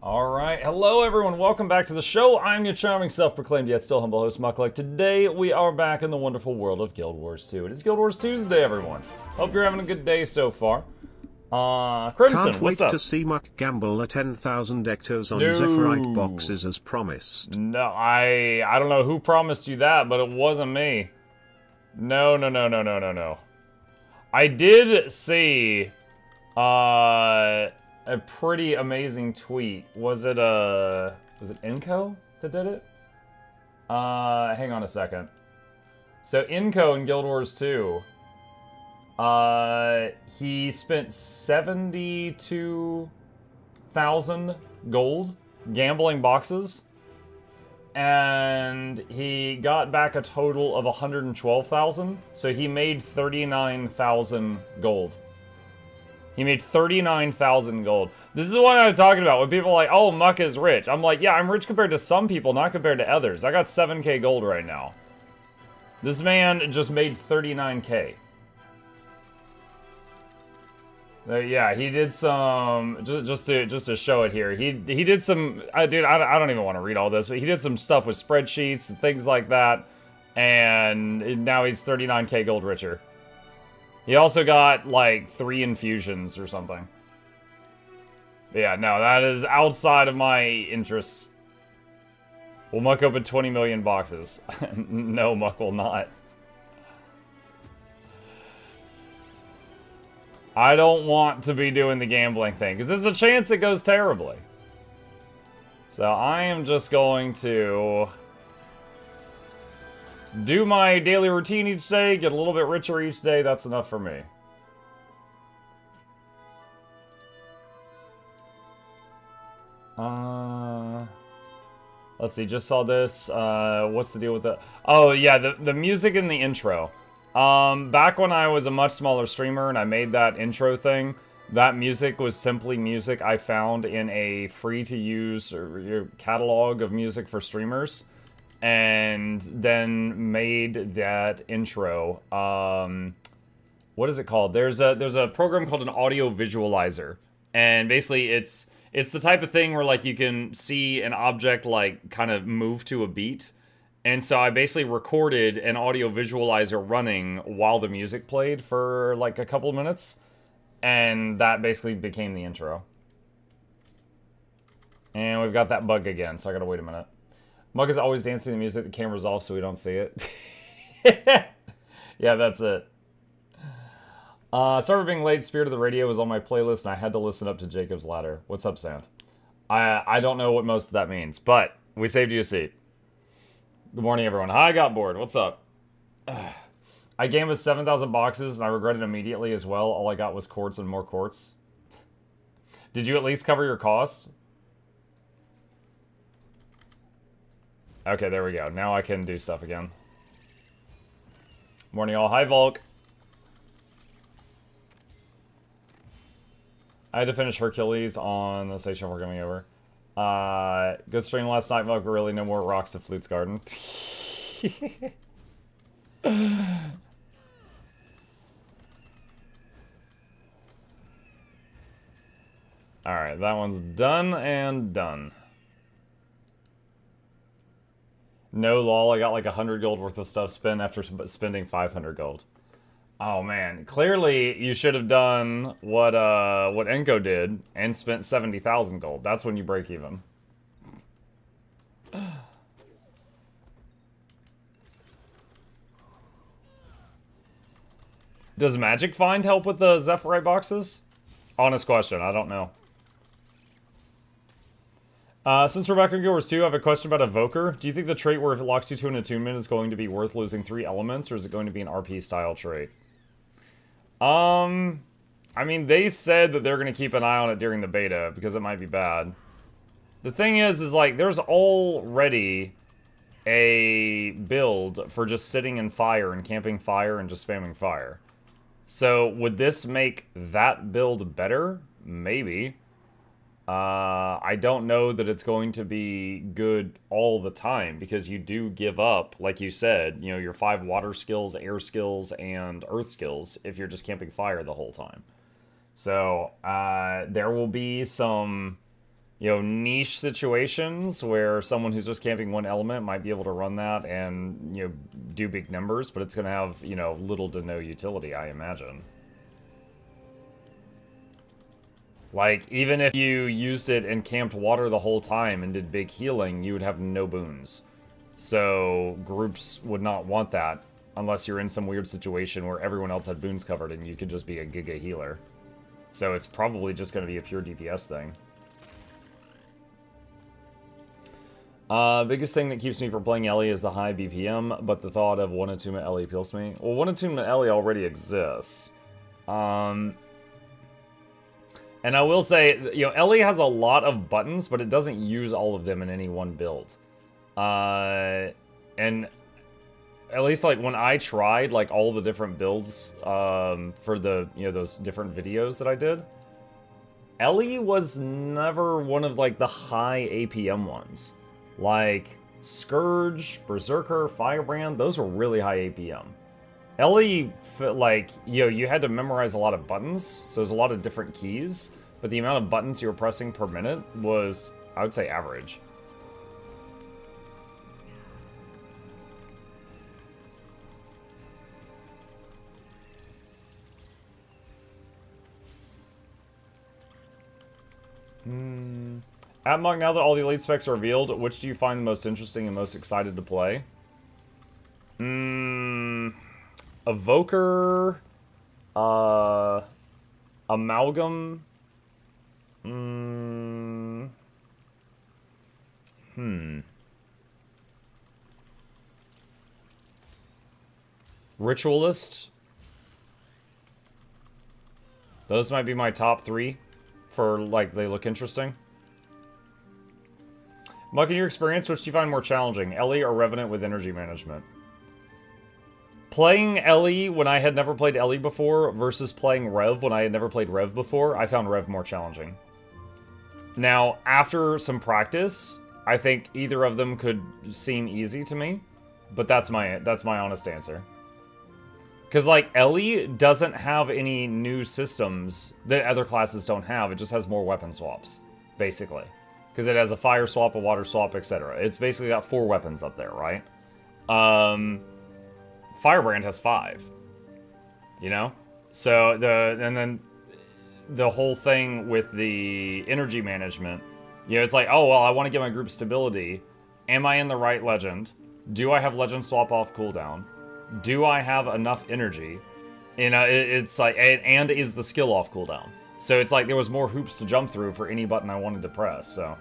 All right, hello everyone, welcome back to the show. I'm your charming, self-proclaimed yet still humble host, Mukluk. Today we are back in the wonderful world of Guild Wars 2. It is Guild Wars Tuesday, everyone. Hope you're having a good day so far. Crimson, Can't what's wait up? to see Muck gamble at 10,000 ectos on Zephyrite boxes as promised. No, I don't know who promised you that, but it wasn't me. No. I did see, a pretty amazing tweet. Was it Inco that did it? Hang on a second. So Inco in Guild Wars 2, he spent 72,000 gold gambling boxes, and he got back a total of 112,000. So he made 39,000 gold. He made 39,000 gold. This is what I'm talking about when people are like, oh, Muck is rich. I'm like, yeah, I'm rich compared to some people, not compared to others. I got 7k gold right now. This man just made 39k. Yeah, he did some, just to show it here. He did some, dude, I don't even want to read all this, but he did some stuff with spreadsheets and things like that. And now he's 39k gold richer. He also got, like, 3 infusions or something. But yeah, no, that is outside of my interests. Will Muck open 20 million boxes? No, Muck will not. I don't want to be doing the gambling thing, because there's a chance it goes terribly. So I am just going to do my daily routine each day, get a little bit richer each day. That's enough for me. Let's see, just saw this. What's the deal with the... Oh, yeah, the music in the intro. Back when I was a much smaller streamer and I made that intro thing, that music was simply music I found in a free-to-use catalog of music for streamers. And then made that intro. What is it called? There's a program called an audio visualizer, and basically it's the type of thing where like you can see an object like kind of move to a beat. And so I basically recorded an audio visualizer running while the music played for like a couple of minutes, and that basically became the intro. And we've got that bug again, so I gotta wait a minute. Mug is always dancing to the music, the camera's off so we don't see it. Yeah, that's it. Sorry for being late, Spirit of the Radio was on my playlist and I had to listen up to Jacob's Ladder. What's up, Sand? I don't know what most of that means, but we saved you a seat. Good morning, everyone. Hi, I got bored. What's up? I gamed with 7,000 boxes and I regret it immediately as well. All I got was quartz and more quartz. Did you at least cover your costs? Okay, there we go. Now I can do stuff again. Morning, all. Hi, Volk. I had to finish Hercules on the station we're coming over. Good stream last night, Volk. Really, no more rocks to Flute's Garden. Alright, that one's done and done. No, lol, I got like 100 gold worth of stuff spent after spending 500 gold. Oh man, clearly you should have done what Enko did and spent 70,000 gold. That's when you break even. Does Magic Find help with the Zephyrite boxes? Honest question, I don't know. Since we're back in Guild Wars 2, I have a question about Evoker. Do you think the trait where if it locks you to an attunement is going to be worth losing 3 elements, or is it going to be an RP-style trait? I mean, they said that they're going to keep an eye on it during the beta, because it might be bad. The thing is like, there's already a build for just sitting in fire and camping fire and just spamming fire. So, would this make that build better? Maybe. I don't know that it's going to be good all the time, because you do give up, like you said, you know, your 5 water skills, air skills, and earth skills if you're just camping fire the whole time. So, there will be some you know, niche situations where someone who's just camping one element might be able to run that and, you know, do big numbers, but it's going to have, you know, little to no utility, I imagine. Like, even if you used it and camped water the whole time and did big healing, you would have no boons. So, groups would not want that unless you're in some weird situation where everyone else had boons covered and you could just be a giga healer. So it's probably just going to be a pure DPS thing. Biggest thing that keeps me from playing Ellie is the high BPM, but the thought of one attunement Ellie appeals to me. Well, one attunement Ellie already exists. And I will say, you know, Ellie has a lot of buttons, but it doesn't use all of them in any one build. And at least, like, when I tried, like, all the different builds, for the, you know, those different videos that I did, Ellie was never one of, like, the high APM ones. Like, Scourge, Berserker, Firebrand, those were really high APM. Ellie, like, you know, you had to memorize a lot of buttons, so there's a lot of different keys, but the amount of buttons you were pressing per minute was, I would say, average. Atmog, now that all the elite specs are revealed, which do you find the most interesting and most excited to play? Evoker, Amalgam, Ritualist. Those might be my top 3 for, like, they look interesting. Muck, in your experience, which do you find more challenging, Ellie or Revenant with energy management? Playing Ellie when I had never played Ellie before versus playing Rev when I had never played Rev before, I found Rev more challenging. Now, after some practice, I think either of them could seem easy to me, but that's my honest answer. Because, like, Ellie doesn't have any new systems that other classes don't have. It just has more weapon swaps, basically. Because it has a fire swap, a water swap, etc. It's basically got 4 weapons up there, right? Firebrand has 5. You know? So, and then the whole thing with the energy management, you know, it's like, oh, well, I want to get my group stability. Am I in the right legend? Do I have legend swap off cooldown? Do I have enough energy? You know, it's like, and is the skill off cooldown? So it's like there was more hoops to jump through for any button I wanted to press, so.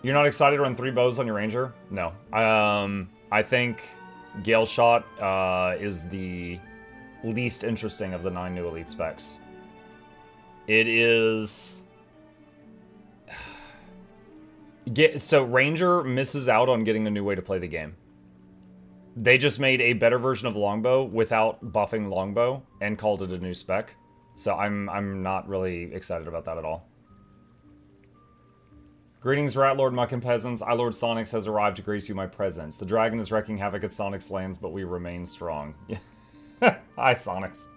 You're not excited to run 3 bows on your ranger? No. I think Gale Shot is the least interesting of the 9 new elite specs. It is... So Ranger misses out on getting a new way to play the game. They just made a better version of Longbow without buffing Longbow and called it a new spec. So I'm not really excited about that at all. Greetings, Ratlord, Muck, and Peasants. I, Lord Sonics, has arrived to grace you my presence. The dragon is wreaking havoc at Sonic's lands, but we remain strong. Hi, Sonics.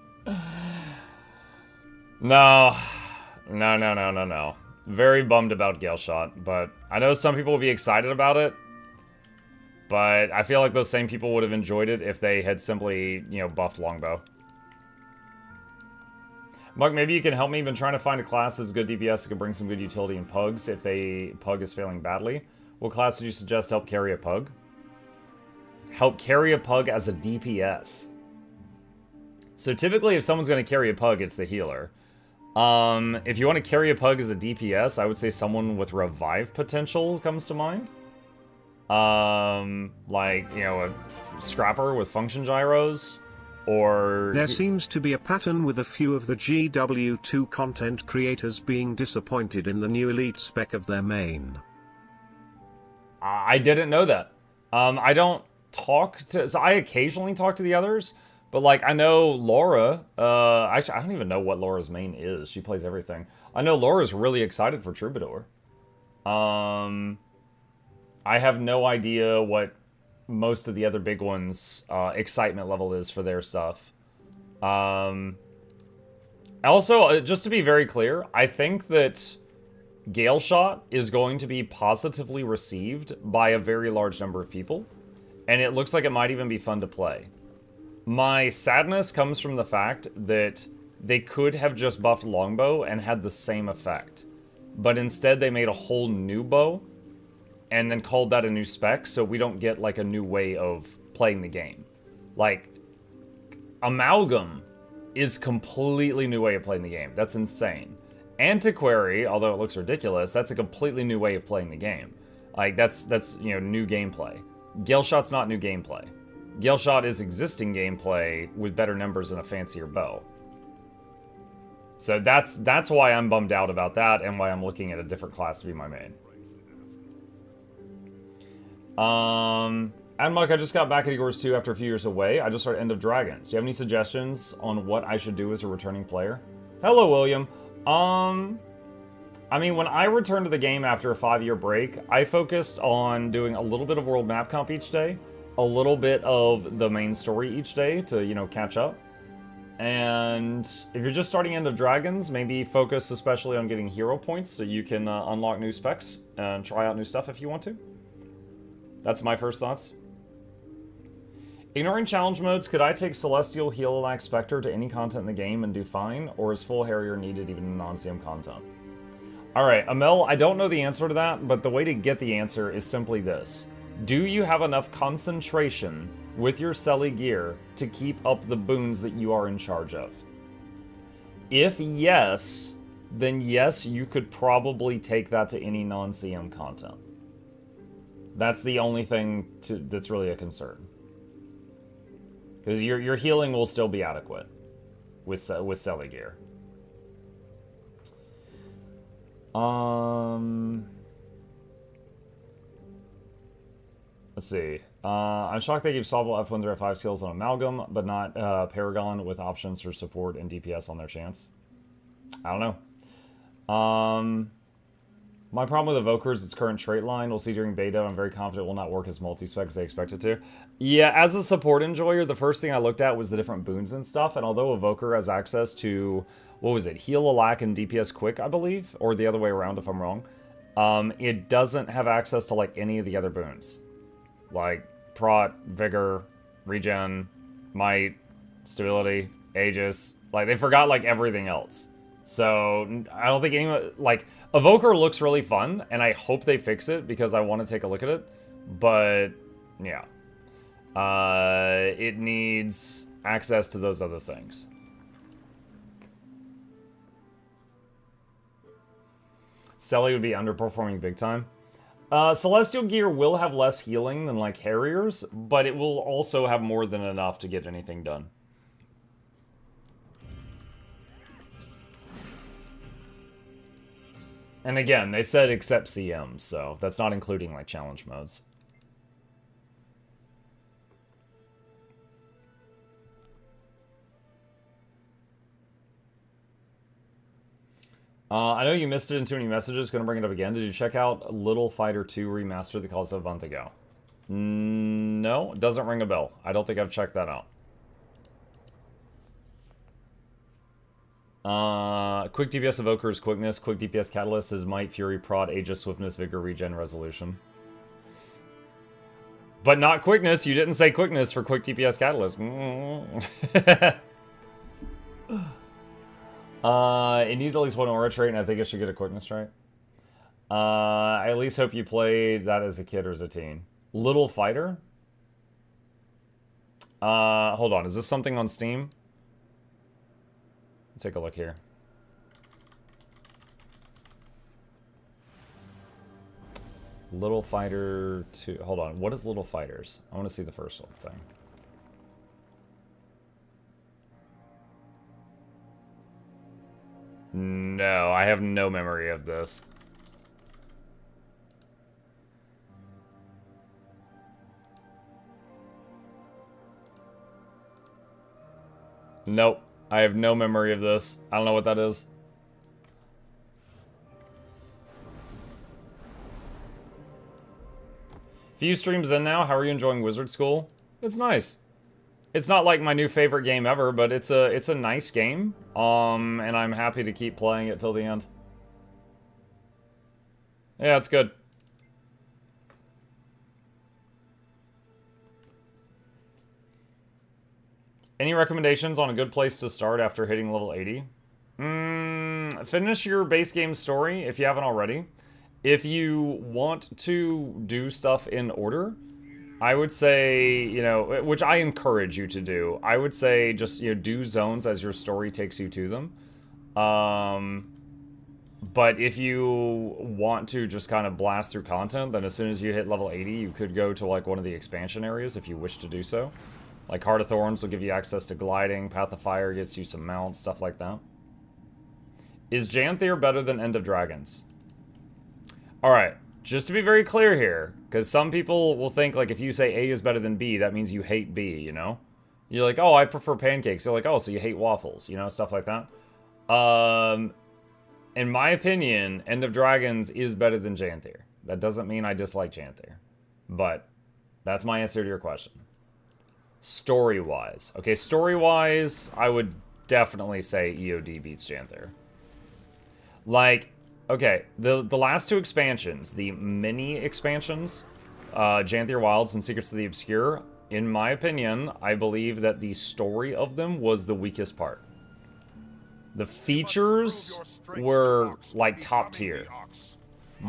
No. Very bummed about Gale Shot, but I know some people will be excited about it. But I feel like those same people would have enjoyed it if they had simply, you know, buffed Longbow. Mug, maybe you can help me. I've been trying to find a class that's good DPS that can bring some good utility in pugs if pug is failing badly. What class would you suggest to help carry a pug? Help carry a pug as a DPS. So typically if someone's going to carry a pug, it's the healer. If you want to carry a pug as a DPS, I would say someone with revive potential comes to mind. Like, you know, a scrapper with function gyros. Or... There seems to be a pattern with a few of the GW2 content creators being disappointed in the new elite spec of their main. I didn't know that. I don't talk to... So I occasionally talk to the others, but, like, I know Laura... Actually, I don't even know what Laura's main is. She plays everything. I know Laura's really excited for Troubadour. I have no idea what most of the other big ones' excitement level is for their stuff. Also, just to be very clear, I think that Gale Shot is going to be positively received by a very large number of people, and it looks like it might even be fun to play. My sadness comes from the fact that they could have just buffed Longbow and had the same effect. But instead they made a whole new bow and then called that a new spec, so we don't get like a new way of playing the game. Like, Amalgam is completely new way of playing the game. That's insane. Antiquary, although it looks ridiculous, that's a completely new way of playing the game. Like, that's you know, new gameplay. Gale Shot's not new gameplay. Gale Shot is existing gameplay with better numbers and a fancier bow. So that's why I'm bummed out about that and why I'm looking at a different class to be my main. Admuck, I just got back at Igor's 2 after a few years away. I just started End of Dragons. Do you have any suggestions on what I should do as a returning player? Hello, William. I mean, when I returned to the game after a 5-year break, I focused on doing a little bit of World Map Comp each day, a little bit of the main story each day to, you know, catch up. And if you're just starting End of Dragons, maybe focus especially on getting hero points so you can unlock new specs and try out new stuff if you want to. That's my first thoughts. Ignoring challenge modes, could I take Celestial, Heal-Alack, Spectre to any content in the game and do fine? Or is full Harrier needed even in non-CM content? Alright, Amel, I don't know the answer to that, but the way to get the answer is simply this. Do you have enough concentration with your Selly gear to keep up the boons that you are in charge of? If yes, then yes, you could probably take that to any non-CM content. That's the only thing that's really a concern. Because your healing will still be adequate with Selly gear. Let's see. I'm shocked they gave solvable F1 through F5 skills on Amalgam, but not Paragon with options for support and DPS on their chance. I don't know. My problem with Evoker is its current trait line. We'll see during beta. I'm very confident it will not work as multi-spec as they expect it to. Yeah, as a support enjoyer, the first thing I looked at was the different boons and stuff, and although Evoker has access to, what was it, Heal, Alack, and DPS Quick, I believe, or the other way around if I'm wrong, it doesn't have access to, like, any of the other boons. Like, Prot, Vigor, Regen, Might, Stability, Aegis. Like, they forgot, like, everything else. So, I don't think anyone, like, Evoker looks really fun, and I hope they fix it, because I want to take a look at it. But, yeah. It needs access to those other things. Selly would be underperforming big time. Celestial gear will have less healing than, like, Harriers, but it will also have more than enough to get anything done. And again, they said except CMs, so that's not including, like, challenge modes. I know you missed it in too many messages. Gonna bring it up again. Did you check out Little Fighter 2 Remastered that calls a month ago? No, it doesn't ring a bell. I don't think I've checked that out. Quick DPS Evoker's Quickness, Quick DPS Catalyst is Might, Fury, Prod, Aegis, Swiftness, Vigor, Regen, Resolution. But not Quickness. You didn't say Quickness for Quick DPS Catalyst. It needs at least one aura trait, and I think it should get a Quickness trait. I at least hope you played that as a kid or as a teen. Little Fighter? Hold on. Is this something on Steam? Take a look here. Little Fighter 2. Hold on. What is Little Fighters? I want to see the first one thing. No, I have no memory of this. Nope. I have no memory of this. I don't know what that is. Few streams in now. How are you enjoying Wizard School? It's nice. It's not like my new favorite game ever, but it's a nice game. And I'm happy to keep playing it till the end. Yeah, it's good. Any recommendations on a good place to start after hitting level 80? Finish your base game story if you haven't already. If you want to do stuff in order, I would say, you know, which I encourage you to do, I would say just, you know, do zones as your story takes you to them. But if you want to just kind of blast through content, then as soon as you hit level 80, you could go to like one of the expansion areas if you wish to do so. Like Heart of Thorns will give you access to gliding, Path of Fire gets you some mounts, stuff like that. Is Janthier better than End of Dragons? Alright, just to be very clear here, because some people will think like if you say A is better than B, that means you hate B, you know? You're like, oh, I prefer pancakes. They're like, oh, so you hate waffles, you know, stuff like that. In my opinion, End of Dragons is better than Janthier. That doesn't mean I dislike Janthier, but that's my answer to your question. Story-wise. Okay, story-wise, I would definitely say EOD beats Janthier. Like, okay, the last two expansions, the mini expansions, Janthier Wilds and Secrets of the Obscure, in my opinion, I believe that the story of them was the weakest part. The features were, like, top tier.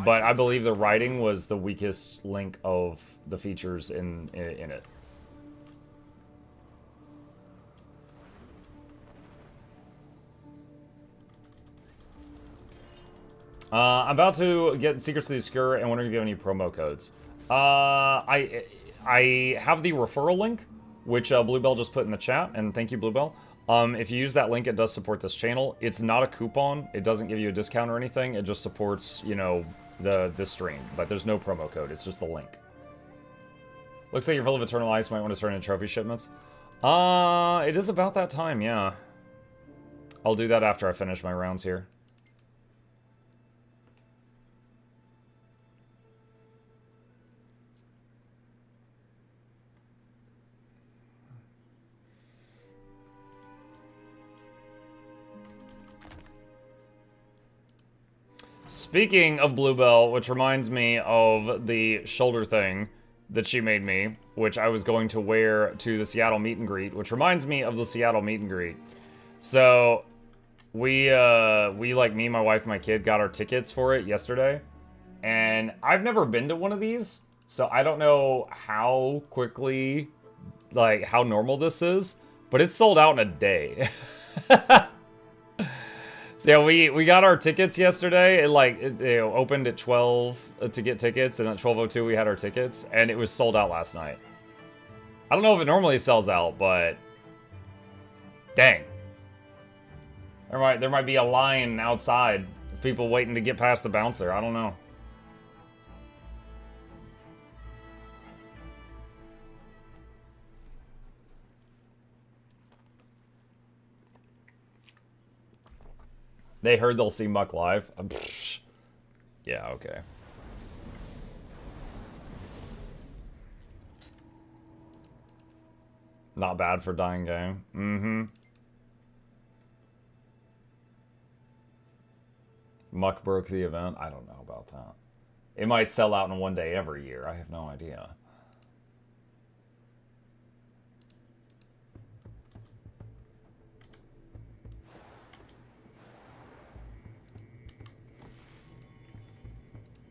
But I believe the writing was the weakest link of the features in it. I'm about to get Secrets of the Obscure and wondering if you have any promo codes. I have the referral link, which Bluebell just put in the chat, and thank you, Bluebell. If you use that link, it does support this channel. It's not a coupon. It doesn't give you a discount or anything. It just supports, you know, this stream. But there's no promo code. It's just the link. Looks like you're full of Eternal Ice. Might want to turn in trophy shipments. It is about that time, yeah. I'll do that after I finish my rounds here. Speaking of Bluebell, which reminds me of the shoulder thing that she made me, which I was going to wear to the Seattle meet and greet, which reminds me of the Seattle meet and greet. So, we like, me, my wife, and my kid got our tickets for it yesterday. And I've never been to one of these, so I don't know how quickly, like, how normal this is, but it's sold out in a day. So yeah, we got our tickets yesterday. It opened at 12 to get tickets, and at 12:02 we had our tickets, and it was sold out last night. I don't know if it normally sells out, but dang, there might be a line outside of people waiting to get past the bouncer. I don't know. They heard they'll see Muck live. Yeah, okay. Not bad for dying game. Mm-hmm. Muck broke the event. I don't know about that. It might sell out in one day every year. I have no idea.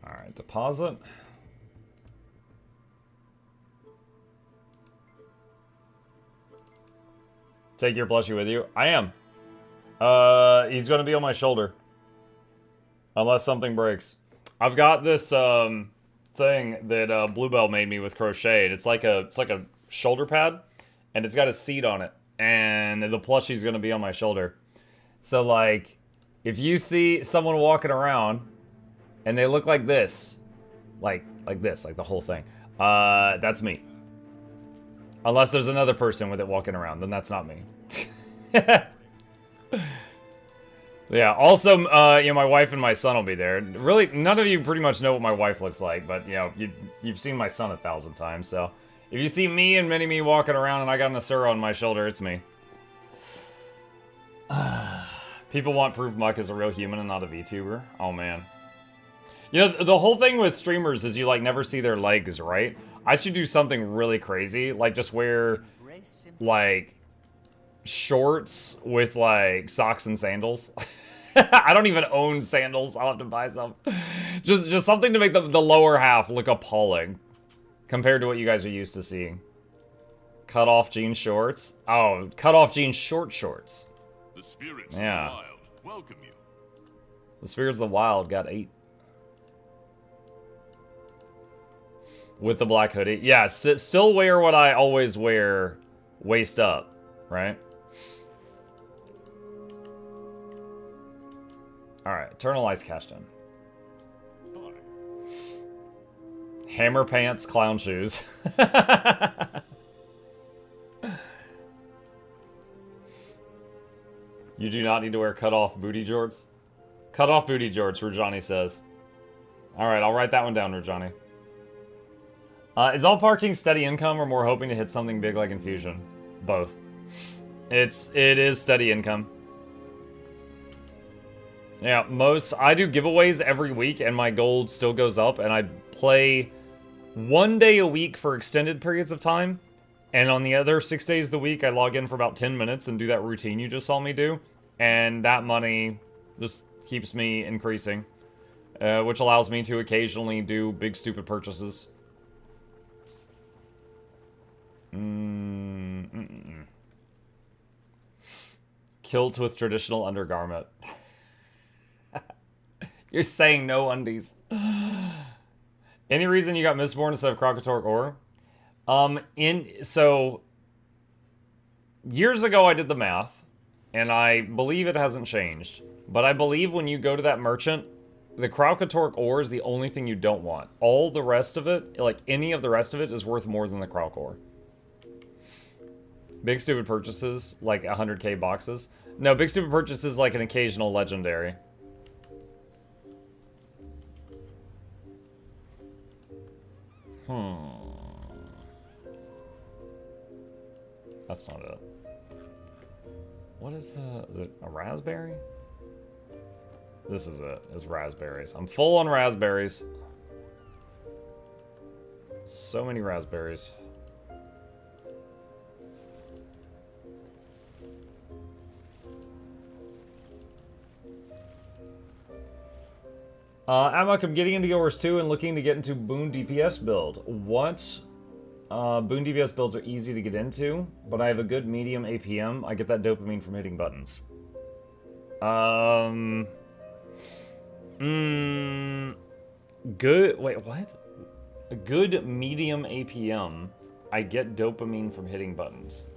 Alright, deposit. Take your plushie with you. I am. He's gonna be on my shoulder. Unless something breaks. I've got this thing that Bluebell made me with crocheted. It's like a shoulder pad, and it's got a seat on it. And the plushie's gonna be on my shoulder. So like, if you see someone walking around and they look like this, like this, like the whole thing, that's me. Unless there's another person with it walking around, then that's not me. Yeah, also, you know, my wife and my son will be there. Really, none of you pretty much know what my wife looks like, but, you know, you've seen my son 1,000 times, so. If you see me and Mini-Me walking around and I got an Asura on my shoulder, it's me. People want proof Muck is a real human and not a VTuber. Oh, man. You know, the whole thing with streamers is you, like, never see their legs, right? I should do something really crazy, like just wear, like, shorts with, like, socks and sandals. I don't even own sandals. I'll have to buy some. Just something to make the lower half look appalling compared to what you guys are used to seeing. Cut off jean shorts. Oh, cut off jean shorts. The spirits Yeah. of the wild welcome you. The spirits of the wild got 8. With the black hoodie. Yeah, still wear what I always wear, waist up, right? Alright, Eternal Ice cashed in. Hammer pants, clown shoes. You do not need to wear cut-off booty jorts. Cut-off booty jorts, Rajani says. Alright, I'll write that one down, Rajani. Is all parking steady income or more hoping to hit something big like Infusion? Both. It is steady income. Yeah, I do giveaways every week and my gold still goes up and I play 1 day a week for extended periods of time. And on the other 6 days of the week, I log in for about 10 minutes and do that routine you just saw me do. And that money just keeps me increasing. Which allows me to occasionally do big stupid purchases. Kilt with traditional undergarment. You're saying no undies. Any reason you got Mistborn instead of Krakatork Ore? So years ago I did the math, and I believe it hasn't changed. But I believe when you go to that merchant, the Krakatork Ore is the only thing you don't want. All the rest of it, like any of the rest of it, is worth more than the Krauk Ore. Big stupid purchases, like 100k boxes. No, big stupid purchases like an occasional legendary. That's not it. What is it a raspberry? This is it, it's raspberries. I'm full on raspberries. So many raspberries. Amok, I'm getting into Yours 2 and looking to get into Boon DPS build. What? Boon DPS builds are easy to get into, but I have a good medium APM. I get that dopamine from hitting buttons. Good. Wait, what? A good medium APM. I get dopamine from hitting buttons.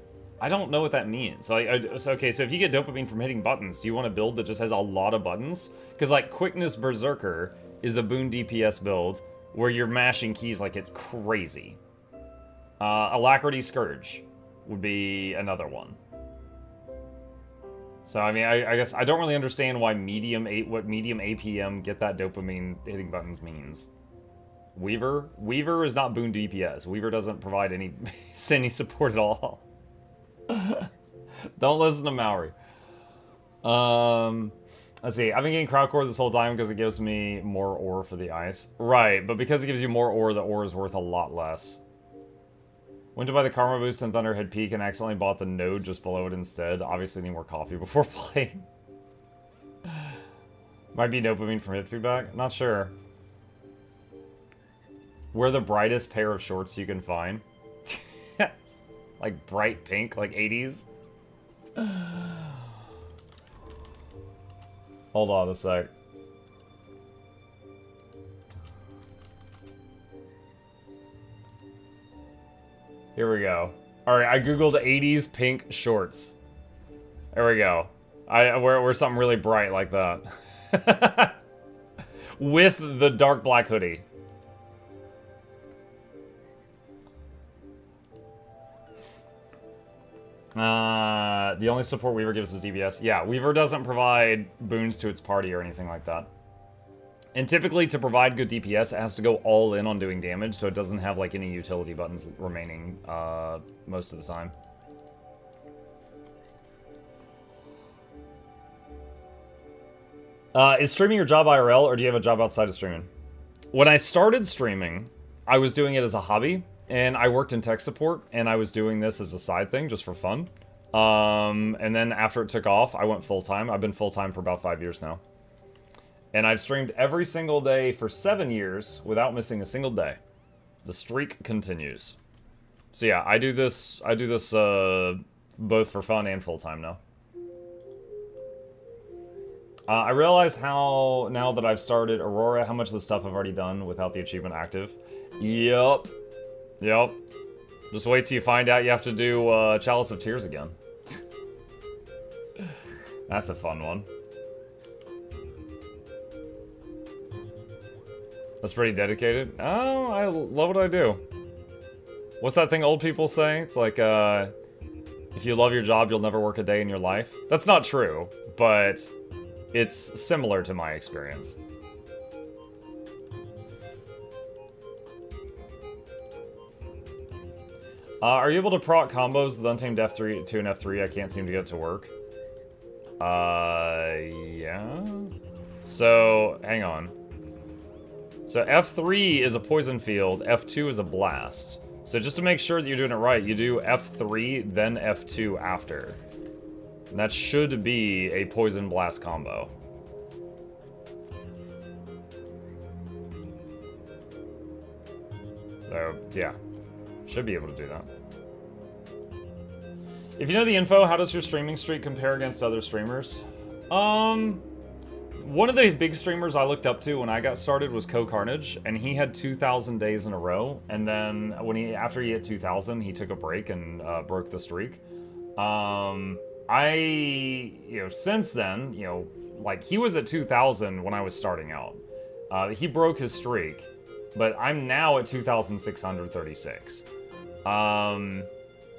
I don't know what that means. Okay, so if you get dopamine from hitting buttons, do you want a build that just has a lot of buttons? Because, like, Quickness Berserker is a Boon DPS build where you're mashing keys like it's crazy. Alacrity Scourge would be another one. So, I mean, I guess I don't really understand why what medium APM get that dopamine hitting buttons means. Weaver? Weaver is not Boon DPS. Weaver doesn't provide any support at all. Don't listen to Maori. Let's see. I've been getting Krauk Ore this whole time because it gives me more ore for the ice. Right, but because it gives you more ore, the ore is worth a lot less. Went to buy the Karma Boost in Thunderhead Peak and accidentally bought the node just below it instead. Obviously need more coffee before playing. Might be dopamine from hit feedback. Not sure. Wear the brightest pair of shorts you can find. Like bright pink, like 80s. Hold on a sec. Here we go. Alright, I googled 80s pink shorts. There we go. I wear something really bright like that. With the dark black hoodie. The only support Weaver gives is DPS. Yeah, Weaver doesn't provide boons to its party or anything like that. And typically, to provide good DPS, it has to go all in on doing damage, so it doesn't have, like, any utility buttons remaining, most of the time. Is streaming your job IRL, or do you have a job outside of streaming? when I started streaming, I was doing it as a hobby, and I worked in tech support, and I was doing this as a side thing, just for fun. And then after it took off, I went full-time. I've been full-time for about 5 years now. And I've streamed every single day for 7 years without missing a single day. The streak continues. So yeah, I do this both for fun and full-time now. I realize how, now that I've started Aurora, how much of the stuff I've already done without the achievement active. Yep. Yep. Just wait till you find out you have to do Chalice of Tears again. That's a fun one. That's pretty dedicated. Oh, I love what I do. What's that thing old people say? It's like, if you love your job, you'll never work a day in your life. That's not true, but it's similar to my experience. Are you able to proc combos with Untamed F2 and F3? I can't seem to get it to work. Yeah. So, hang on. So F3 is a poison field, F2 is a blast. So just to make sure that you're doing it right, you do F3, then F2 after. And that should be a poison blast combo. So, yeah. Should be able to do that. If you know the info, how does your streaming streak compare against other streamers? One of the big streamers I looked up to when I got started was Co-Carnage, and he had 2,000 days in a row, and then after he hit 2,000, he took a break and broke the streak. Since then, like, he was at 2,000 when I was starting out. He broke his streak, but I'm now at 2,636.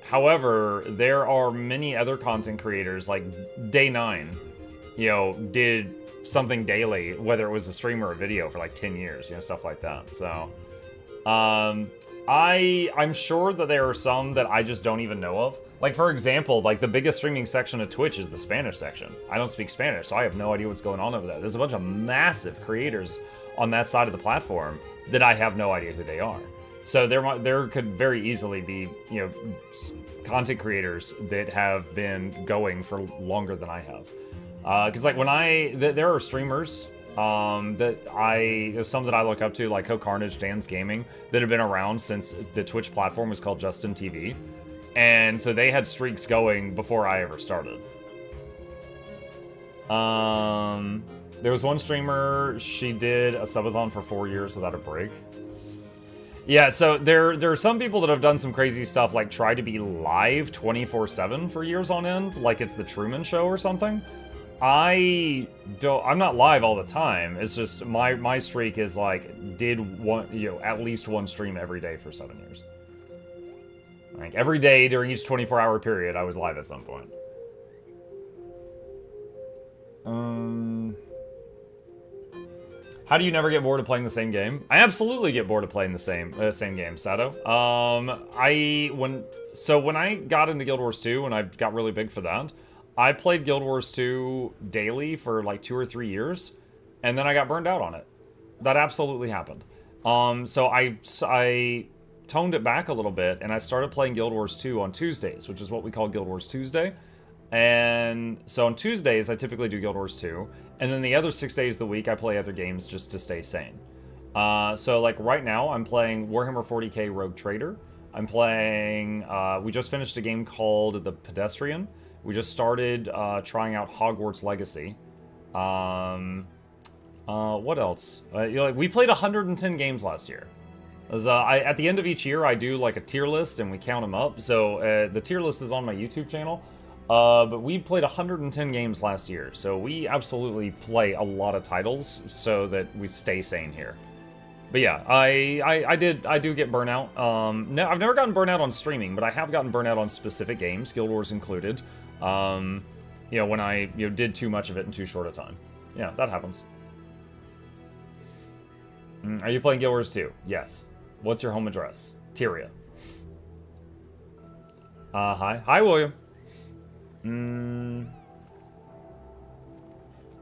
However, there are many other content creators, like Day 9, did something daily, whether it was a stream or a video, for like 10 years, stuff like that. So, I'm sure that there are some that I just don't even know of. Like, for example, like the biggest streaming section of Twitch is the Spanish section. I don't speak Spanish, so I have no idea what's going on over there. There's a bunch of massive creators on that side of the platform that I have no idea who they are. So there could very easily be, content creators that have been going for longer than I have. Because like there are streamers some that I look up to, like Co-Carnage, Dan's Gaming, that have been around since the Twitch platform was called Justin TV, and so they had streaks going before I ever started. There was one streamer, she did a subathon for 4 years without a break. Yeah, so there are some people that have done some crazy stuff, like try to be live 24/7 for years on end, like it's the Truman Show or something. I'm not live all the time. It's just my streak is like at least one stream every day for 7 years. Like every day during each 24-hour period, I was live at some point. How do you never get bored of playing the same game? I absolutely get bored of playing the same game, Sato. When I got into Guild Wars 2 and I got really big for that, I played Guild Wars 2 daily for like 2 or 3 years, and then I got burned out on it. That absolutely happened. So I toned it back a little bit, and I started playing Guild Wars 2 on Tuesdays, which is what we call Guild Wars Tuesday. And so on Tuesdays, I typically do Guild Wars 2, and then the other 6 days of the week, I play other games just to stay sane. So like right now, I'm playing Warhammer 40k Rogue Trader. I'm playing, we just finished a game called The Pedestrian. We just started trying out Hogwarts Legacy. What else? We played 110 games last year. At the end of each year, I do like a tier list and we count them up. So the tier list is on my YouTube channel. But we played 110 games last year. So we absolutely play a lot of titles so that we stay sane here. But yeah, I do get burnout. No, I've never gotten burnout on streaming, but I have gotten burnout on specific games, Guild Wars included. When I did too much of it in too short a time. Yeah, that happens. Are you playing Guild Wars 2? Yes. What's your home address? Tyria. Hi. Hi, William.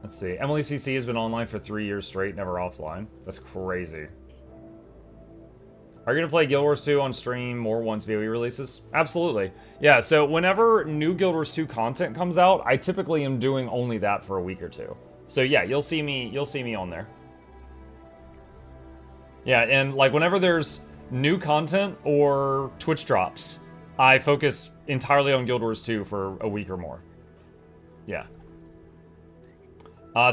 Let's see. Emily CC has been online for 3 years straight, never offline. That's crazy. Are you going to play Guild Wars 2 on stream more once VOE releases? Absolutely. Yeah, so whenever new Guild Wars 2 content comes out, I typically am doing only that for a week or two. So yeah, you'll see me on there. Yeah, and like whenever there's new content or Twitch drops, I focus entirely on Guild Wars 2 for a week or more. Yeah.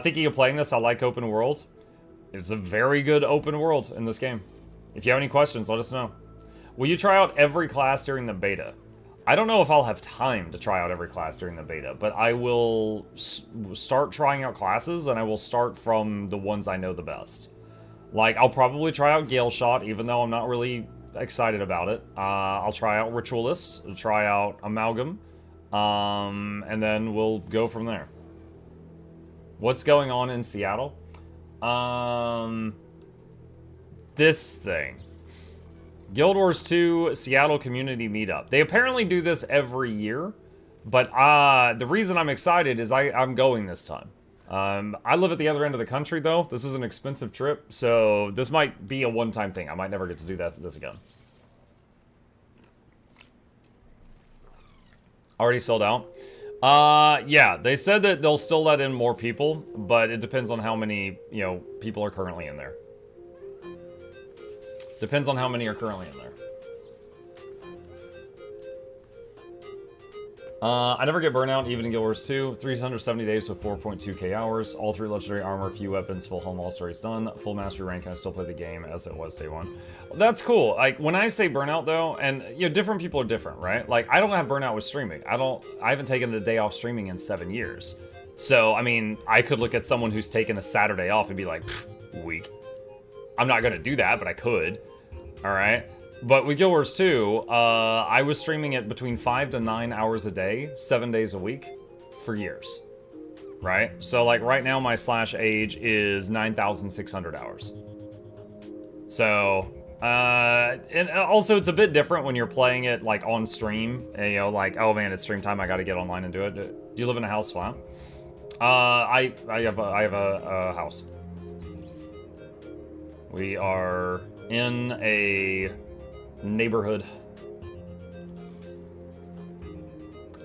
Thinking of playing this, I like open world. It's a very good open world in this game. If you have any questions, let us know. Will you try out every class during the beta? I don't know if I'll have time to try out every class during the beta, but I will start trying out classes, and I will start from the ones I know the best. Like, I'll probably try out Gale Shot, even though I'm not really excited about it. I'll try out Ritualist, I'll try out Amalgam, and then we'll go from there. What's going on in Seattle? This thing. Guild Wars 2 Seattle Community Meetup. They apparently do this every year, but the reason I'm excited is I'm going this time. I live at the other end of the country, though. This is an expensive trip, so this might be a one-time thing. I might never get to do this again. Already sold out? Yeah, they said that they'll still let in more people, but it depends on how many, people are currently in there. Depends on how many are currently in there. I never get burnout, even in Guild Wars 2. 370 days with 4.2k hours. All 3 legendary armor, few weapons, full home, all stories done. Full mastery rank, and I still play the game as it was day 1. That's cool. Like, when I say burnout, though, and, different people are different, right? Like, I don't have burnout with streaming. I haven't taken a day off streaming in 7 years. So, I mean, I could look at someone who's taken a Saturday off and be like, weak. I'm not gonna do that, but I could. Alright? But with Guild Wars 2, I was streaming it between 5 to 9 hours a day, 7 days a week, for years. Right? So, like, right now my slash age is 9,600 hours. So, and also it's a bit different when you're playing it, like, on stream. And, like, oh man, it's stream time, I gotta get online and do it. Do you live in a house flat? I have a house. We are in a neighborhood.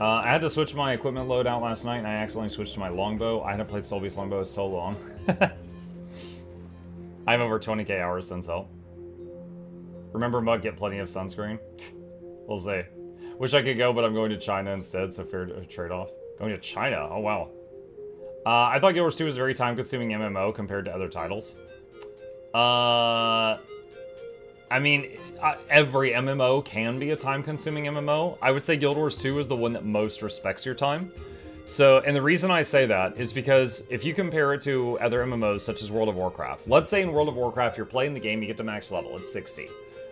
I had to switch my equipment loadout last night, and I accidentally switched to my longbow. I hadn't played Solby's longbow so long. I have over 20k hours since help. Remember, Mug, get plenty of sunscreen? We'll see. Wish I could go, but I'm going to China instead, so fair trade-off. Going to China? Oh, wow. I thought Guild Wars 2 was a very time-consuming MMO compared to other titles. I mean, every MMO can be a time-consuming MMO. I would say Guild Wars 2 is the one that most respects your time. So, and the reason I say that is because if you compare it to other MMOs such as World of Warcraft, let's say in World of Warcraft you're playing the game, you get to max level, it's 60.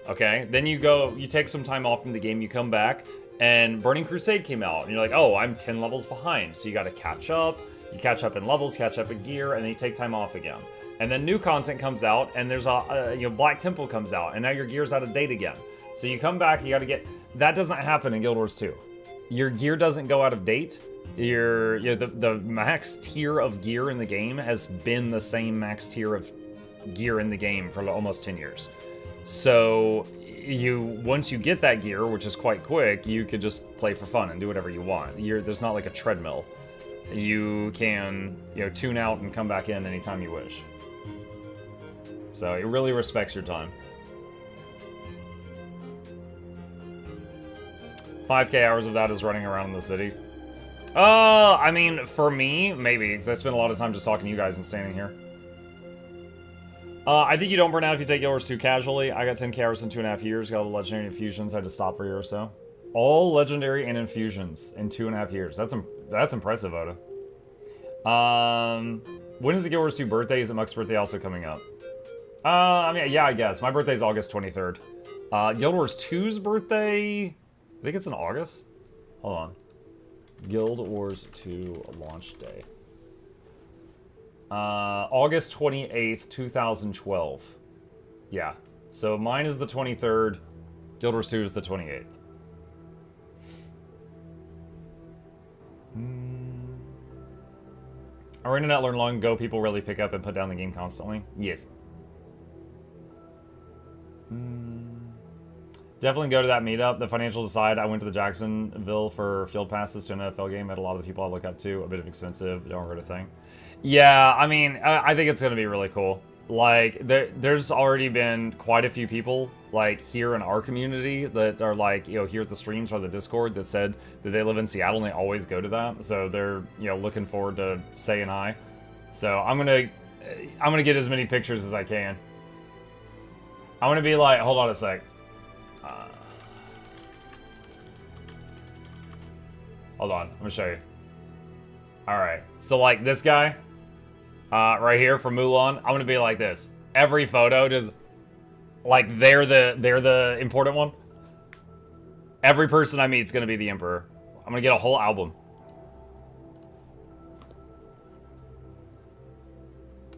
Okay, then you take some time off from the game, you come back, and Burning Crusade came out, and you're like, oh, I'm 10 levels behind, so you gotta catch up. You catch up in levels, catch up in gear, and then you take time off again. And then new content comes out, and there's Black Temple comes out, and now your gear's out of date again. So you come back, you gotta get... That doesn't happen in Guild Wars 2. Your gear doesn't go out of date. The max tier of gear in the game has been the same max tier of gear in the game for almost 10 years. So once you get that gear, which is quite quick, you could just play for fun and do whatever you want. There's not like a treadmill. You can tune out and come back in anytime you wish. So it really respects your time. 5k hours of that is running around in the city. I mean, for me, maybe, because I spend a lot of time just talking to you guys and standing here. I think you don't burn out if you take Guild Wars 2 casually. I got 10k hours in 2.5 years, got all the legendary infusions, I had to stop for a year or so. All legendary and infusions in 2.5 years. That's impressive, Oda. When is the Guild Wars 2 birthday? Is it Muck's birthday also coming up? I mean, yeah, I guess. My birthday's August 23rd. Guild Wars 2's birthday... I think it's in August? Hold on. Guild Wars 2 launch day. August 28th, 2012. Yeah. So mine is the 23rd. Guild Wars 2 is the 28th. Our internet learned long ago people really pick up and put down the game constantly. Yes. Definitely go to that meetup. The financials aside, I went to the Jacksonville for field passes to an NFL game. Met a lot of the people I look up to. A bit of expensive. Don't hurt a thing. Yeah, I mean, I think it's going to be really cool. Like, there's already been quite a few people, like, here in our community that are, like, you know, here at the streams or the Discord that said that they live in Seattle and they always go to that. So they're, you know, looking forward to saying hi. So I'm gonna get as many pictures as I can. I'm gonna be like, hold on a sec. Hold on, I'm gonna show you. Alright, so like this guy, right here from Mulan, I'm gonna be like this. Every photo just, like they're the important one. Every person I meet is gonna be the Emperor. I'm gonna get a whole album.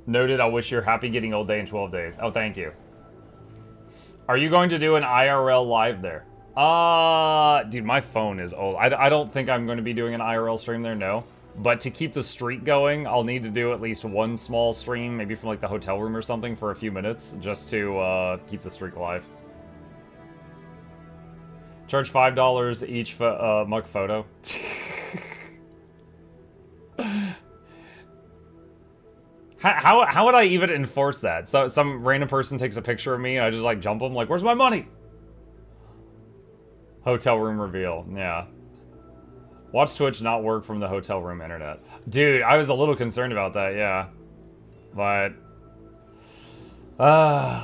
Noted, I wish you're happy getting old day in 12 days. Oh, thank you. Are you going to do an IRL live there? Dude, my phone is old. I don't think I'm going to be doing an IRL stream there, no. But to keep the streak going, I'll need to do at least one small stream, maybe from like the hotel room or something for a few minutes, just to keep the streak alive. Charge $5 each mug photo. How would I even enforce that? So some random person takes a picture of me and I just like jump them, like, where's my money? Hotel room reveal, yeah. Watch Twitch not work from the hotel room internet. Dude, I was a little concerned about that, yeah. But,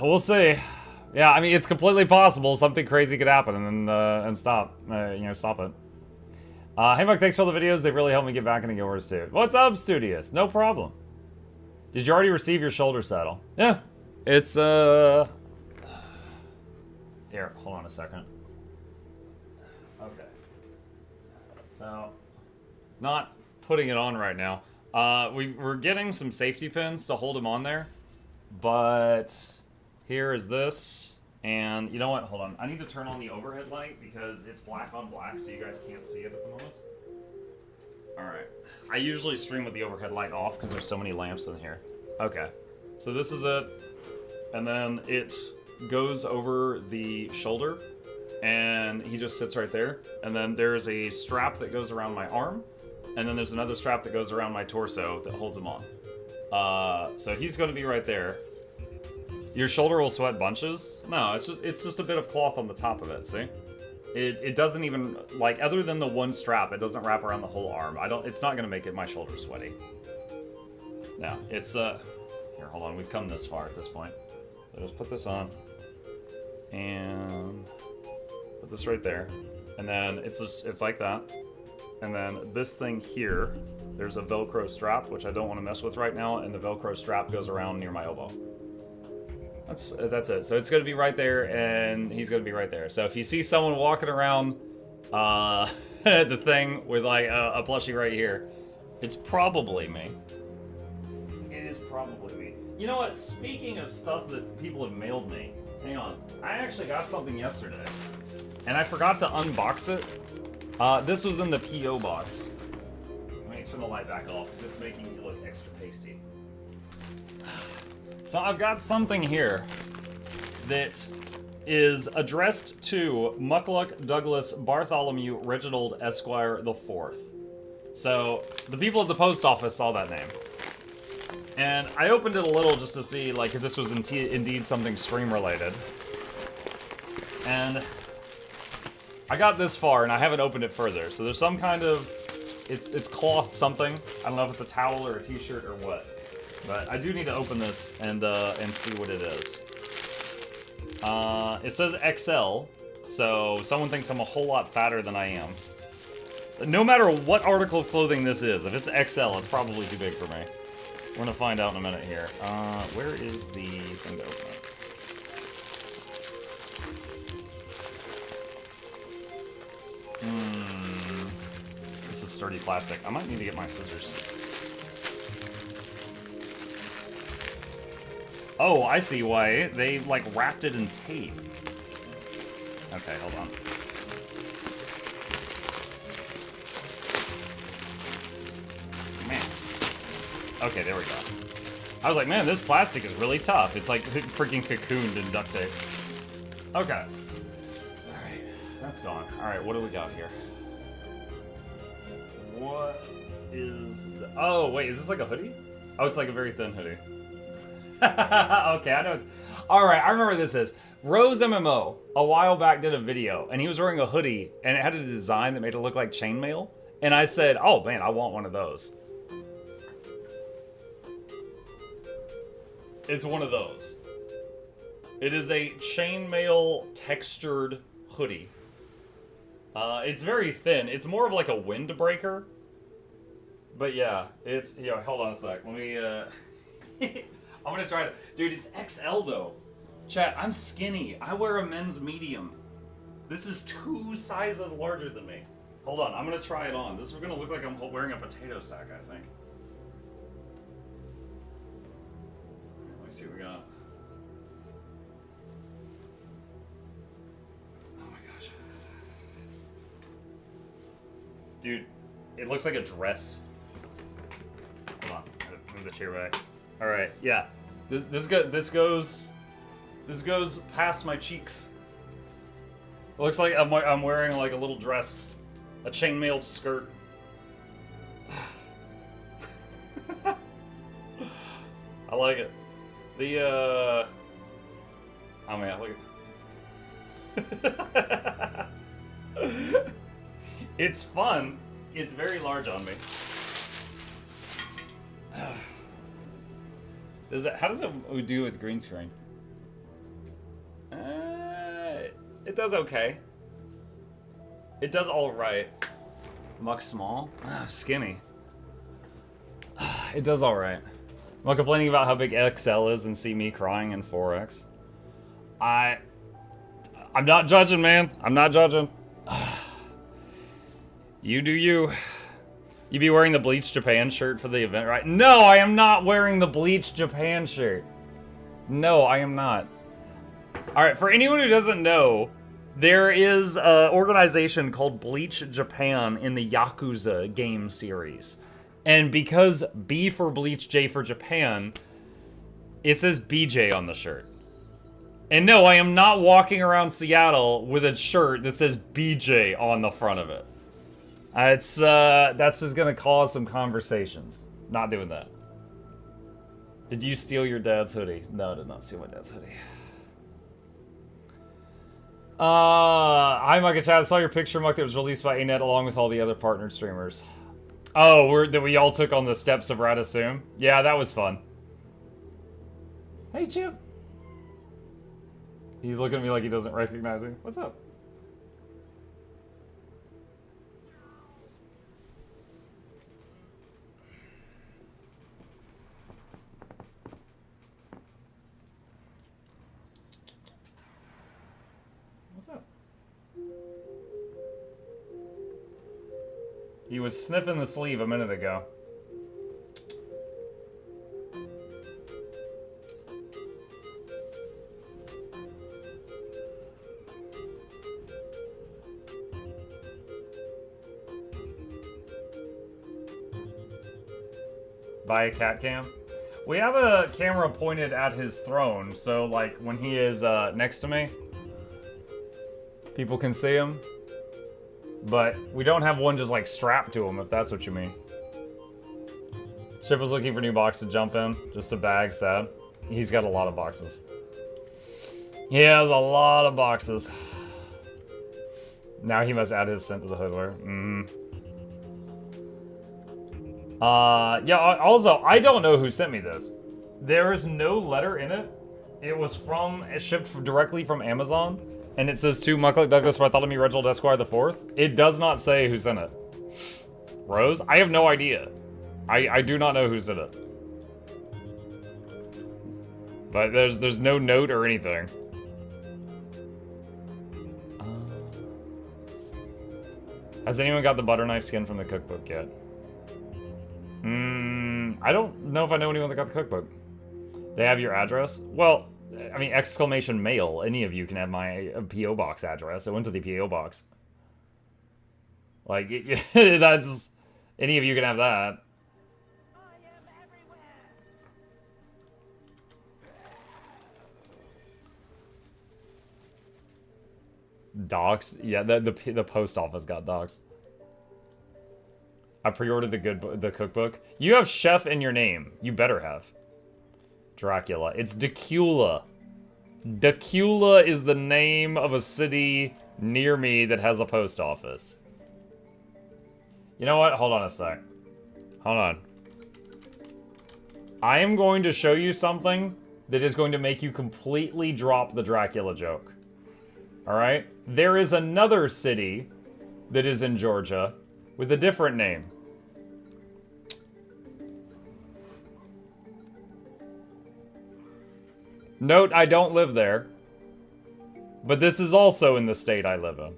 we'll see. Yeah, I mean, it's completely possible something crazy could happen and stop, you know, stop it. Hey, Mike, thanks for all the videos. They really helped me get back into Guild too. What's up, Studious? No problem. Did you already receive your shoulder saddle? Yeah. It's, Here, hold on a second. Okay. So, not putting it on right now. We're getting some safety pins to hold them on there. But here is this. And you know what? Hold on. I need to turn on the overhead light because it's black on black, so you guys can't see it at the moment. Alright. I usually stream with the overhead light off because there's so many lamps in here. Okay. So this is it. And then it goes over the shoulder. And he just sits right there. And then there's a strap that goes around my arm. And then there's another strap that goes around my torso that holds him on. So he's going to be right there. Your shoulder will sweat bunches? No, it's just a bit of cloth on the top of it, see? It doesn't even, like, other than the one strap, it doesn't wrap around the whole arm. It's not going to make my shoulder sweaty. No, it's, here, hold on, we've come this far at this point. So just put this on. And put this right there. And then it's like that. And then this thing here, there's a Velcro strap, which I don't want to mess with right now, and the Velcro strap goes around near my elbow. That's it. So it's going to be right there, and he's going to be right there. So if you see someone walking around the thing with like a plushie right here, it's probably me. It is probably me. You know what? Speaking of stuff that people have mailed me, hang on. I actually got something yesterday, and I forgot to unbox it. This was in the P.O. box. Let me turn the light back off because it's making me look extra pasty. So I've got something here that is addressed to Mukluk Douglas Bartholomew Reginald Esquire IV. So the people at the post office saw that name. And I opened it a little just to see like if this was indeed something stream related. And I got this far and I haven't opened it further. So there's some kind of, it's cloth something. I don't know if it's a towel or a t-shirt or what. But I do need to open this and see what it is. It says XL, so someone thinks I'm a whole lot fatter than I am. No matter what article of clothing this is, if it's XL, it's probably too big for me. We're gonna find out in a minute here. Where is the thing to open it? This is sturdy plastic. I might need to get my scissors. Oh, I see why. They, like, wrapped it in tape. Okay, hold on. Man. Okay, there we go. I was like, man, this plastic is really tough. It's like freaking cocooned in duct tape. Okay. Alright, that's gone. Alright, what do we got here? What is the... Oh, wait, is this like a hoodie? Oh, it's like a very thin hoodie. Okay, I know. Alright, I remember what this is. Rose MMO, a while back, did a video, and he was wearing a hoodie, and it had a design that made it look like chainmail. And I said, oh man, I want one of those. It's one of those. It is a chainmail textured hoodie. It's very thin. It's more of like a windbreaker. But yeah, it's... Yo, hold on a sec. Let me... I'm gonna try it. Dude, it's XL though. Chat, I'm skinny. I wear a men's medium. This is 2 sizes larger than me. Hold on, I'm gonna try it on. This is gonna look like I'm wearing a potato sack, I think. Let me see what we got. Oh my gosh. Dude, it looks like a dress. Hold on, I gotta move the chair back. Alright, yeah. This goes past my cheeks. It looks like I'm wearing like a little dress. A chainmail skirt. I like it. The oh man, look at it's fun. It's very large on me. How does it do with green screen? It does okay. It does all right. Muck small? Ah, skinny. It does all right. Am I complaining about how big XL is and see me crying in 4X? I'm not judging, man. I'm not judging. You do you. You be wearing the Bleach Japan shirt for the event, right? No, I am not wearing the Bleach Japan shirt. No, I am not. Alright, for anyone who doesn't know, there is an organization called Bleach Japan in the Yakuza game series. And because B for Bleach, J for Japan, it says BJ on the shirt. And no, I am not walking around Seattle with a shirt that says BJ on the front of it. That's just gonna cause some conversations. Not doing that. Did you steal your dad's hoodie? No, I did not steal my dad's hoodie. Hi, Micah Chad. I saw your picture, Muck, that was released by ANET along with all the other partnered streamers. Oh, that we all took on the steps of Radasum? Yeah, that was fun. Hey, Chip. He's looking at me like he doesn't recognize me. What's up? What's up? He was sniffing the sleeve a minute ago. Buy a cat cam? We have a camera pointed at his throne, so like when he is next to me, people can see him. But we don't have one just like strapped to him, if that's what you mean. Chip was looking for a new box to jump in. Just a bag, sad. He's got a lot of boxes. He has a lot of boxes. Now he must add his scent to the hoodwear. Yeah, also, I don't know who sent me this. There is no letter in it. It was shipped directly from Amazon. And it says to Mukluk Douglas Bartholomew Reginald Esquire the Fourth. It does not say who sent it. Rose? I have no idea. I do not know who sent it. But there's no note or anything. Has anyone got the butter knife skin from the cookbook yet? I don't know if I know anyone that got the cookbook. They have your address? Well, I mean, exclamation mail. Any of you can have my P.O. box address. I went to the P.O. box. Like, that's... Any of you can have that. Docs? Yeah, the post office got docs. I pre-ordered the cookbook. You have chef in your name. You better have. Dracula. It's Dracula. Dracula is the name of a city near me that has a post office. You know what? Hold on a sec. Hold on. I am going to show you something that is going to make you completely drop the Dracula joke. Alright? There is another city that is in Georgia with a different name. Note, I don't live there. But this is also in the state I live in.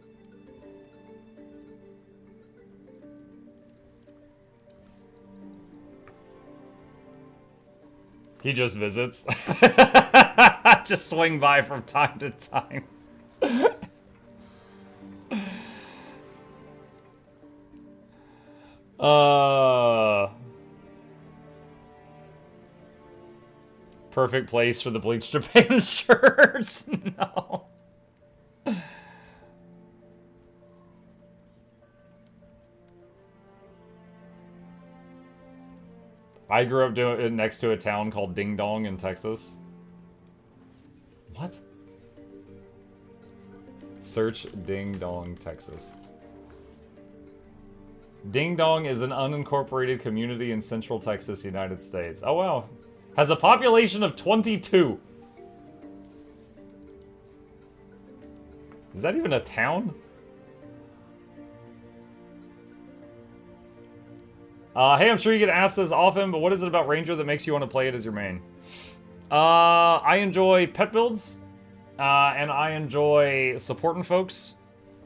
He just visits. Just swing by from time to time. Perfect place for the Bleach Japan shirts. No. I grew up next to a town called Ding Dong in Texas. What? Search Ding Dong, Texas. Ding Dong is an unincorporated community in Central Texas, United States. Oh, wow. Has a population of 22. Is that even a town? Hey, I'm sure you get asked this often, but what is it about Ranger that makes you want to play it as your main? I enjoy pet builds, and I enjoy supporting folks.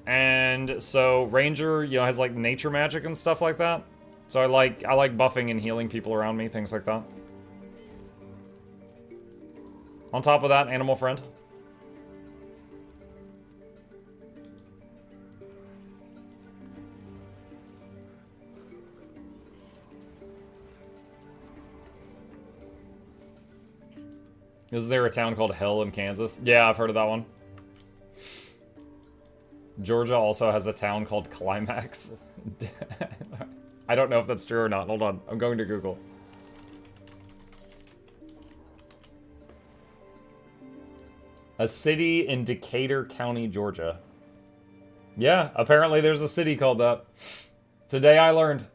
And so Ranger, you know, has like nature magic and stuff like that. So I like buffing and healing people around me, things like that. On top of that, animal friend. Is there a town called Hell in Kansas? Yeah, I've heard of that one. Georgia also has a town called Climax. I don't know if that's true or not. Hold on. I'm going to Google. A city in Decatur County, Georgia. Yeah, apparently there's a city called that. Today I learned.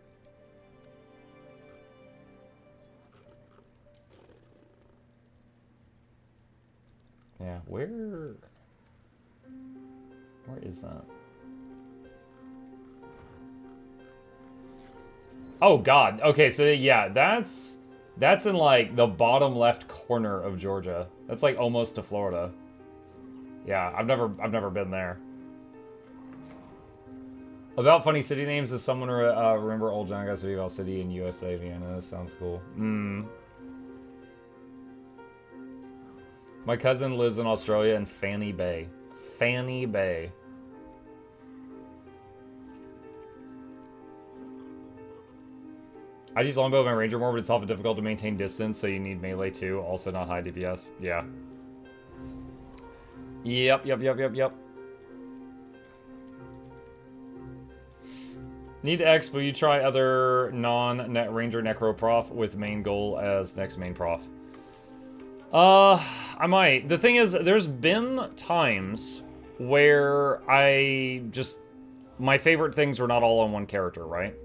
Yeah, where is that? Oh god. Okay, so yeah, that's in like the bottom left corner of Georgia. That's like almost to Florida. Yeah, I've never been there. About funny city names, if someone remember old John Guy's video about city in USA, Vienna, that sounds cool. My cousin lives in Australia in Fanny Bay. Fanny Bay. I use longbow and ranger more, but it's often difficult to maintain distance, so you need melee too. Also not high DPS. Yeah. Yep. Need X, will you try other non-net ranger necro prof with main goal as next main prof? I might. The thing is, there's been times where my favorite things were not all on one character, right?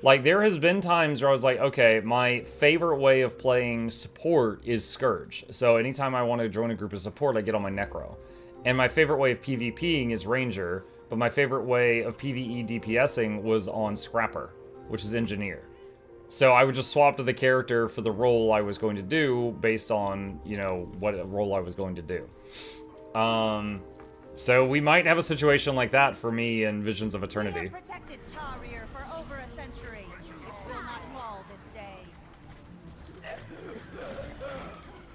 Like, there has been times where I was like, okay, my favorite way of playing support is Scourge. So anytime I want to join a group of support, I get on my Necro. And my favorite way of PvPing is Ranger, but my favorite way of PvE DPSing was on Scrapper, which is Engineer. So I would just swap to the character for the role I was going to do based on, you know, what role I was going to do. So we might have a situation like that for me in Visions of Eternity. Protected Tarir for over a century. It will not fall this day.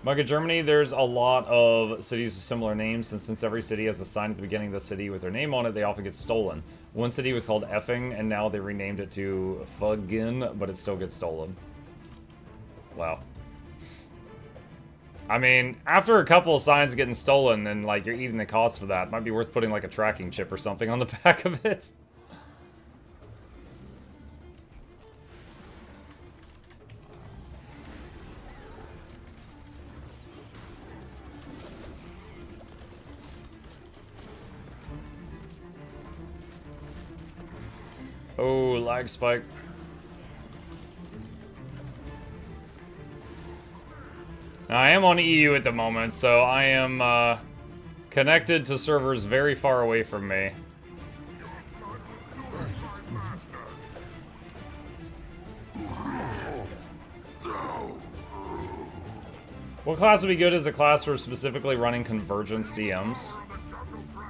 Like in Germany, there's a lot of cities with similar names, and since every city has a sign at the beginning of the city with their name on it, they often get stolen. One city was called Effing, and now they renamed it to Fuggin, but it still gets stolen. Wow. I mean, after a couple of signs getting stolen and, like, you're eating the cost for that, it might be worth putting, like, a tracking chip or something on the back of it. Oh, lag spike. Now, I am on EU at the moment, so I am connected to servers very far away from me. What class would be good as a class for specifically running convergence CMs?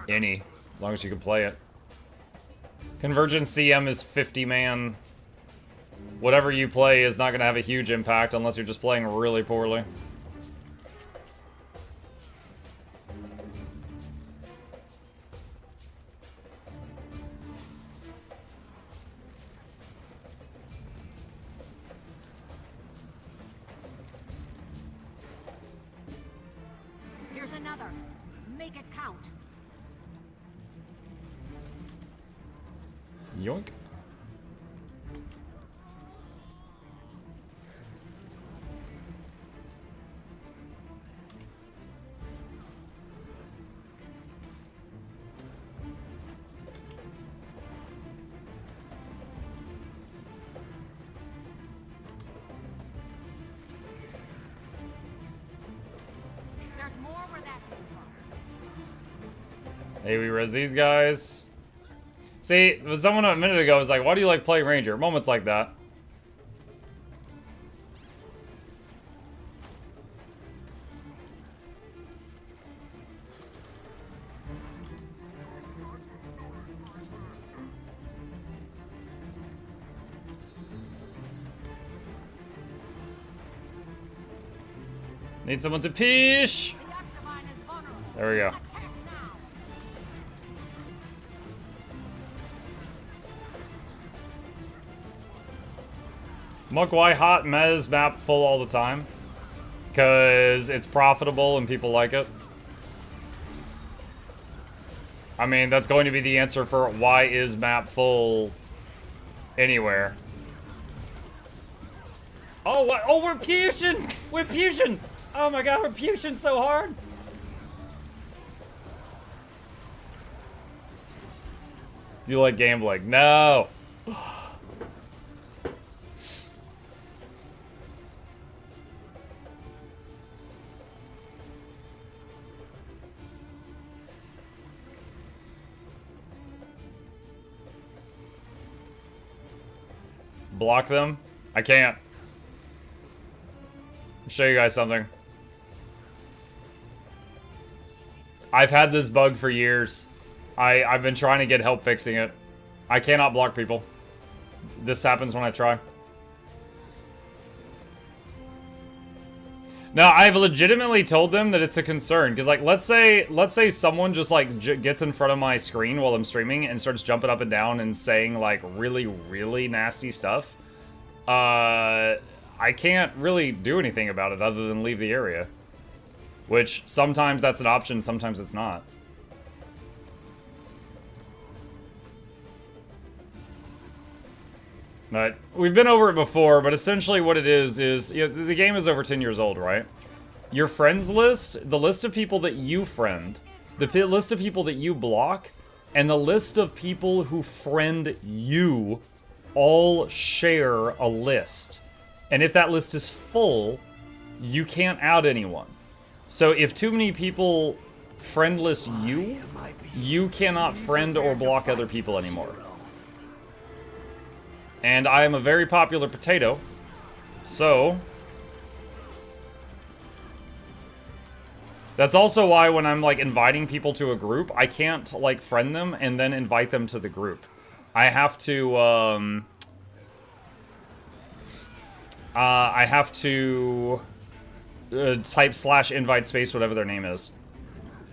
Any, as long as you can play it. Convergence CM is 50-man. Whatever you play is not going to have a huge impact unless you're just playing really poorly. Here's another. Make it count. Yoink. There's more where that came from. Hey, we res these guys. See, someone a minute ago was like, why do you like playing Ranger? Moments like that. Need someone to push. There we go. Muck, why hot mez map full all the time? Because it's profitable and people like it. I mean, that's going to be the answer for why is map full anywhere. Oh, what? Oh, we're pushing! We're pushing! Oh my god, we're pushing so hard! Do you like gambling? No! Block them? I can't. I'll show you guys something. I've had this bug for years. I've been trying to get help fixing it. I cannot block people. This happens when I try. No, I've legitimately told them that it's a concern. Because, like, let's say someone just, like, gets in front of my screen while I'm streaming and starts jumping up and down and saying, like, really, really nasty stuff. I can't really do anything about it other than leave the area. Which, sometimes that's an option, sometimes it's not. But we've been over it before, but essentially what it is you know, the game is over 10 years old, right? Your friends list, the list of people that you friend, the list of people that you block, and the list of people who friend you all share a list. And if that list is full, you can't add anyone. So if too many people friend list you, you cannot friend or block other people anymore. And I am a very popular potato, so that's also why when I'm like inviting people to a group, I can't like friend them and then invite them to the group. I have to type /invite space whatever their name is.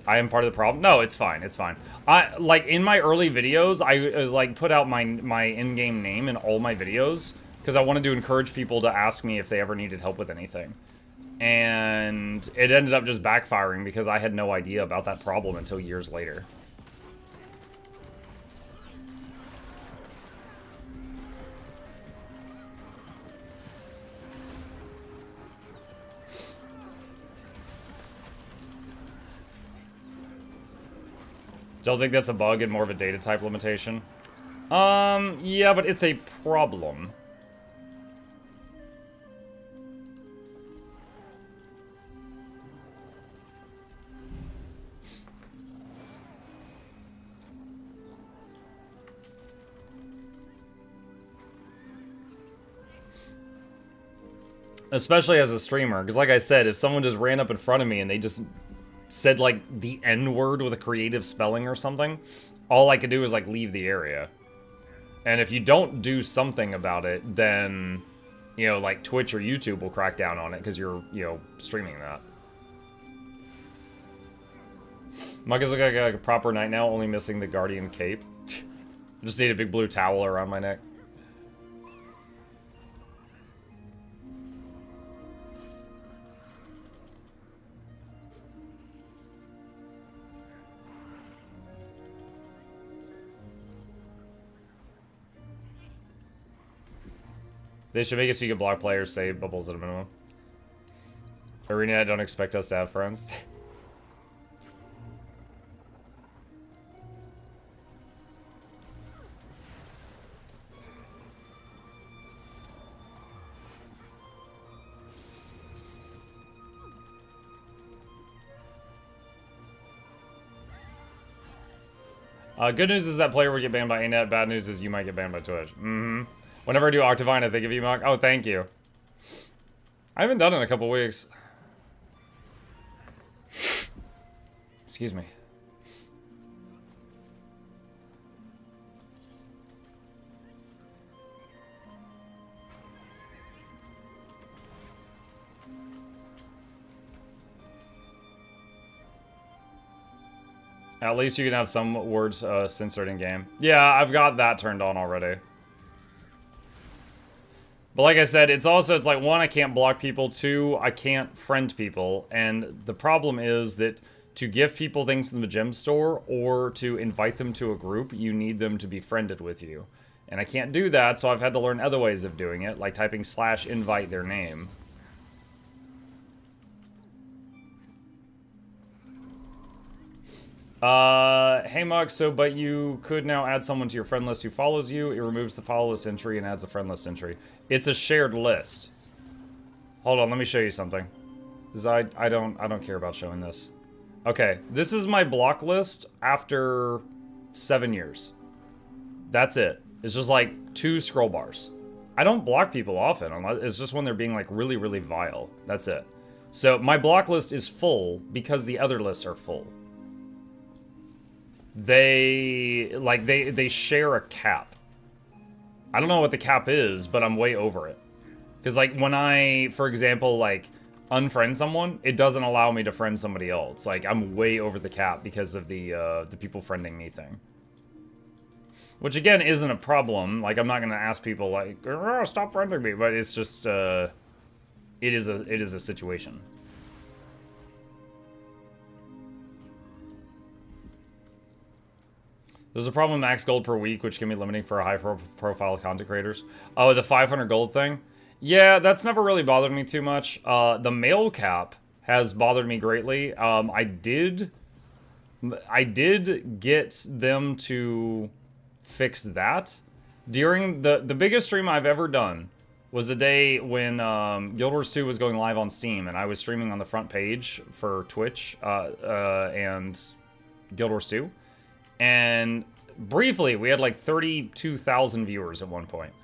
I am part of the problem. No, it's fine. It's fine. I like in my early videos, I like put out my in-game name in all my videos because I wanted to encourage people to ask me if they ever needed help with anything. And it ended up just backfiring because I had no idea about that problem until years later. Don't think that's a bug and more of a data type limitation. Yeah, but it's a problem. Especially as a streamer, because like I said, if someone just ran up in front of me and they just said like the N-word with a creative spelling or something, all I could do is like leave the area. And if you don't do something about it, then, you know, like Twitch or YouTube will crack down on it because you're, you know, streaming that. Muggas look like a proper knight now, only missing the Guardian cape. Just need a big blue towel around my neck. They should make it so you can block players, save bubbles at a minimum. Arena, I don't expect us to have friends. Good news is that player would get banned by ANET. Bad news is you might get banned by Twitch. Mm-hmm. Whenever I do Octavine, I think of you, Mug. Oh, thank you. I haven't done it in a couple weeks. Excuse me. At least you can have some words censored in game. Yeah, I've got that turned on already. But like I said, it's like, one, I can't block people, two, I can't friend people, and the problem is that to give people things in the gem store or to invite them to a group, you need them to be friended with you. And I can't do that, so I've had to learn other ways of doing it, like typing /invite their name. Hey Mug, so but you could now add someone to your friend list who follows you. It removes the follow list entry and adds a friend list entry. It's a shared list. Hold on, let me show you something. Because I don't care about showing this. Okay, this is my block list after 7 years. That's it. It's just like 2 scroll bars. I don't block people often, unless it's just when they're being like really, really vile. That's it. So my block list is full because the other lists are full. They share a cap. I don't know what the cap is, but I'm way over it. Because like when I, for example, like unfriend someone, it doesn't allow me to friend somebody else. Like I'm way over the cap because of the people friending me thing. Which again isn't a problem. Like I'm not gonna ask people like, oh, stop friending me, but it's just it is a situation. There's a problem with max gold per week, which can be limiting for high-profile content creators. Oh, the 500 gold thing? Yeah, that's never really bothered me too much. The mail cap has bothered me greatly. I did get them to fix that. During the biggest stream I've ever done was the day when Guild Wars 2 was going live on Steam, and I was streaming on the front page for Twitch and Guild Wars 2. And briefly, we had like 32,000 viewers at one point.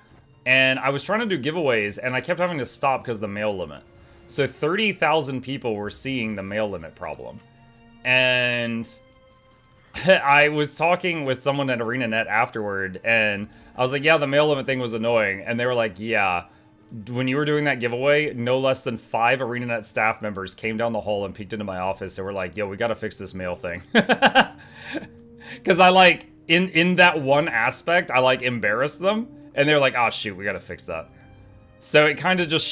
And I was trying to do giveaways, and I kept having to stop because of the mail limit. So 30,000 people were seeing the mail limit problem. And I was talking with someone at ArenaNet afterward, and I was like, yeah, the mail limit thing was annoying. And they were like, yeah, when you were doing that giveaway, no less than 5 ArenaNet staff members came down the hall and peeked into my office and were like, yo, we gotta fix this mail thing. Because I like, in that one aspect, I like embarrassed them. And they were like, oh shoot, we gotta fix that. So it kind of just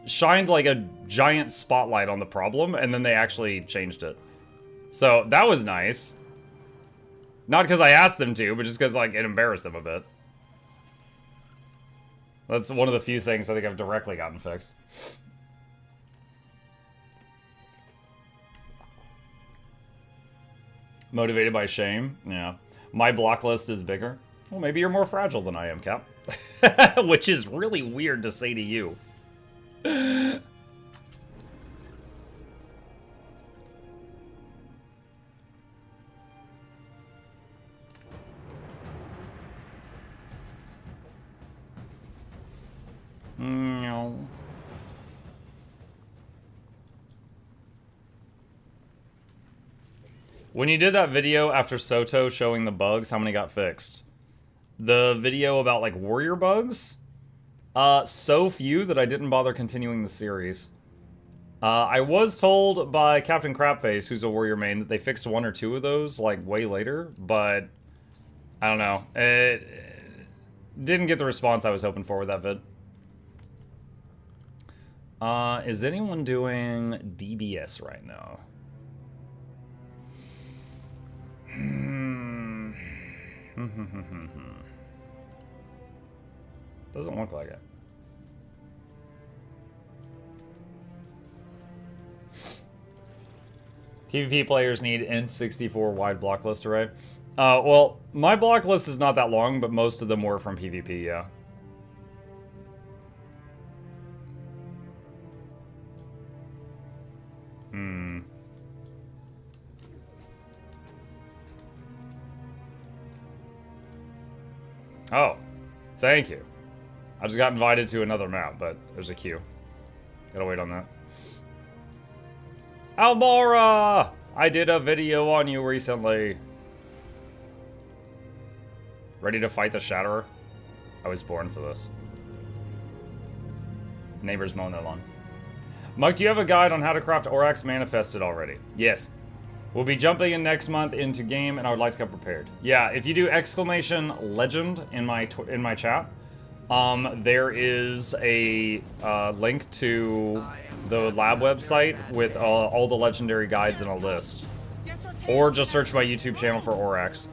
shined like a giant spotlight on the problem, and then they actually changed it. So that was nice. Not because I asked them to, but just because like it embarrassed them a bit. That's one of the few things I think I've directly gotten fixed. Motivated by shame? Yeah. My block list is bigger. Well, maybe you're more fragile than I am, Cap. Which is really weird to say to you. No. When you did that video after Soto showing the bugs, how many got fixed? The video about like warrior bugs? So few that I didn't bother continuing the series. I was told by Captain Crapface, who's a warrior main, that they fixed 1 or 2 of those like way later, but I don't know. It didn't get the response I was hoping for with that vid. Is anyone doing DBS right now? Doesn't look like it. PvP players need N64 wide block list array. Well, my block list is not that long, but most of them were from PvP, yeah. Oh, thank you. I just got invited to another map, but there's a queue. Gotta wait on that. Almora! I did a video on you recently. Ready to fight the Shatterer? I was born for this. Neighbors mowing their lawn. Mike, do you have a guide on how to craft Aurochs Manifested already? Yes. We'll be jumping in next month into game, and I would like to come prepared. Yeah, if you do exclamation legend in my chat, there is a link to the lab website with all the legendary guides in a list. Or just search my YouTube channel for Aurochs.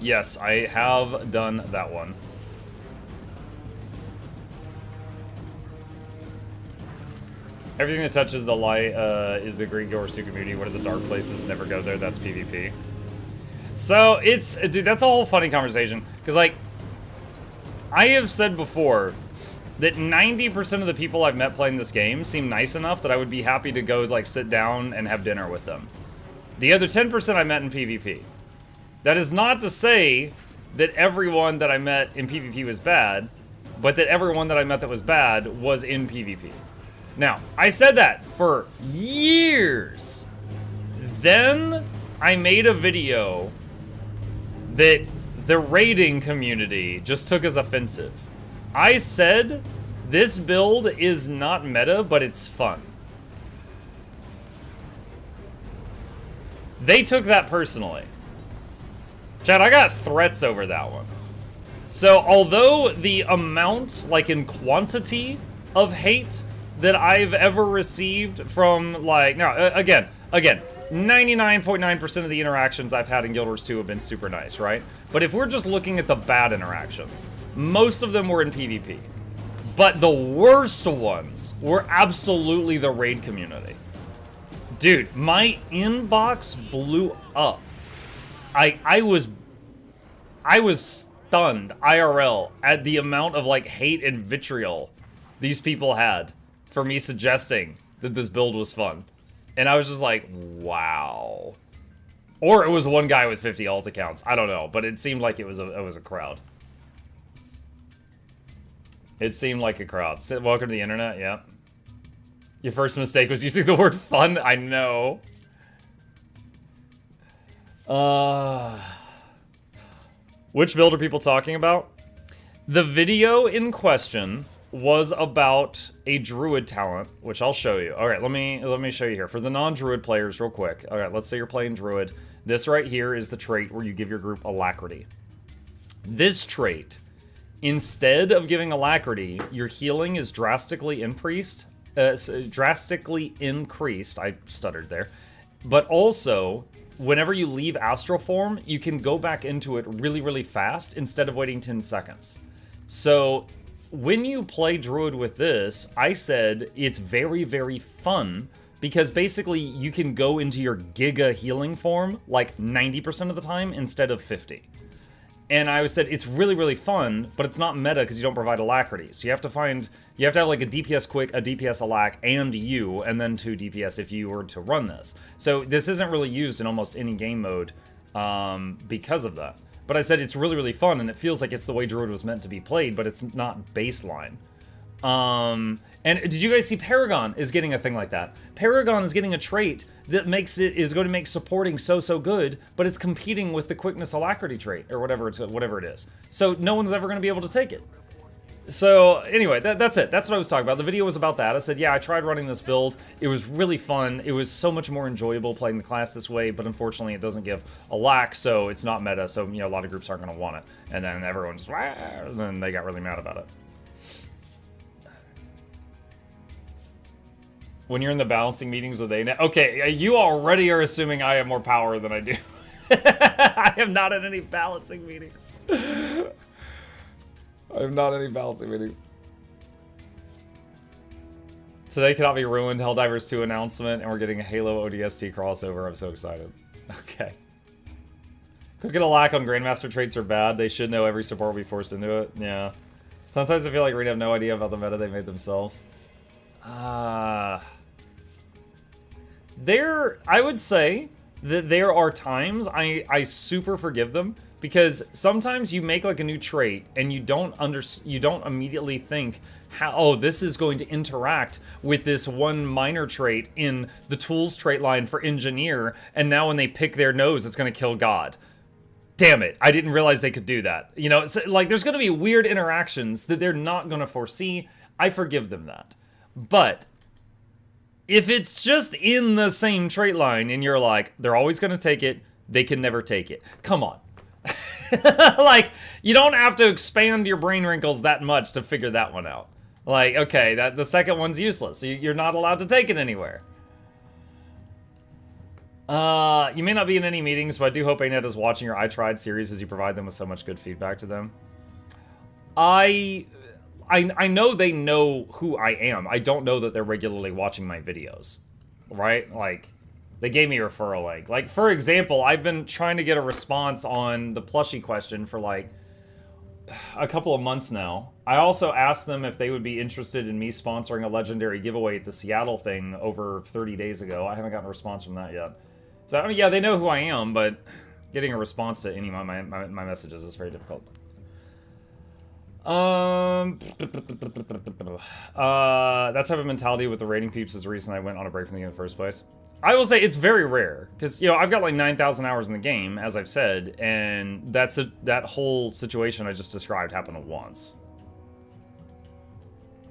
Yes, I have done that one. Everything that touches the light is the Greek or Su community. What are the dark places? Never go there. That's PvP. So it's, dude, that's a whole funny conversation. Because like, I have said before that 90% of the people I've met playing this game seem nice enough that I would be happy to go like sit down and have dinner with them. The other 10% I met in PvP. That is not to say that everyone that I met in PvP was bad, but that everyone that I met that was bad was in PvP. Now, I said that for years. Then I made a video that the raiding community just took as offensive. I said this build is not meta, but it's fun. They took that personally. Chad, I got threats over that one. So, although the amount, like in quantity, of hate that I've ever received from, like, no, again, 99.9% of the interactions I've had in Guild Wars 2 have been super nice, right? But if we're just looking at the bad interactions, most of them were in PvP. But the worst ones were absolutely the raid community. Dude, my inbox blew up. I was stunned, IRL, at the amount of, like, hate and vitriol these people had for me suggesting that this build was fun. And I was just like, wow. Or it was one guy with 50 alt accounts. I don't know, but it seemed like it was a crowd. It seemed like a crowd. Welcome to the internet, yeah. Your first mistake was using the word fun? I know. Which build are people talking about? The video in question was about a druid talent, which I'll show you. All right, let me show you here. For the non-druid players real quick. All right, let's say you're playing druid. This right here is the trait where you give your group alacrity. This trait instead of giving alacrity, your healing is drastically increased. I stuttered there. But also, whenever you leave astral form, you can go back into it really, really fast instead of waiting 10 seconds. So when you play Druid with this, I said it's very, very fun because basically you can go into your Giga healing form like 90% of the time instead of 50. And I said it's really, really fun, but it's not meta because you don't provide alacrity. So you have to have like a DPS quick, a DPS alac, and you, and then 2 DPS if you were to run this. So this isn't really used in almost any game mode because of that. But I said it's really, really fun, and it feels like it's the way Druid was meant to be played, but it's not baseline. And did you guys see Paragon is getting a thing like that? Paragon is getting a trait that is going to make supporting so good, but it's competing with the quickness alacrity trait, or whatever it is. So no one's ever going to be able to take it. So anyway, that's it. That's what I was talking about. The video was about that. I said, yeah, I tried running this build. It was really fun. It was so much more enjoyable playing the class this way, but unfortunately it doesn't give a lack, so it's not meta, so a lot of groups aren't going to want it. And then everyone's, and then they got really mad about it. When you're in the balancing meetings with ANET. Okay, you already are assuming I have more power than I do. I am not in any balancing meetings. I'm not in any balancing meetings. Today cannot be ruined. Helldivers 2 announcement, and we're getting a Halo ODST crossover. I'm so excited. Okay. Could get a lack on Grandmaster traits are bad. They should know every support will be forced into it. Yeah. Sometimes I feel like we have no idea about the meta they made themselves. I would say that there are times I super forgive them because sometimes you make like a new trait and you don't immediately think how, oh, this is going to interact with this one minor trait in the tools trait line for engineer, and now when they pick their nose, it's going to kill God. Damn it, I didn't realize they could do that. So, like, there's going to be weird interactions that they're not going to foresee. I forgive them that. But if it's just in the same trait line and you're like, they're always going to take it, they can never take it. Come on. Like, you don't have to expand your brain wrinkles that much to figure that one out. Like, okay, the second one's useless. You're not allowed to take it anywhere. You may not be in any meetings, but I do hope ANET is watching your I Tried series as you provide them with so much good feedback to them. I know they know who I am. I don't know that they're regularly watching my videos, right? Like, they gave me a referral link. Like, for example, I've been trying to get a response on the plushie question for, like, a couple of months now. I also asked them if they would be interested in me sponsoring a legendary giveaway at the Seattle thing over 30 days ago. I haven't gotten a response from that yet. So, I mean, yeah, they know who I am, but getting a response to any of my messages is very difficult. That type of mentality with the rating peeps is the reason I went on a break from the game in the first place. I will say it's very rare because I've got like 9,000 hours in the game, as I've said, and that whole situation I just described happened once.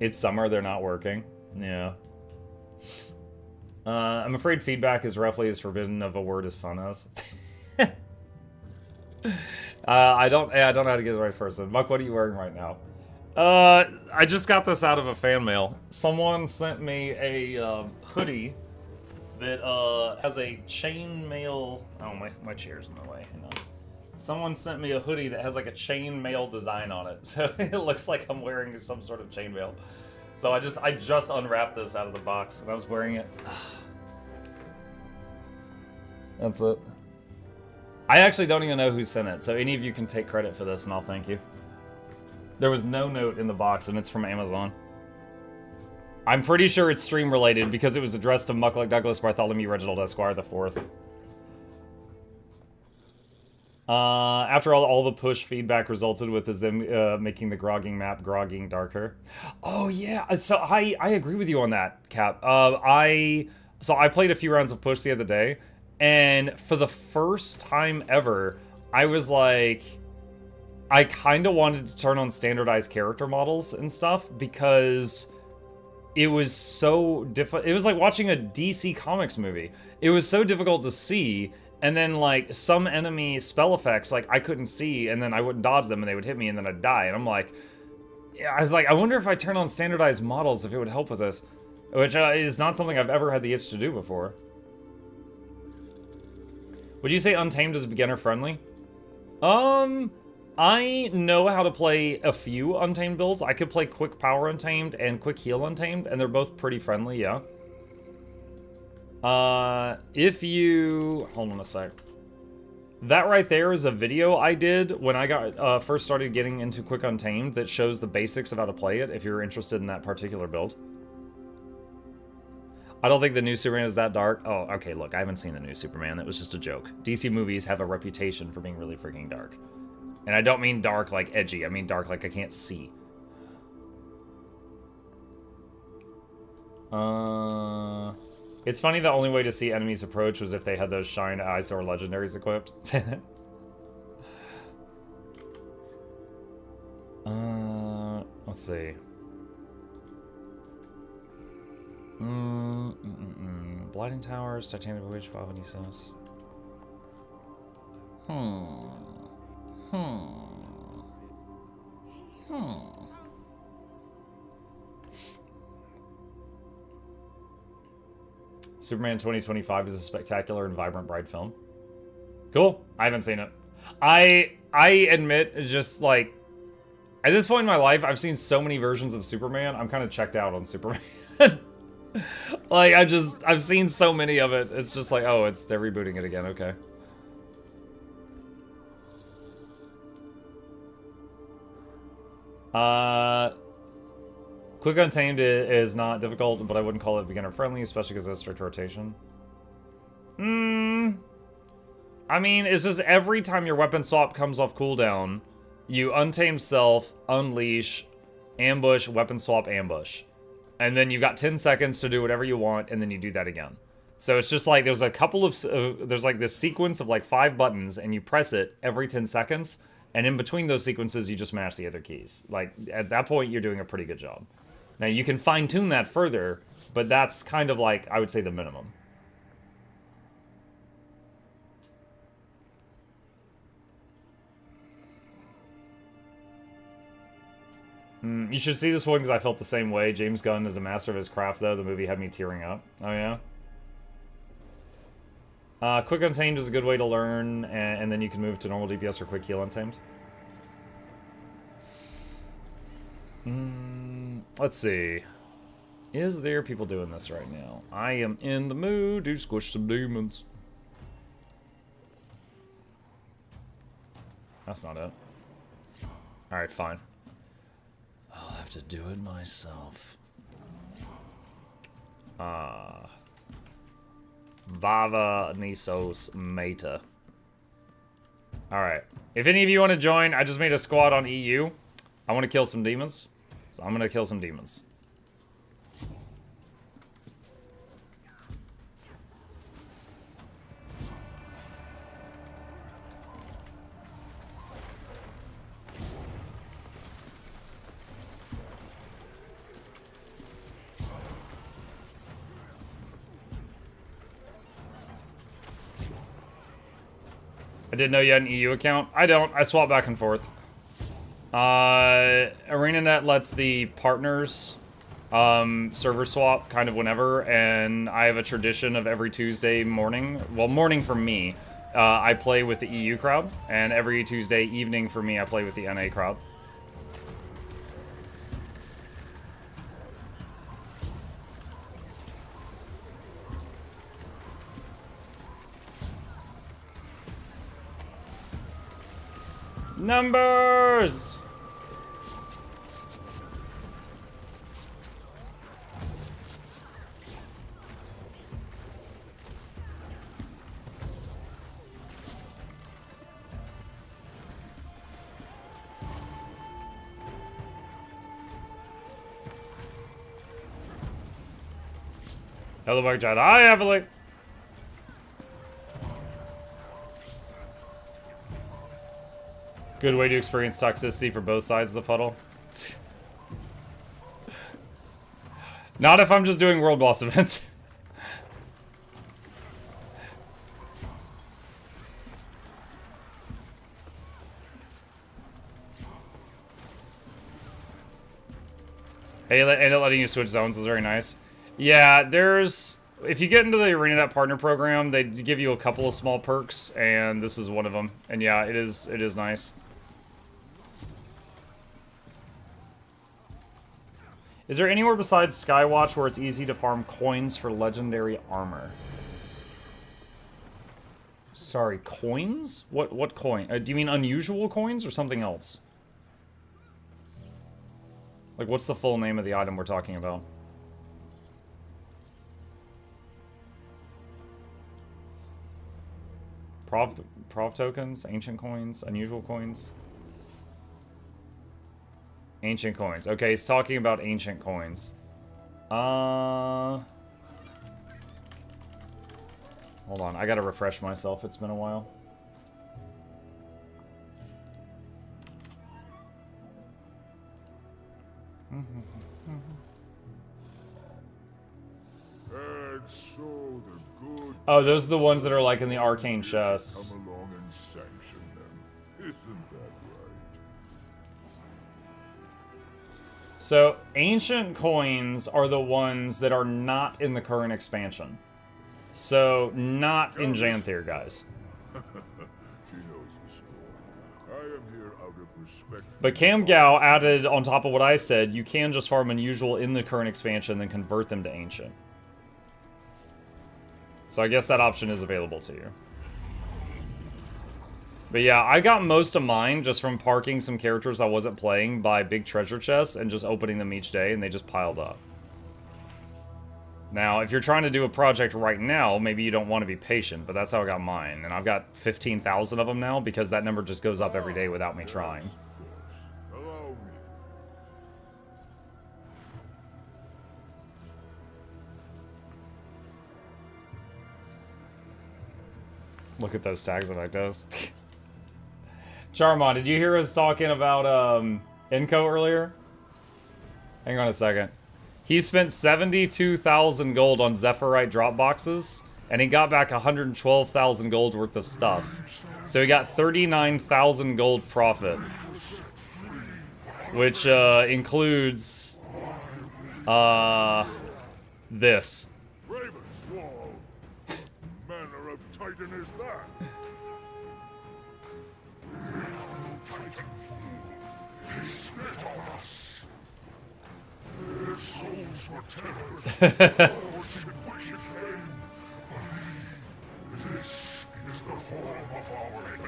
It's summer, they're not working. Yeah. I'm afraid feedback is roughly as forbidden of a word as fun as. I don't know how to get the right person. Muck, what are you wearing right now? I just got this out of a fan mail. Someone sent me a hoodie that has a chainmail. Oh, my chair's in the way. Hang on. Someone sent me a hoodie that has like a chainmail design on it, so it looks like I'm wearing some sort of chainmail. So I just unwrapped this out of the box and I was wearing it. That's it. I actually don't even know who sent it, so any of you can take credit for this and I'll thank you. There was no note in the box and it's from Amazon. I'm pretty sure it's stream related because it was addressed to Mukluk Douglas Bartholomew Reginald Esquire the Fourth. After all the push feedback resulted with is them making the grogging map grogging darker. Oh yeah, so I agree with you on that, Cap. I played a few rounds of push the other day, and for the first time ever, I was like, I kind of wanted to turn on standardized character models and stuff because it was so difficult. It was like watching a DC Comics movie. It was so difficult to see And then, like, some enemy spell effects, like, I couldn't see, and then I wouldn't dodge them, and they would hit me, and then I'd die. And I'm like... I was like, I wonder if I turn on standardized models, if it would help with this. Which is not something I've ever had the itch to do before. Would you say Untamed is beginner-friendly? I know how to play a few Untamed builds. I could play Quick Power Untamed and Quick Heal Untamed, and they're both pretty friendly, yeah. If you... Hold on a sec. That right there is a video I did when I got first started getting into Quick Untamed that shows the basics of how to play it, if you're interested in that particular build. I don't think the new Superman is that dark. Oh, okay, look, I haven't seen the new Superman. That was just a joke. DC movies have a reputation for being really freaking dark. And I don't mean dark like edgy. I mean dark like I can't see. It's funny the only way to see enemies approach was if they had those Shine Eyes or Legendaries equipped. Let's see. Blighting Towers, Titanic Witch, 5 and Esos. Superman 2025 is a spectacular and vibrant, bright film. Cool. I haven't seen it. I admit, just like, at this point in my life, I've seen so many versions of Superman, I'm kind of checked out on Superman. Like, I've seen so many of it. It's just like, oh, they're rebooting it again, okay. Quick Untamed is not difficult, but I wouldn't call it beginner-friendly, especially because it has strict rotation. I mean, it's just every time your weapon swap comes off cooldown, you Untamed Self, Unleash, Ambush, Weapon Swap, Ambush. And then you've got 10 seconds to do whatever you want, and then you do that again. So it's just like, there's a couple of, there's like this sequence of like 5 buttons, and you press it every 10 seconds, and in between those sequences, you just mash the other keys. Like, at that point, you're doing a pretty good job. Now, you can fine-tune that further, but that's kind of like, I would say, the minimum. You should see this one because I felt the same way. James Gunn is a master of his craft, though. The movie had me tearing up. Oh, yeah? Quick Untamed is a good way to learn, and then you can move to normal DPS or Quick Heal Untamed. Let's see. Is there people doing this right now? I am in the mood to squish some demons. That's not it. Alright, fine. I'll have to do it myself. Vava Nisos Meta. Alright. If any of you want to join, I just made a squad on EU. I want to kill some demons. So I'm going to kill some demons. I didn't know you had an EU account. I don't. I swap back and forth. ArenaNet lets the partners server swap kind of whenever, and I have a tradition of every Tuesday morning. Well, morning for me, I play with the EU crowd, and every Tuesday evening for me, I play with the NA crowd. Numbers! Hello, Mark John. Hi, Evelyn. Good way to experience toxicity for both sides of the puddle. Not if I'm just doing world boss events. And letting you switch zones is very nice. Yeah, there's... If you get into the ArenaNet partner program, they give you a couple of small perks, and this is one of them. And yeah, it is nice. Is there anywhere besides Skywatch where it's easy to farm coins for legendary armor? Sorry, coins? What coin? Do you mean unusual coins or something else? Like, what's the full name of the item we're talking about? Prov tokens? Ancient coins? Unusual coins? Ancient coins. Okay, he's talking about ancient coins. Hold on, I gotta refresh myself. It's been a while. And so the good Oh, those are the ones that are like in the arcane chests. come along and sanction them. Isn't that right? So, ancient coins are the ones that are not in the current expansion. So, not in Xanthier, guys. She knows the score. I am here out of respect. But Cam Gao added, on top of what I said, you can just farm unusual in the current expansion, then convert them to ancient. So I guess that option is available to you. But yeah, I got most of mine just from parking some characters I wasn't playing by big treasure chests and just opening them each day, and they just piled up. Now, if you're trying to do a project right now, maybe you don't want to be patient, but that's how I got mine. And I've got 15,000 of them now because that number just goes up every day without me trying. Allow me. Look at those stacks of Ectos. Charmon, did you hear us talking about Inco earlier? Hang on a second. He spent 72,000 gold on Zephyrite drop boxes, and he got back 112,000 gold worth of stuff. So he got 39,000 gold profit, which includes this. Raven's Wall. Manner of Titan is that?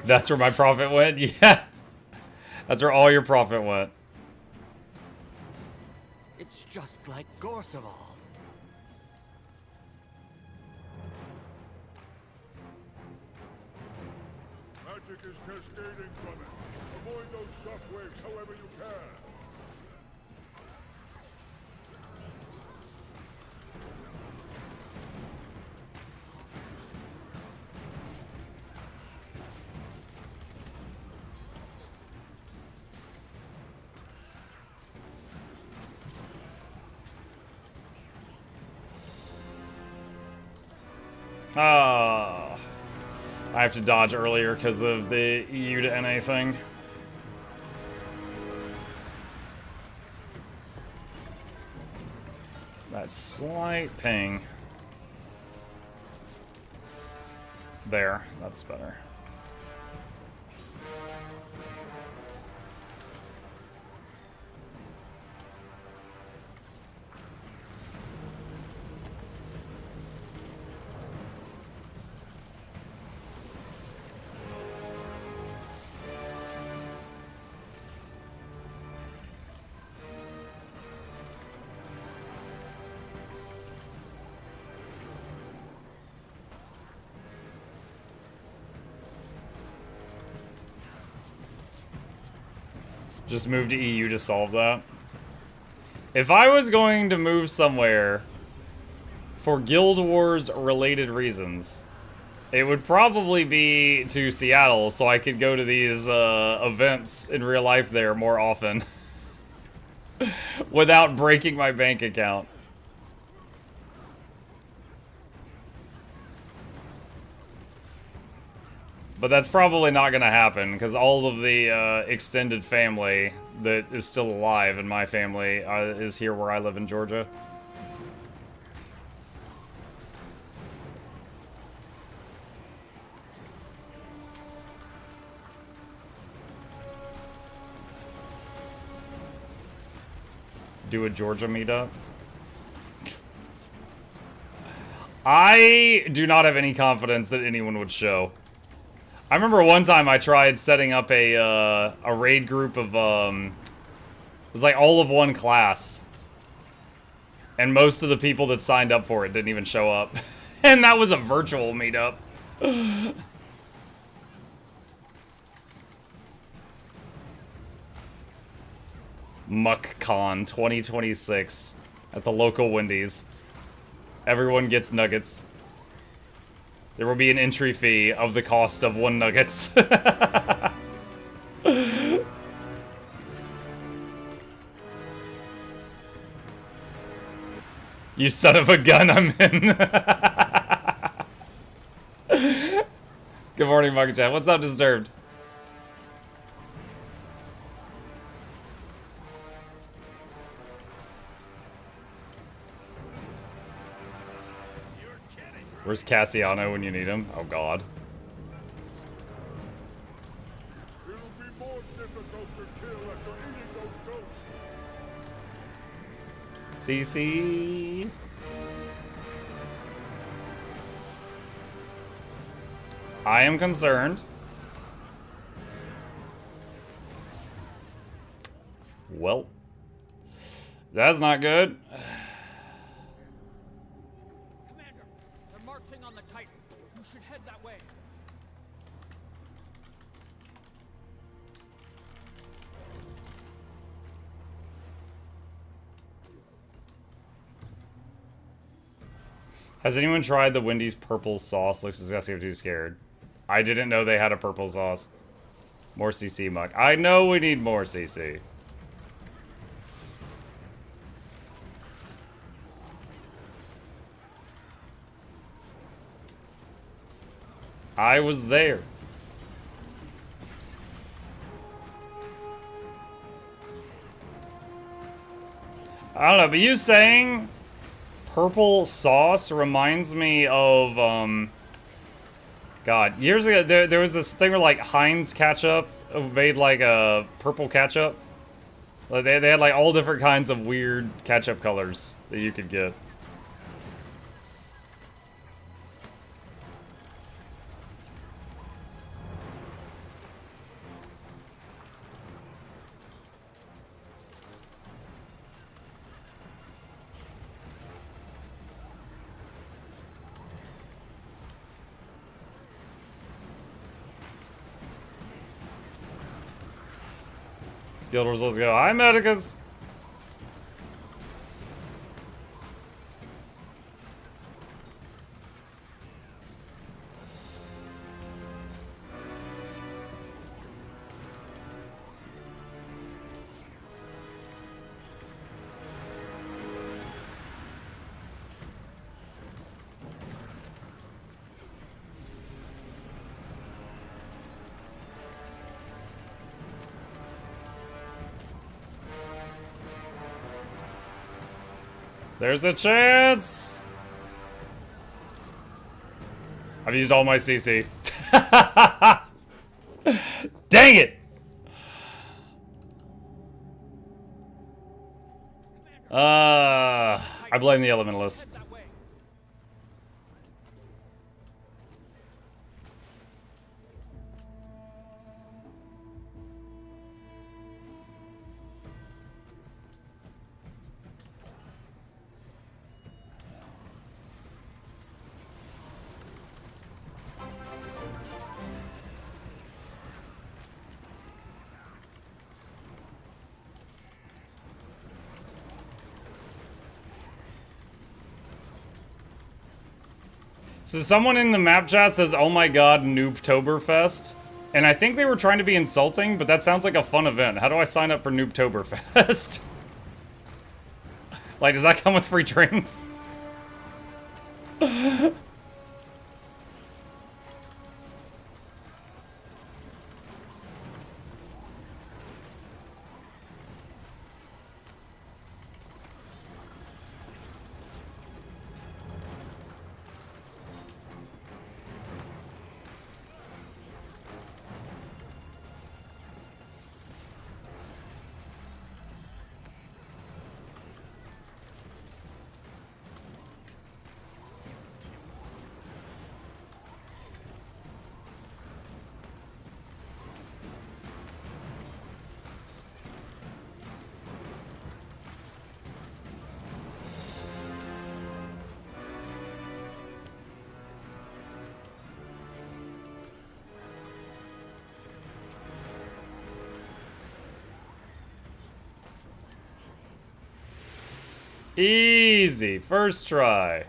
That's where my profit went? Yeah. That's where all your profit went. It's just like Gorseval. Magic is cascading from it. Avoid those shockwaves however you can. I have to dodge earlier because of the EU to NA thing. That slight ping. There, that's better. Just move to EU to solve that. If I was going to move somewhere for Guild Wars related reasons, it would probably be to Seattle so I could go to these events in real life there more often without breaking my bank account. But that's probably not going to happen, because all of the extended family that is still alive in my family is here where I live in Georgia. Do a Georgia meetup. I do not have any confidence that anyone would show. I remember one time I tried setting up a raid group of it was like all of one class, and most of the people that signed up for it didn't even show up, and that was a virtual meetup. MuckCon 2026 at the local Wendy's. Everyone gets nuggets. There will be an entry fee of the cost of 1 nuggets. You son of a gun, I'm in. Good morning, Market Chat. What's up, Disturbed? Where's Cassiano when you need him? Oh god. It'll be more difficult to kill after eating those goats. CC. I am concerned. Well, that's not good. Commander, they're marching on the Titan. You should head that way. Has anyone tried the Wendy's purple sauce? Looks disgusting. I'm too scared. I didn't know they had a purple sauce. More CC, Muck. I know we need more CC. I was there. I don't know, but you saying purple sauce reminds me of, God, years ago, there was this thing where, like, Heinz ketchup made, like, a purple ketchup. Like, they had, like, all different kinds of weird ketchup colors that you could get. Guild Wars, let's go. Hi, Medicus! There's a chance! I've used all my CC. Dang it! I blame the Elementalists. So someone in the map chat says, oh my god, Noobtoberfest. And I think they were trying to be insulting, but that sounds like a fun event. How do I sign up for Noobtoberfest? Like, does that come with free drinks? Easy. First try.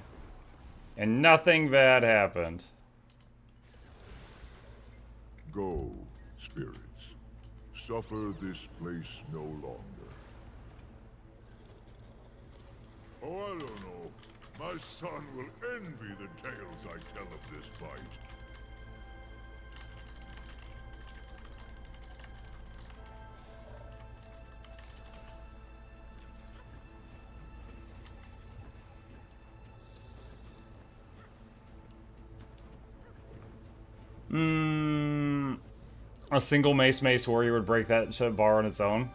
And nothing bad happened. Go, spirits. Suffer this place no longer. Oh, I don't know. My son will envy the tales I tell of this fight. A single Mace warrior would break that bar on its own.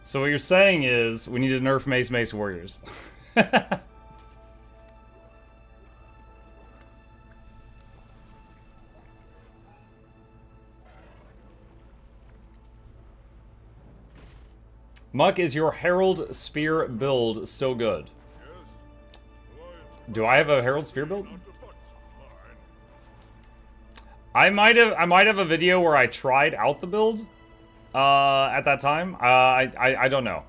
So what you're saying is we need to nerf Mace warriors. Muck, is your Herald Spear build still good? Do I have a Herald Spear build? I might have a video where I tried out the build at that time. I don't know.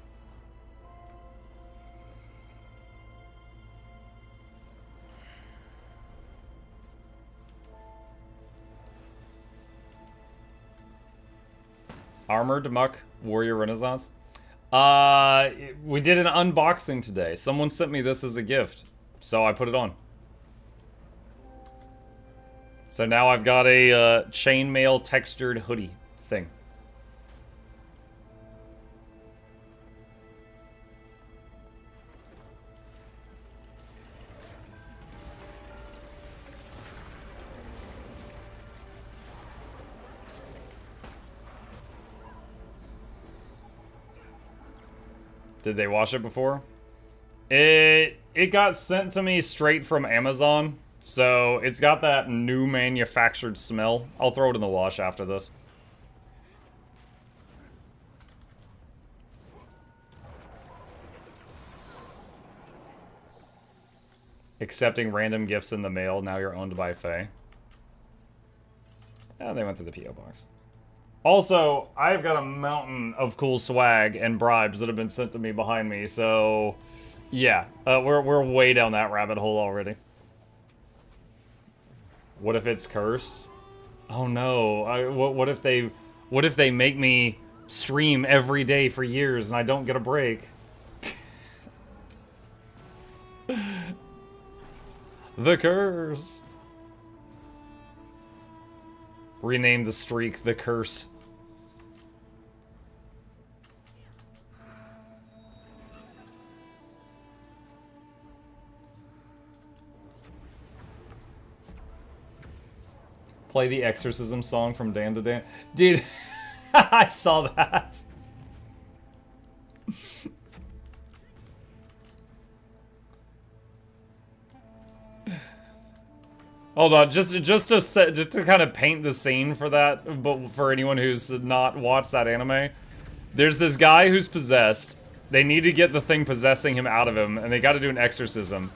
Armored Muck Warrior Renaissance. We did an unboxing today. Someone sent me this as a gift, so I put it on. So now I've got a chainmail textured hoodie thing. Did they wash it before? It got sent to me straight from Amazon. So, it's got that new manufactured smell. I'll throw it in the wash after this. Accepting random gifts in the mail. Now you're owned by Faye. Yeah, they went to the P.O. box. Also, I've got a mountain of cool swag and bribes that have been sent to me behind me. So, yeah. We're way down that rabbit hole already. What if it's cursed? Oh no! What if they make me stream every day for years and I don't get a break? The curse. Rename the streak the curse. Play the Exorcism song from Dan to Dan. Dude, I saw that. Hold on, just to kind of paint the scene for that, but for anyone who's not watched that anime, there's this guy who's possessed. They need to get the thing possessing him out of him, and they got to do an exorcism.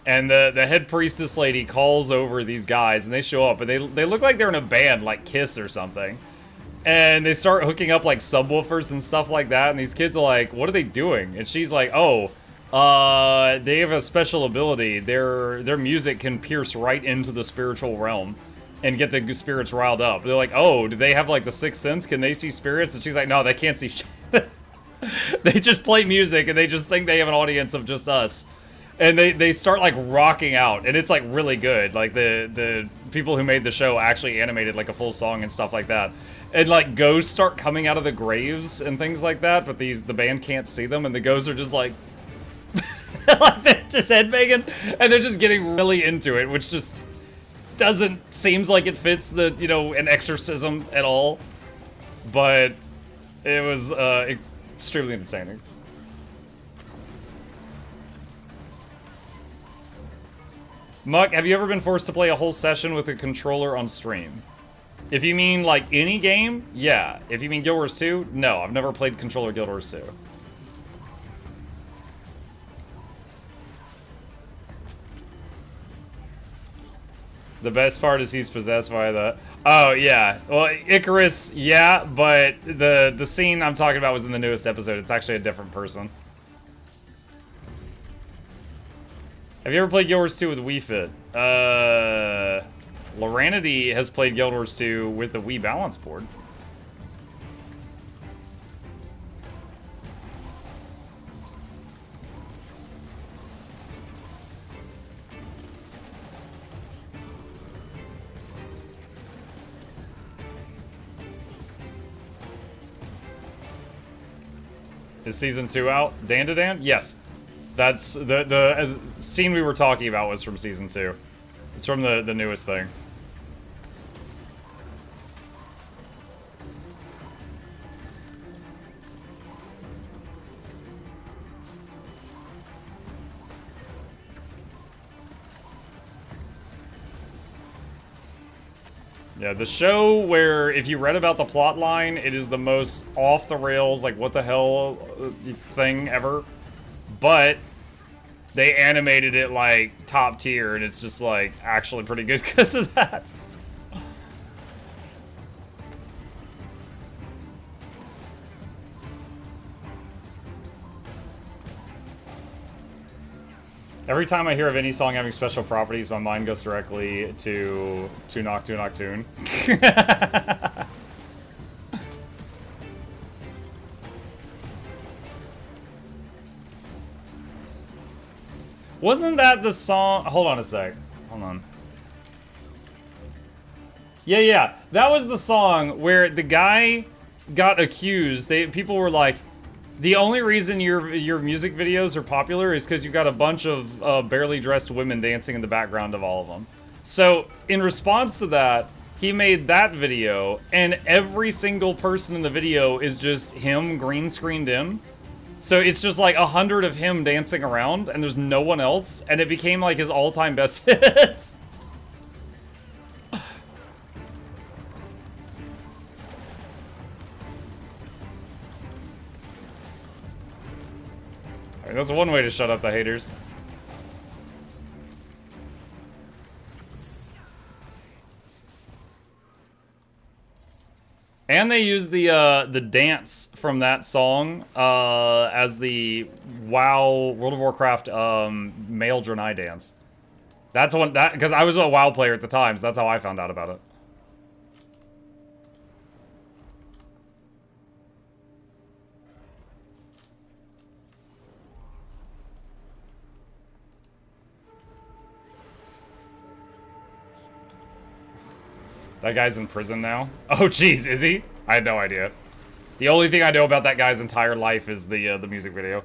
And the head priestess lady calls over these guys, and they show up, and they look like they're in a band, like Kiss or something. And they start hooking up, like, subwoofers and stuff like that, and these kids are like, what are they doing? And she's like, oh, they have a special ability. Their music can pierce right into the spiritual realm and get the spirits riled up. They're like, oh, do they have, like, the sixth sense? Can they see spirits? And she's like, no, they can't see shit. They just play music, and they just think they have an audience of just us. And they start, like, rocking out, and it's, like, really good. Like, the people who made the show actually animated, like, a full song and stuff like that. And, like, ghosts start coming out of the graves and things like that, but the band can't see them, and the ghosts are just, like, like, they're just headbanging, and they're just getting really into it, which just seems like it fits the, you know, an exorcism at all. But it was, extremely entertaining. Muck, have you ever been forced to play a whole session with a controller on stream? If you mean, like, any game, yeah. If you mean Guild Wars 2, no. I've never played controller Guild Wars 2. The best part is he's possessed by the... Oh, yeah. Well, Icarus, yeah, but the scene I'm talking about was in the newest episode. It's actually a different person. Have you ever played Guild Wars 2 with Wii Fit? Loranity has played Guild Wars 2 with the Wii Balance board. Is season 2 out? Dan to Dan? Yes. That's the scene we were talking about was from season 2. It's from the newest thing. Yeah, the show where if you read about the plot line, it is the most off the rails, like what the hell thing ever. But they animated it like top tier, and it's just like actually pretty good because of that. Every time I hear of any song having special properties, my mind goes directly to Noctune. Wasn't that the song? Hold on a sec. Hold on. Yeah. That was the song where the guy got accused. People were like, the only reason your music videos are popular is because you got a bunch of barely dressed women dancing in the background of all of them. So in response to that, he made that video, and every single person in the video is just him green screened in. So it's just like 100 of him dancing around, and there's no one else, and it became like his all-time best hits. Alright, that's one way to shut up the haters. And they use the dance from that song as the WoW World of Warcraft male Draenei dance. That's one that because I was a WoW player at the time, so that's how I found out about it. That guy's in prison now? Oh, jeez, is he? I had no idea. The only thing I know about that guy's entire life is the music video.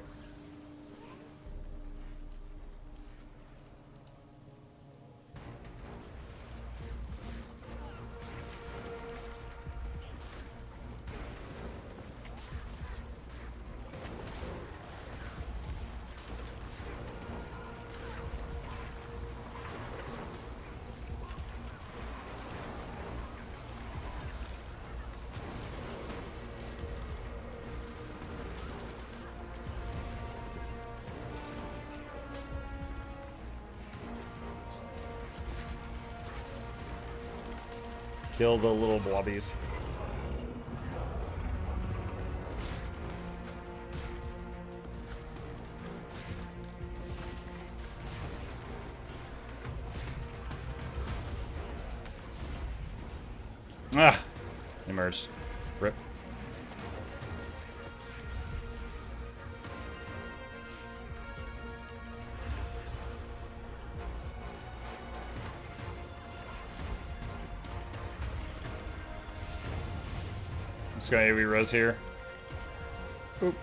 Kill the little blobbies. Ah, emerged. Rip. Just gonna AoE res here. Boop.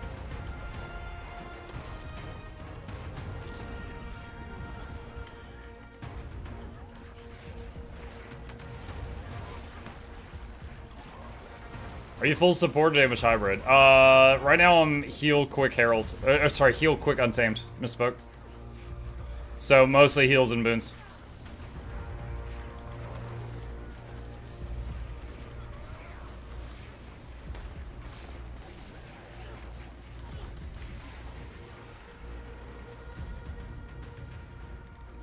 Are you full support or damage hybrid? Right now I'm heal quick herald. Sorry, heal quick untamed. Misspoke. So mostly heals and boons.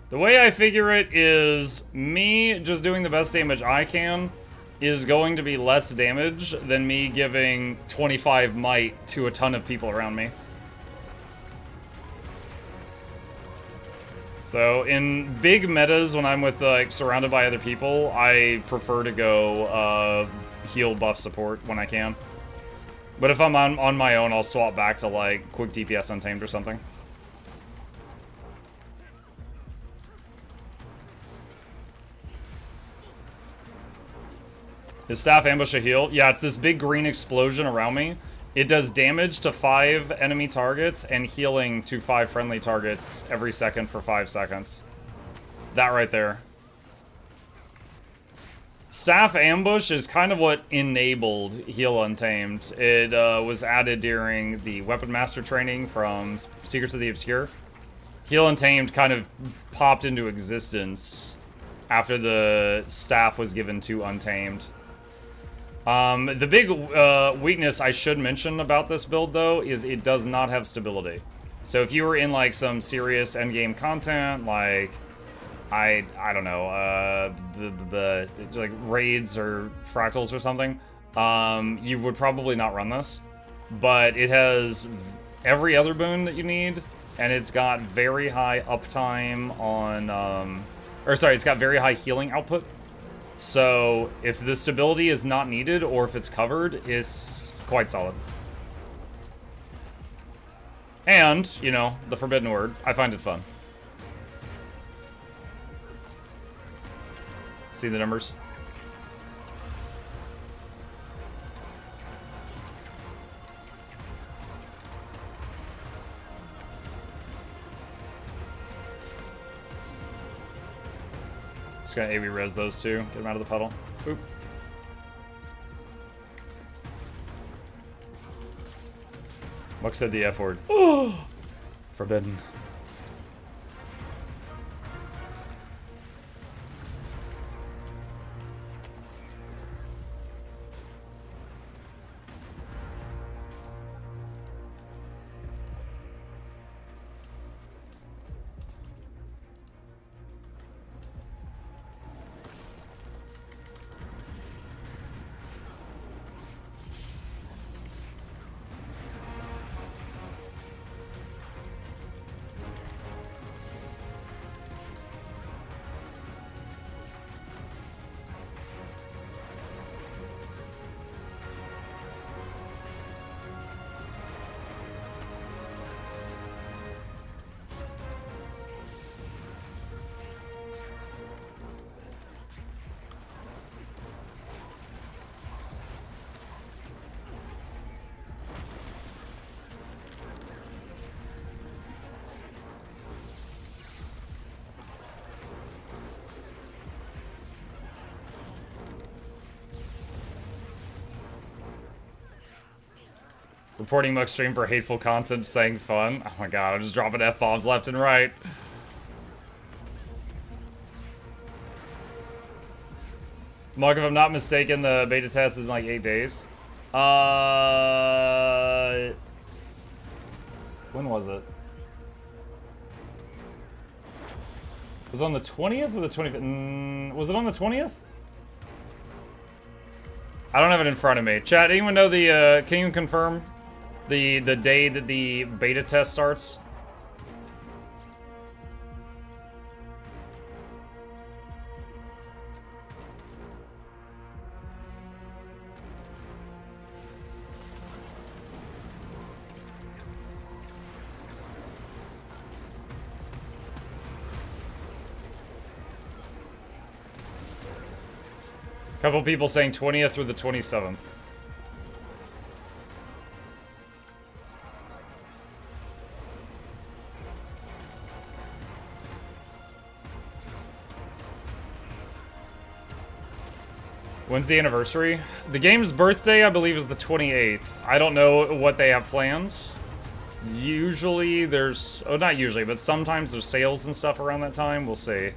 The way I figure it is me just doing the best damage I can is going to be less damage than me giving 25 might to a ton of people around me. So in big metas, when I'm with like surrounded by other people, I prefer to go heal buff support when I can. But if I'm on my own, I'll swap back to like quick DPS Untamed or something. Is staff ambush a heal? Yeah, it's this big green explosion around me. It does damage to 5 enemy targets and healing to 5 friendly targets every second for 5 seconds. That right there. Staff ambush is kind of what enabled Heal Untamed. It was added during the Weapon Master training from Secrets of the Obscure. Heal Untamed kind of popped into existence after the staff was given to Untamed. The big weakness I should mention about this build, though, is it does not have stability. So if you were in, like, some serious endgame content, like, I don't know, like raids or fractals or something, you would probably not run this. But it has every other boon that you need, and it's got very high uptime on, it's got very high healing output. So if the stability is not needed, or if it's covered, it's quite solid. And, you know, the forbidden word, I find it fun. See the numbers? Just gonna AoE res those two, get them out of the puddle. Boop. Muck said the F word. Oh! Forbidden. Reporting Muck stream for hateful content, saying fun. Oh my god, I'm just dropping F-bombs left and right. Muck, if I'm not mistaken, the beta test is in like 8 days. When was it? Was it on the 20th or the 25th? Was it on the 20th? I don't have it in front of me. Chat, anyone know the, can you confirm the day that the beta test starts? Couple people saying 20th through the 27th. When's the anniversary? The game's birthday, I believe, is the 28th. I don't know what they have planned. Usually there's... Oh, not usually, but sometimes there's sales and stuff around that time. We'll see.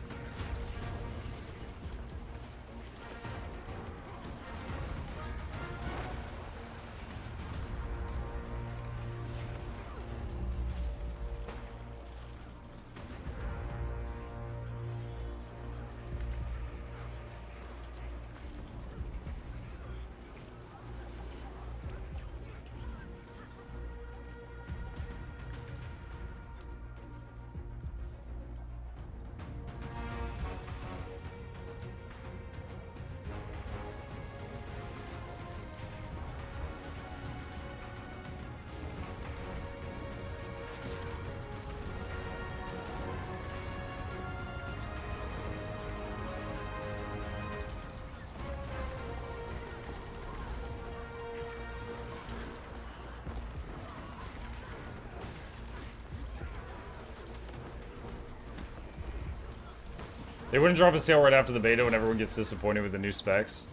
They wouldn't drop a sale right after the beta when everyone gets disappointed with the new specs.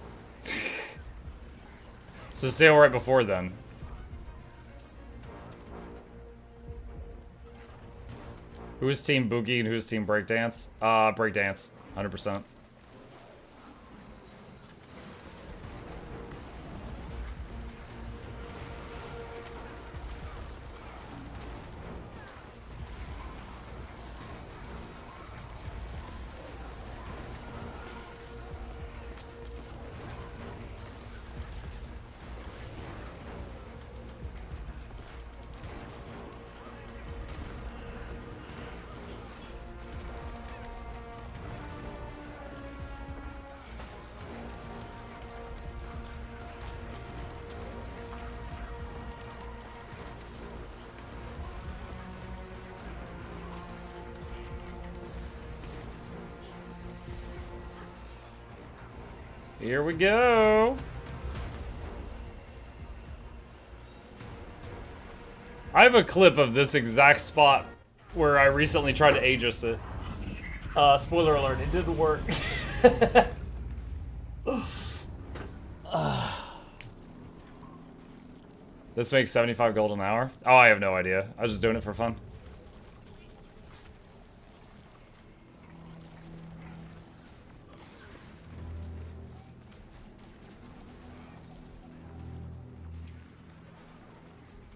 So sale right before then. Who is Team Boogie and who is Team Breakdance? Breakdance, 100%. Here we go. I have a clip of this exact spot where I recently tried to Aegis it. Spoiler alert, it didn't work. This makes 75 gold an hour? Oh, I have no idea. I was just doing it for fun.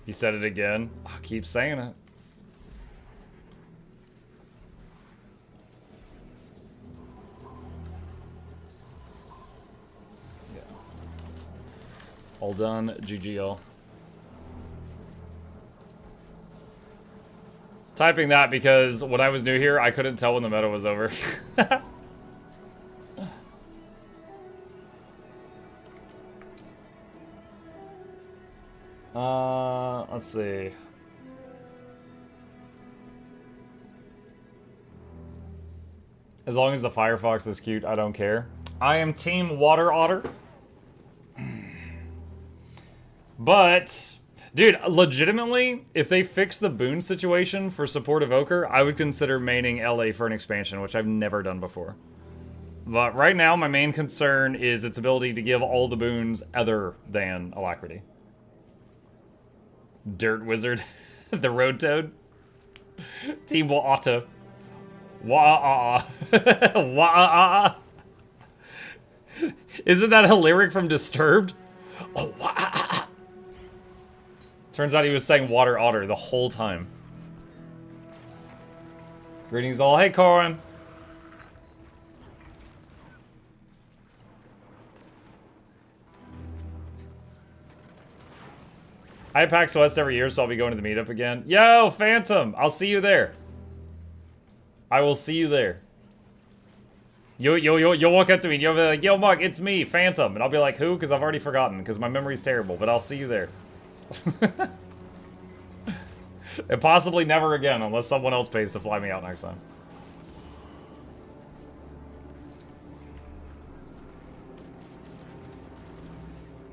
He said it again. I'll keep saying it. Yeah. All done. GGL. Typing that because when I was new here, I couldn't tell when the meta was over. Let's see. As long as the Firefox is cute, I don't care. I am Team Water Otter. But, dude, legitimately, if they fix the boon situation for support Evoker, I would consider maining LA for an expansion, which I've never done before. But right now, my main concern is its ability to give all the boons other than Alacrity. Dirt Wizard. The Road Toad. Team Wa'ata. Wa'aa. Wa'aa. Isn't that a lyric from Disturbed? Oh, wa'aa. Turns out he was saying Water Otter the whole time. Greetings all. Hey, Corin. I PAX West every year, so I'll be going to the meetup again. Yo, Phantom! I'll see you there. I will see you there. You'll walk up to me and you'll be like, yo, Mug, it's me, Phantom. And I'll be like, who? Because I've already forgotten, because my memory's terrible, but I'll see you there. And possibly never again, unless someone else pays to fly me out next time.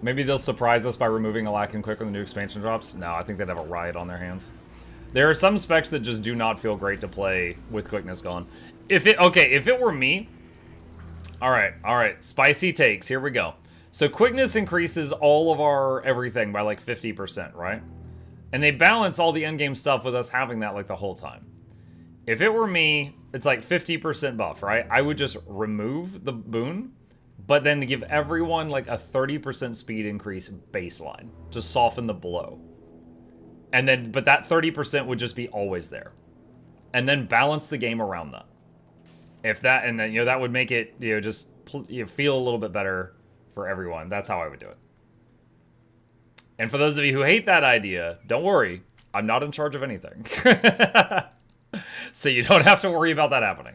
Maybe they'll surprise us by removing Alack and Quick when the new expansion drops. No, I think they'd have a riot on their hands. There are some specs that just do not feel great to play with quickness gone. If it were me... Alright, spicy takes, here we go. So quickness increases all of our everything by like 50%, right? And they balance all the endgame stuff with us having that like the whole time. If it were me, it's like 50% buff, right? I would just remove the boon, but then to give everyone like a 30% speed increase baseline to soften the blow. And then, but that 30% would just be always there. And then balance the game around that. If that, and then, that would make it, just feel a little bit better for everyone. That's how I would do it. And for those of you who hate that idea, don't worry. I'm not in charge of anything. So you don't have to worry about that happening.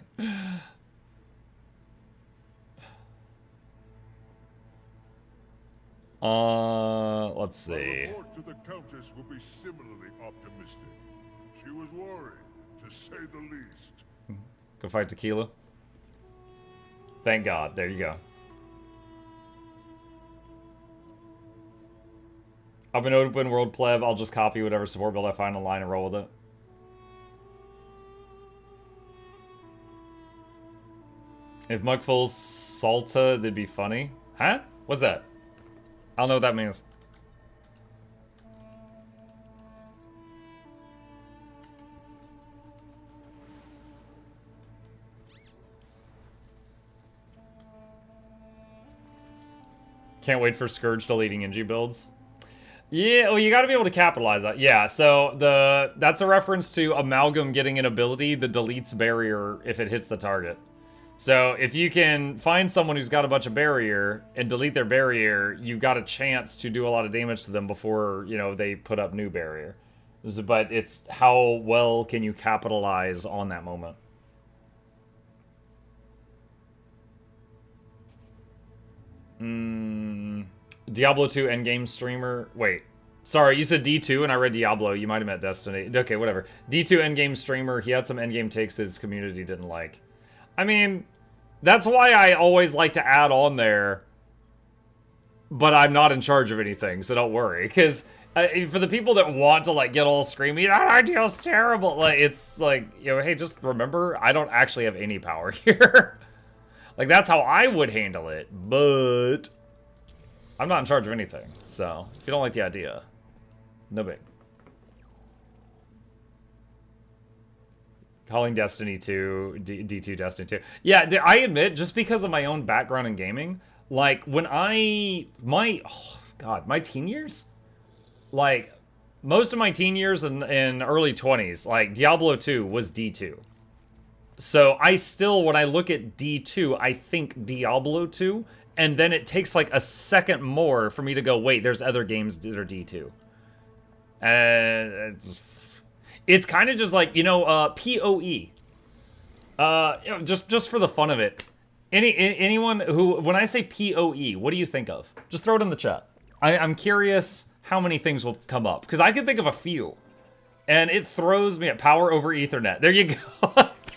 Let's see. The report to the Countess will be similarly optimistic. She was worried, to say the least. Go fight Tequila. Thank God. There you go. I'm an open world pleb. I'll just copy whatever support build I find online and roll with it. If Mugfull's Salta, that'd be funny. Huh? What's that? I don't know what that means. Can't wait for Scourge deleting NG builds. Yeah, well, you got to be able to capitalize on it. Yeah, so that's a reference to Amalgam getting an ability that deletes barrier if it hits the target. So if you can find someone who's got a bunch of barrier and delete their barrier, you've got a chance to do a lot of damage to them before, you know, they put up new barrier. But it's how well can you capitalize on that moment. Diablo 2 endgame streamer. Wait. Sorry, you said D2 and I read Diablo. You might have meant Destiny. Okay, whatever. D2 endgame streamer. He had some endgame takes his community didn't like. I mean, that's why I always like to add on there. But I'm not in charge of anything, so don't worry. Because for the people that want to, like, get all screamy, that idea's terrible. Like, it's like, you know, hey, just remember, I don't actually have any power here. Like, that's how I would handle it. But I'm not in charge of anything. So, if you don't like the idea, no big. Calling Destiny 2, D2 Destiny 2. Yeah, I admit, just because of my own background in gaming, like, when my teen years? Like, most of my teen years in early 20s, like, Diablo 2 was D2. So I still, when I look at D2, I think Diablo 2, and then it takes like a second more for me to go, wait, there's other games that are D2. It's kind of just like, you know, PoE. Just for the fun of it. Anyone who, when I say PoE, what do you think of? Just throw it in the chat. I'm curious how many things will come up, because I can think of a few. And it throws me at power over Ethernet. There you go.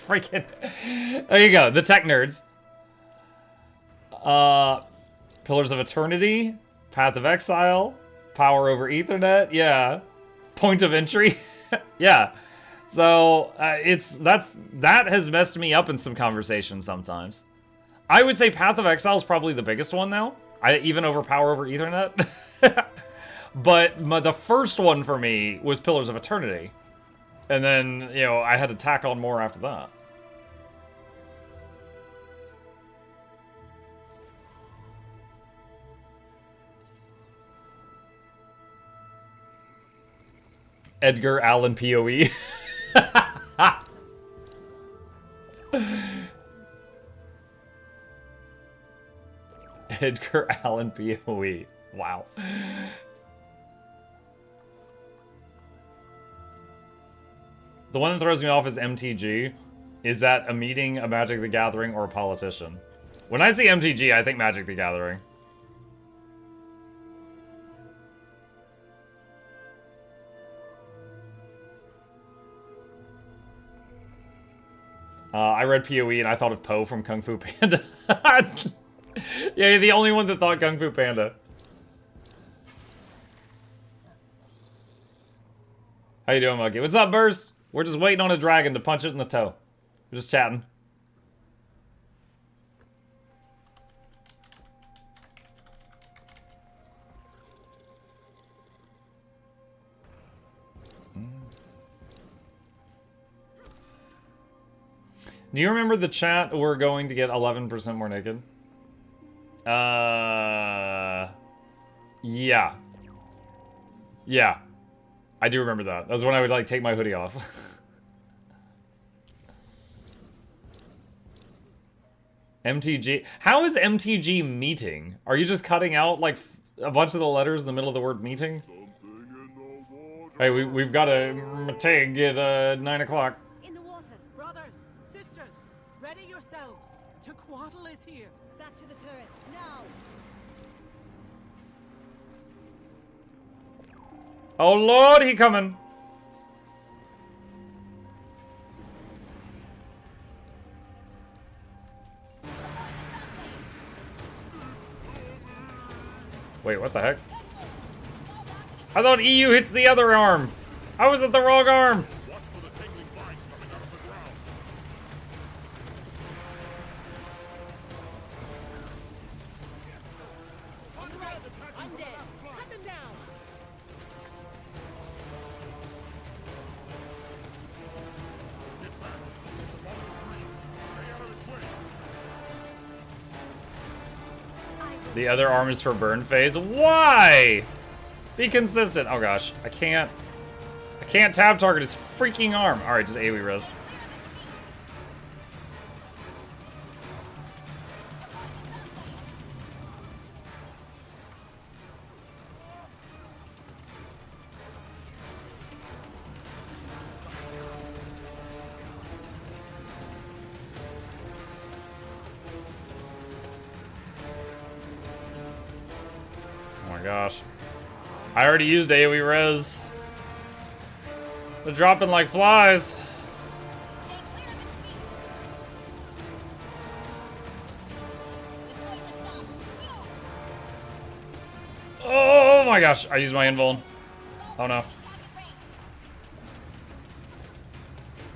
Freaking. There you go. The tech nerds. Pillars of Eternity. Path of Exile. Power over Ethernet. Yeah. Point of entry. Yeah. So, that has messed me up in some conversations sometimes. I would say Path of Exile is probably the biggest one now. Even over Power over Ethernet. But the first one for me was Pillars of Eternity. And then, you know, I had to tack on more after that. Edgar Allan PoE. Edgar Allan PoE. Wow. The one that throws me off is MTG. Is that a meeting, a Magic the Gathering, or a politician? When I see MTG, I think Magic the Gathering. I read PoE and I thought of Poe from Kung Fu Panda. Yeah, you're the only one that thought Kung Fu Panda. How you doing, Monkey? What's up, Burst? We're just waiting on a dragon to punch it in the toe. We're just chatting. Do you remember the chat we're going to get 11% more naked? Yeah. Yeah. I do remember that. That was when I would, like, take my hoodie off. MTG. How is MTG meeting? Are you just cutting out, like, a bunch of the letters in the middle of the word meeting? Hey, we've got a meeting at 9 o'clock. In the water. Brothers, sisters, ready yourselves. Tequatl is here. Back to the turrets, now! Oh Lord, he coming. Wait, what the heck? I thought EU hits the other arm. I was at the wrong arm. Watch for the tingling vines coming out of the ground. right. I'm dead. Cut them down. It's about to breathe. Stay out of its way. The other arm is for burn phase. Why? Be consistent. Oh gosh, I can't tab target his freaking arm. All right, just AoE res. Oh my gosh. I already used AoE res. They're dropping like flies. Oh my gosh, I used my invuln. Oh no.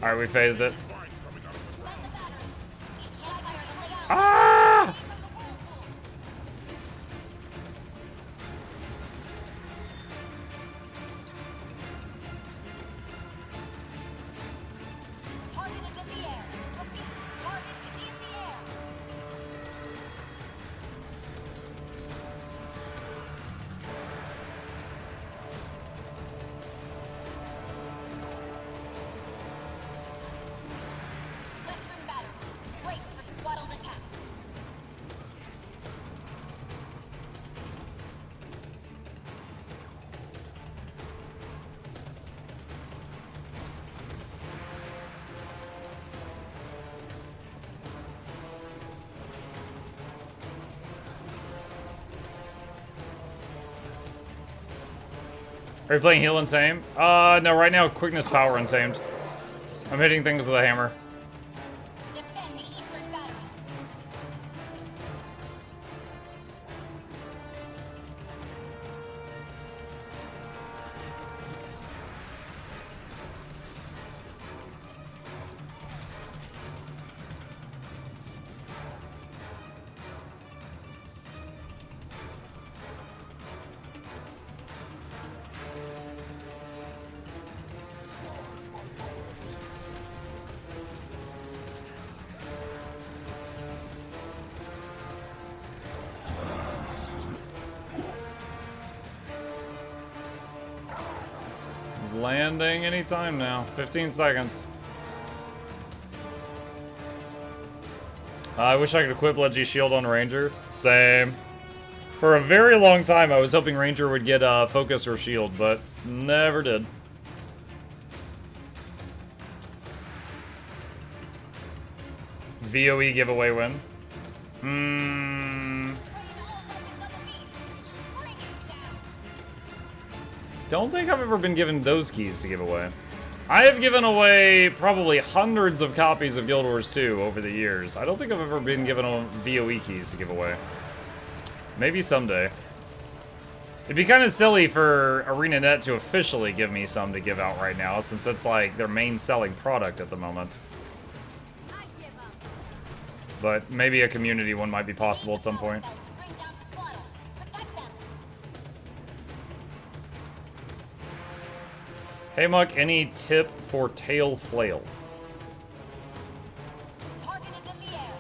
Alright, we phased it. Ah! Are you playing heal and tame? No, right now quickness, power, and tamed. I'm hitting things with a hammer. Landing anytime now. 15 seconds. I wish I could equip Leggy Shield on Ranger. Same. For a very long time, I was hoping Ranger would get Focus or Shield, but never did. VOE giveaway win. Don't think I've ever been given those keys to give away. I have given away probably hundreds of copies of Guild Wars 2 over the years. I don't think I've ever been given VOE keys to give away. Maybe someday. It'd be kind of silly for ArenaNet to officially give me some to give out right now, since it's like their main selling product at the moment. But maybe a community one might be possible at some point. Hey Muck, any tip for tail flail?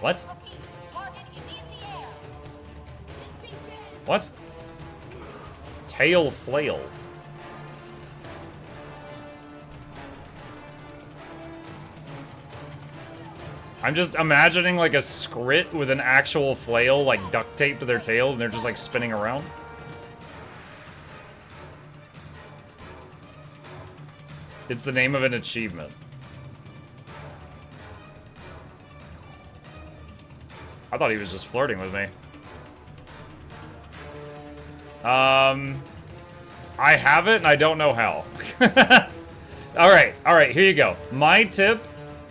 What? What? Tail flail. I'm just imagining like a scrit with an actual flail like duct taped to their tail and they're just like spinning around. It's the name of an achievement. I thought he was just flirting with me. I have it and I don't know how. Alright, here you go. My tip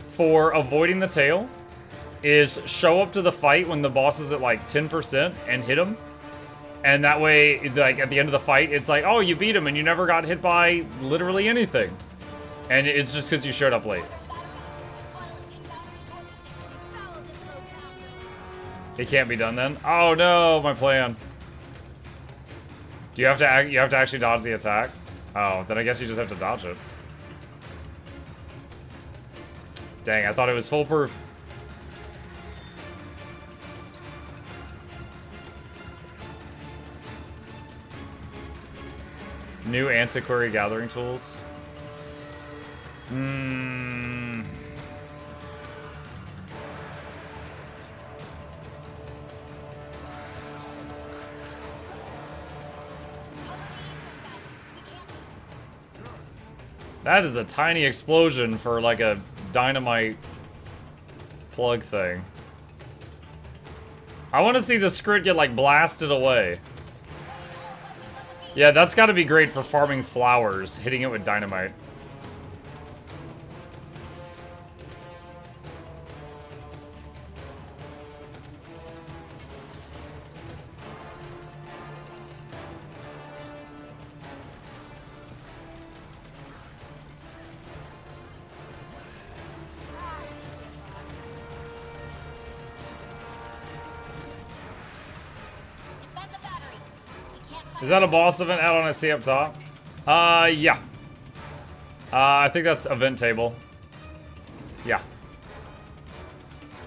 for avoiding the tail is show up to the fight when the boss is at like 10% and hit him. And that way, like at the end of the fight, it's like, oh, you beat him and you never got hit by literally anything. And it's just because you showed up late. It can't be done then? Oh no, my plan. Do you have to actually dodge the attack? Oh, then I guess you just have to dodge it. Dang, I thought it was foolproof. New antiquary gathering tools. That is a tiny explosion for like a dynamite plug thing. I want to see the script get like blasted away. Yeah, that's got to be great for farming flowers, hitting it with dynamite. Is that a boss event out on a sea up top? Yeah. I think that's event table. Yeah.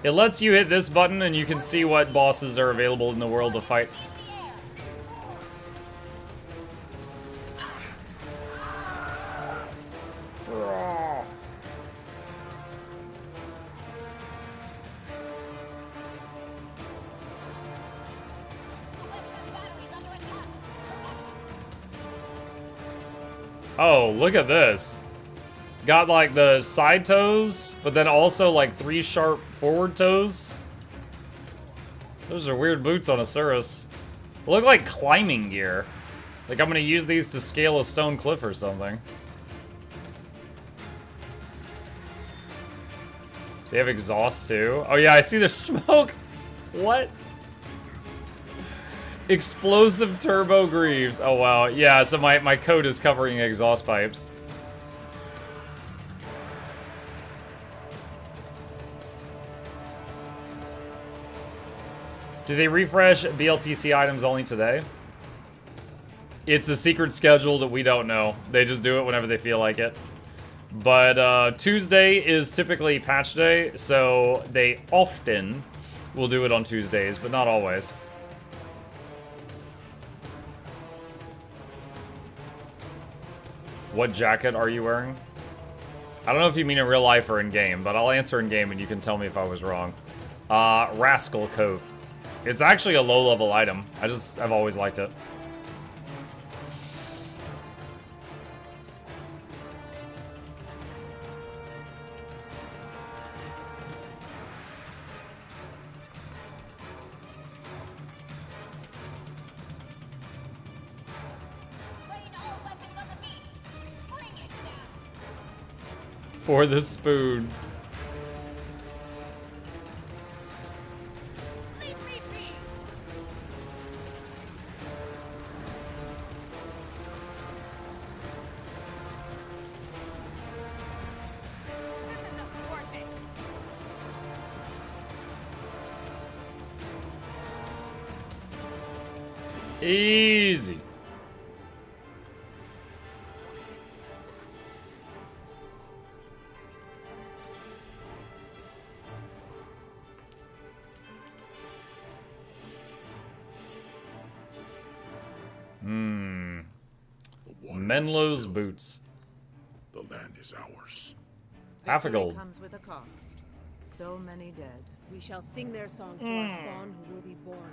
It lets you hit this button and you can see what bosses are available in the world to fight. Oh, look at this. Got like the side toes, but then also like 3 sharp forward toes. Those are weird boots on Asuras. Look like climbing gear. Like I'm gonna use these to scale a stone cliff or something. They have exhaust too. Oh yeah, I see there's smoke. What? Explosive turbo greaves. Oh wow, yeah, so my coat is covering exhaust pipes. Do they refresh BLTC items only today? It's a secret schedule that we don't know. They just do it whenever they feel like it. But Tuesday is typically patch day, so they often will do it on Tuesdays, but not always. What jacket are you wearing? I don't know if you mean in real life or in game, but I'll answer in game and you can tell me if I was wrong. Rascal coat. It's actually a low-level item. I've always liked it. For the spoon. Easy. Menlo's boots. The land is ours. Half a gold. Comes with a cost. So many dead. We shall sing their songs to our spawn who will be born.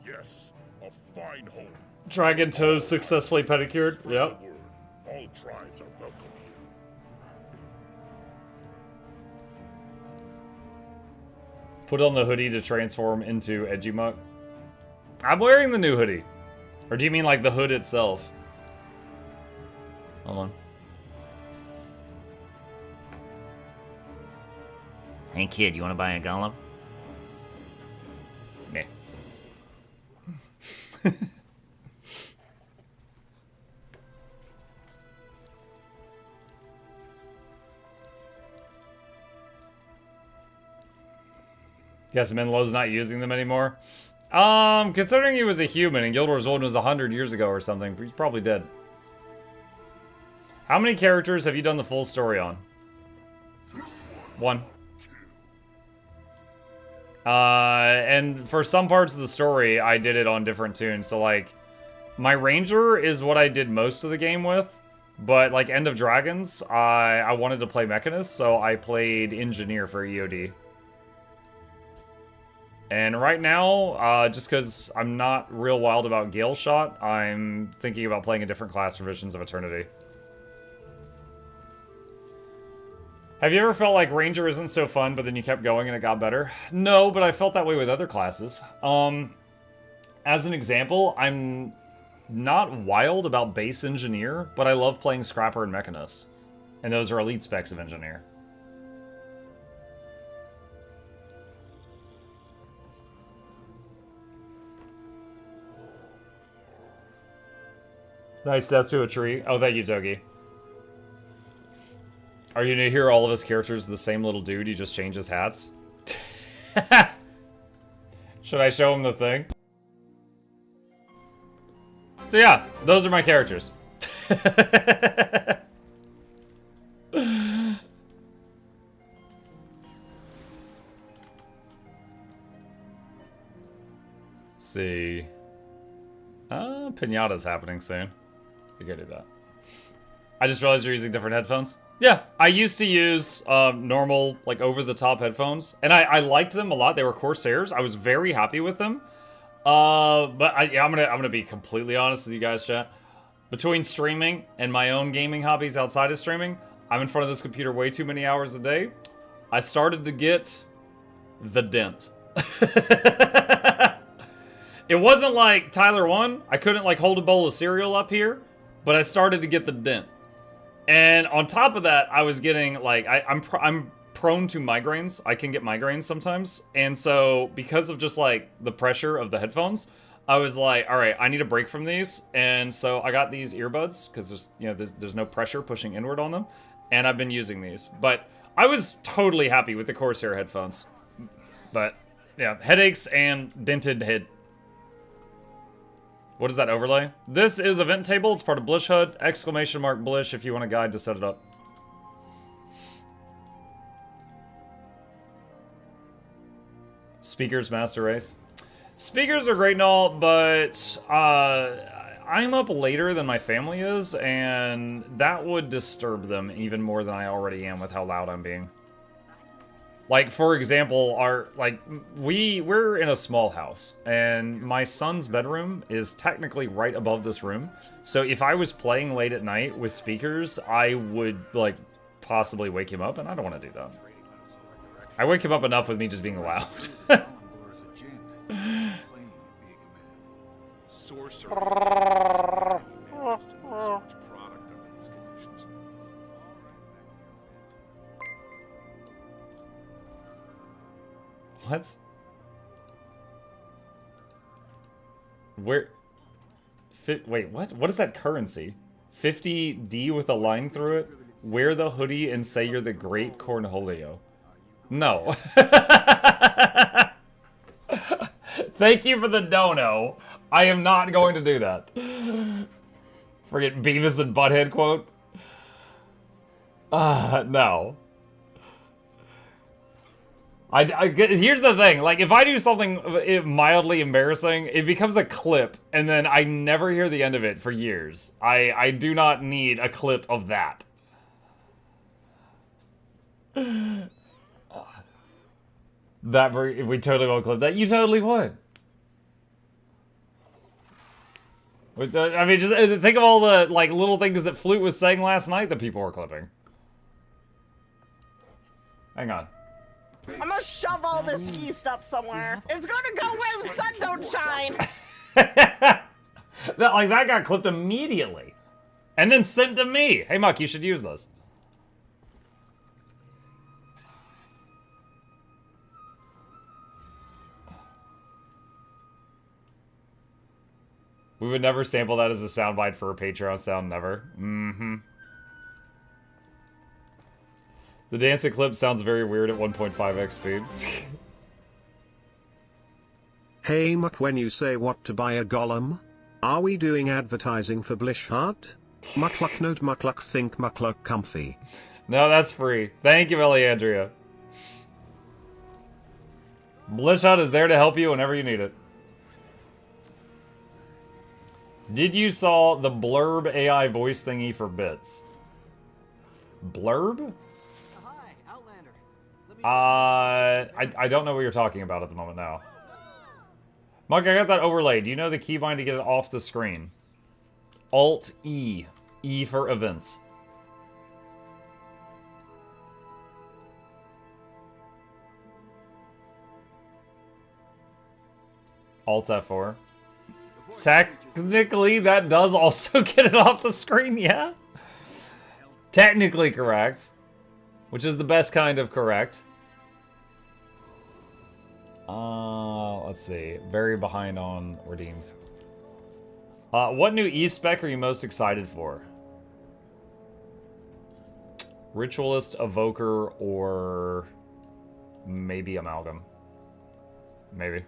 Yes, a fine home. Dragon toes successfully pedicured. Spread Yep. the word. All tribes are welcome here. Put on the hoodie to transform into Edgy Muck. I'm wearing the new hoodie. Or do you mean like the hood itself? Hold on. Hey kid, you want to buy a golem? Meh. Guess Menlo's not using them anymore. Considering he was a human and Guild Wars 1 was 100 years ago or something, he's probably dead. How many characters have you done the full story on? One. And for some parts of the story, I did it on different tunes. So, like, my Ranger is what I did most of the game with. But, like, End of Dragons, I wanted to play Mechanist, so I played Engineer for EOD. And right now, just because I'm not real wild about Gale Shot, I'm thinking about playing a different class for Visions of Eternity. Have you ever felt like Ranger isn't so fun, but then you kept going and it got better? No, but I felt that way with other classes. As an example, I'm not wild about base Engineer, but I love playing Scrapper and Mechanist. And those are elite specs of Engineer. Nice death to a tree. Oh, thank you, Togi. Are you gonna hear all of his characters the same little dude? He just changes hats. Should I show him the thing? So yeah, those are my characters. Let's see. Pinata's happening soon. You gotta do that. I just realized you're using different headphones. Yeah, I used to use normal, like, over-the-top headphones, and I liked them a lot. They were Corsairs. I was very happy with them. But I'm gonna be completely honest with you guys, chat. Between streaming and my own gaming hobbies outside of streaming, I'm in front of this computer way too many hours a day. I started to get the dent. It wasn't like Tyler 1. I couldn't, like, hold a bowl of cereal up here, but I started to get the dent. And on top of that, I was getting, like, I'm prone to migraines. I can get migraines sometimes. And so, because of just, like, the pressure of the headphones, I was like, all right, I need a break from these. And so I got these earbuds, because there's, you know, there's no pressure pushing inward on them. And I've been using these. But I was totally happy with the Corsair headphones. But, yeah, headaches and dented head. What is that overlay? This is Event Table. It's part of Blish HUD. Exclamation mark Blish if you want a guide to set it up. Speakers Master Race. Speakers are great and all, but I'm up later than my family is, and that would disturb them even more than I already am with how loud I'm being. Like, for example, we're in a small house, and my son's bedroom is technically right above this room. So if I was playing late at night with speakers, I would, like, possibly wake him up, and I don't want to do that. I wake him up enough with me just being loud. What? Where? Wait, what? What is that currency? 50D with a line through it? Wear the hoodie and say you're the great Cornholio. No. Thank you for the dono. I am not going to do that. Forget Beavis and Butthead quote. No. Here's the thing, like, if I do something mildly embarrassing, it becomes a clip, and then I never hear the end of it for years. I do not need a clip of that. We totally won't clip that. You totally would. I mean, just think of all the, like, little things that Flute was saying last night that people were clipping. Hang on. I'm gonna shove all this ski stuff somewhere. It's gonna go where the sun don't shine. that got clipped immediately. And then sent to me. Hey, Muck, you should use this. We would never sample that as a soundbite for a Patreon sound, never. Mm-hmm. The dancing clip sounds very weird at 1.5x speed. Hey Muck, when you say what to buy a golem, are we doing advertising for Blishart? Mukluk note Mukluk think Mukluk comfy. No, that's free. Thank you, Eliandria. Blishot is there to help you whenever you need it. Did you saw the Blurb AI voice thingy for bits? Blurb? Hi, Outlander. I don't know what you're talking about at the moment now. Mug, I got that overlay. Do you know the keybind to get it off the screen? Alt-E. E for events. Alt F4. Technically, that does also get it off the screen, yeah? Technically correct. Which is the best kind of correct. Let's see. Very behind on redeems. What new E-spec are you most excited for? Ritualist, Evoker, or maybe Amalgam. Maybe.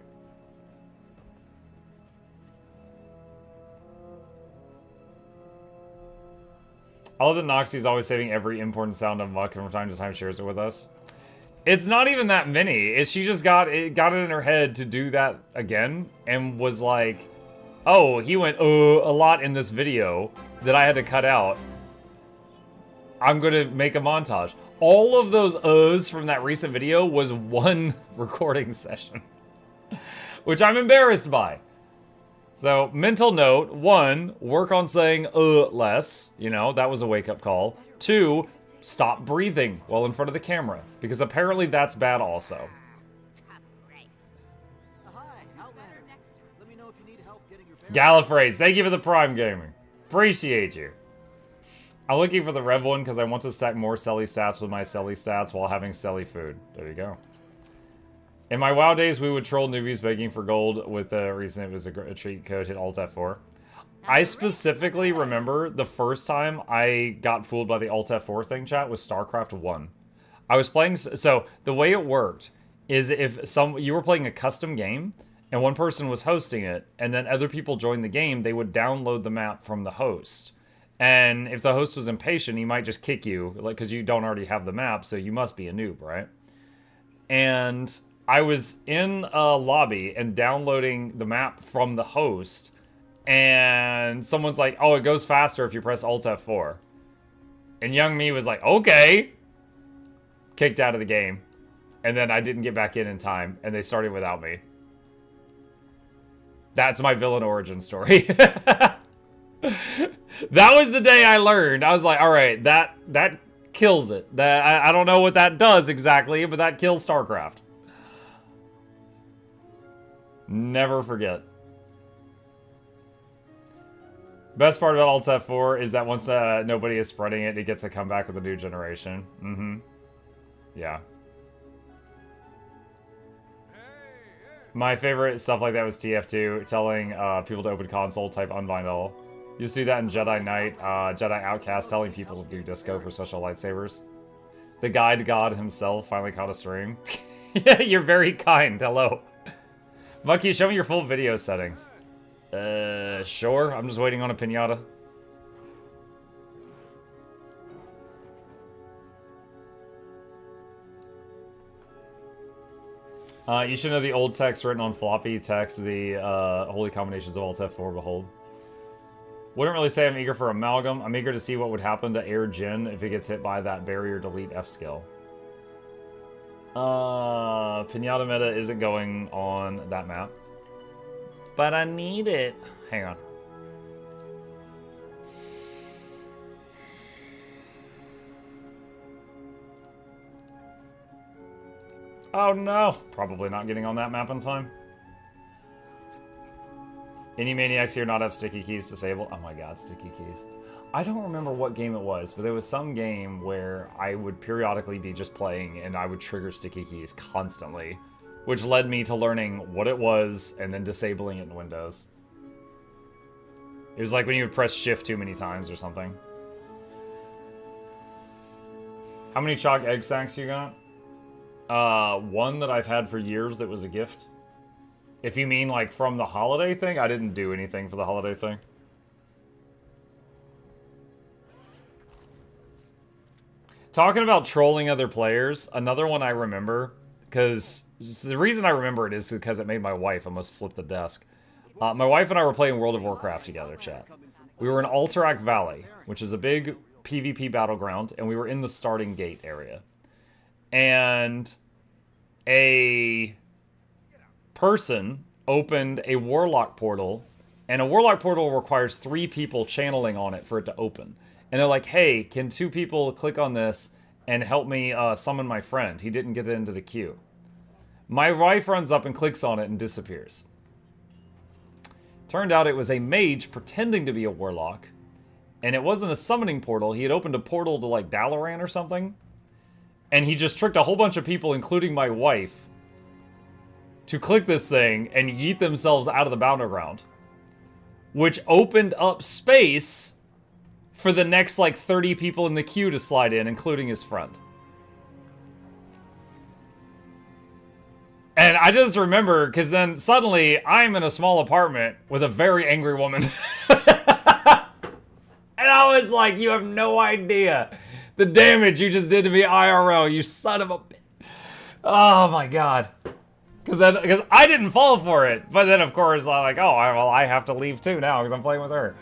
I love that Noxxi is always saving every important sound of Muck and from time to time shares it with us. It's not even that many. She just got it in her head to do that again and was like, oh, he went a lot in this video that I had to cut out. I'm going to make a montage. All of those from that recent video was one recording session, which I'm embarrassed by. So, mental note, 1, work on saying less. You know, that was a wake-up call. 2, stop breathing while in front of the camera, because apparently that's bad also. Gallifreys, thank you for the Prime Gaming. Appreciate you. I'm looking for the Rev one because I want to stack more Selly stats with my Selly stats while having Selly food. There you go. In my WoW days, we would troll newbies begging for gold with the reason it was a cheat code, hit Alt F4. I specifically remember the first time I got fooled by the Alt F4 thing, chat, was StarCraft 1. I was playing, so the way it worked is if you were playing a custom game and one person was hosting it and then other people joined the game, they would download the map from the host. And if the host was impatient, he might just kick you, like, because you don't already have the map, so you must be a noob, right? And I was in a lobby and downloading the map from the host, and someone's like, oh, it goes faster if you press Alt F4. And young me was like, okay. Kicked out of the game. And then I didn't get back in time, and they started without me. That's my villain origin story. That was the day I learned. I was like, all right, that kills it. I don't know what that does exactly, but that kills StarCraft. Never forget. Best part about Alt F4 is that once nobody is spreading it, it gets to come back with a new generation. Mm-hmm. Yeah. My favorite stuff like that was TF2, telling people to open console, type unbind all. Used to do that in Jedi Knight, Jedi Outcast, telling people to do disco for special lightsabers. The guide god himself finally caught a stream. Yeah, you're very kind. Hello. Mucky, show me your full video settings. Sure. I'm just waiting on a pinata. You should know the old text written on floppy text, the holy combinations of Alt F4, behold. Wouldn't really say I'm eager for Amalgam. I'm eager to see what would happen to Air Jin if it gets hit by that barrier delete F skill. Pinata meta isn't going on that map. But I need it. Hang on. Oh no! Probably not getting on that map in time. Any maniacs here not have sticky keys disabled? Oh my god, sticky keys. I don't remember what game it was, but there was some game where I would periodically be just playing and I would trigger sticky keys constantly, which led me to learning what it was and then disabling it in Windows. It was like when you would press shift too many times or something. How many chalk egg sacks you got? One that I've had for years that was a gift. If you mean, like, from the holiday thing, I didn't do anything for the holiday thing. Talking about trolling other players, another one I remember, because the reason I remember it is because it made my wife almost flip the desk. My wife and I were playing World of Warcraft together, chat. We were in Alterac Valley, which is a big PvP battleground, and we were in the starting gate area. And a person opened a Warlock portal, and a Warlock portal requires 3 people channeling on it for it to open. And they're like, hey, can 2 people click on this and help me summon my friend? He didn't get it into the queue. My wife runs up and clicks on it and disappears. Turned out it was a mage pretending to be a warlock. And it wasn't a summoning portal. He had opened a portal to, like, Dalaran or something. And he just tricked a whole bunch of people, including my wife, to click this thing and yeet themselves out of the battleground. Which opened up space for the next, like, 30 people in the queue to slide in, including his friend. And I just remember, because then suddenly I'm in a small apartment with a very angry woman. And I was like, you have no idea the damage you just did to me IRL, you son of a bitch. Oh my god. Because I didn't fall for it. But then, of course, I'm like, oh, well, I have to leave too now because I'm playing with her.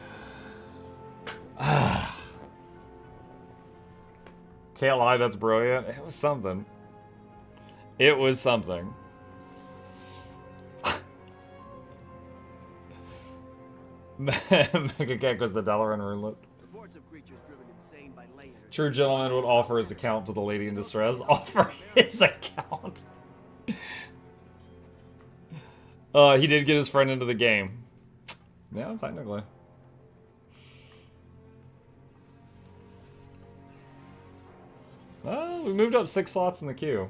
Can't lie, that's brilliant. It was something. It was something. MegaCat was the Dalaran Runelet. Reports of creatures driven insane by lay energy. True gentleman would offer his account to the lady in distress. Offer his account. He did get his friend into the game. Yeah, technically. Well, we moved up 6 slots in the queue.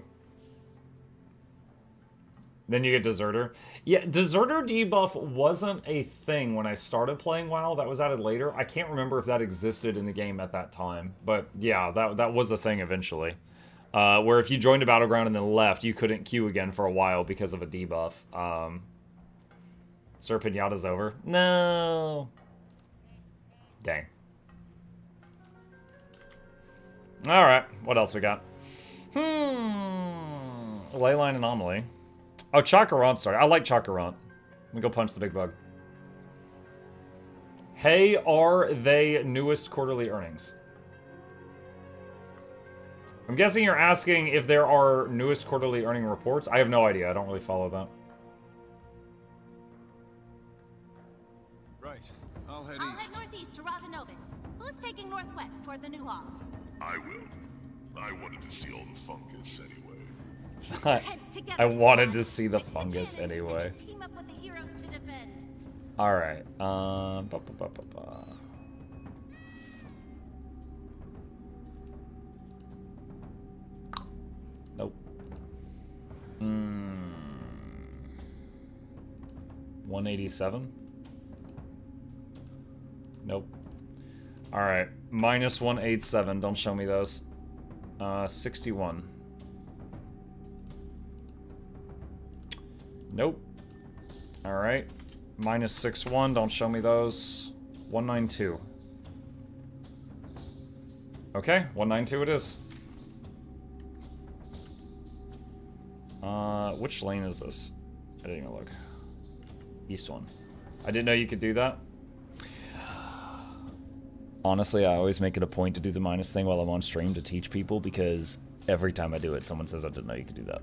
Then you get Deserter. Yeah, Deserter debuff wasn't a thing when I started playing WoW. That was added later. I can't remember if that existed in the game at that time. But yeah, that was a thing eventually. Where if you joined a battleground and then left, you couldn't queue again for a while because of a debuff. Sir Pinata's over. No. Dang. Alright, what else we got? Leyline Anomaly. Oh, Chakarant started. I like Chakarant. Let me go punch the big bug. Hey, are they newest quarterly earnings? I'm guessing you're asking if there are newest quarterly earning reports. I have no idea. I don't really follow that. Right. I'll head I'll east. head northeast to Rotanovis. Who's taking northwest toward the New Hall? I will. I wanted to see all the fungus anyway. Heads together, I wanted squad. to see the Fix fungus cannon and anyway. Team up with the heroes to defend. Alright, Nope. 187? Nope. Alright, minus 187, don't show me those. 61. Nope. Alright. Minus 61, don't show me those. 192. Okay, 192 it is. Which lane is this? I didn't even look. East one. I didn't know you could do that. Honestly, I always make it a point to do the minus thing while I'm on stream to teach people because every time I do it, someone says I didn't know you could do that.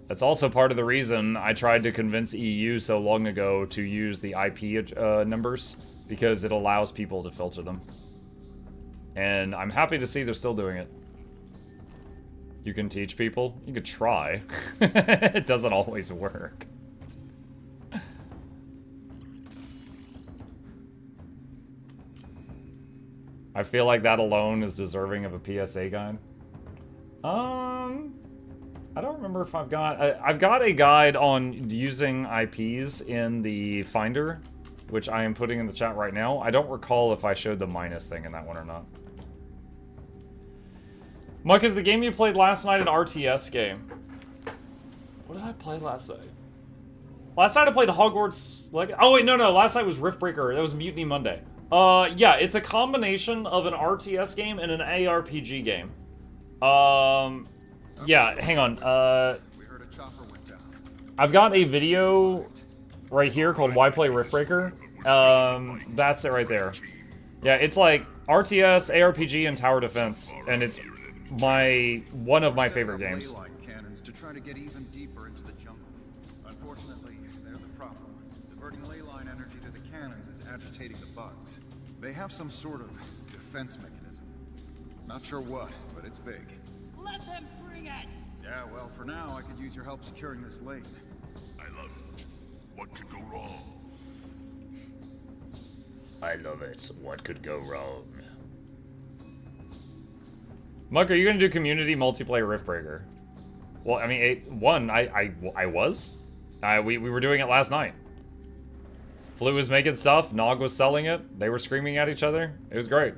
That's also part of the reason I tried to convince EU so long ago to use the IP numbers, because it allows people to filter them. And I'm happy to see they're still doing it. You can teach people? You could try. It doesn't always work. I feel like that alone is deserving of a PSA guide. I don't remember if I've got... I've got a guide on using IPs in the Finder, which I am putting in the chat right now. I don't recall if I showed the minus thing in that one or not. Muck, is the game you played last night an RTS game? What did I play last night? Last night I played Hogwarts oh wait, no, last night was Riftbreaker. That was Mutiny Monday. Yeah, it's a combination of an RTS game and an ARPG game. Yeah, hang on. I've got a video right here called Why Play Riftbreaker. That's it right there. Yeah, it's like RTS, ARPG, and tower defense, and it's one of my favorite games. To try to get even deeper into the jungle. Unfortunately, there's a problem. Diverting ley line energy to the cannons is agitating the bugs. They have some sort of defense mechanism. Not sure what, but it's big. Let them bring it! Yeah, well, for now, I could use your help securing this lane. I love it. What could go wrong? I love it. What could go wrong? Muck, are you gonna do community multiplayer Riftbreaker? Well, I mean, I was. We were doing it last night. Flu was making stuff, Nog was selling it, they were screaming at each other. It was great.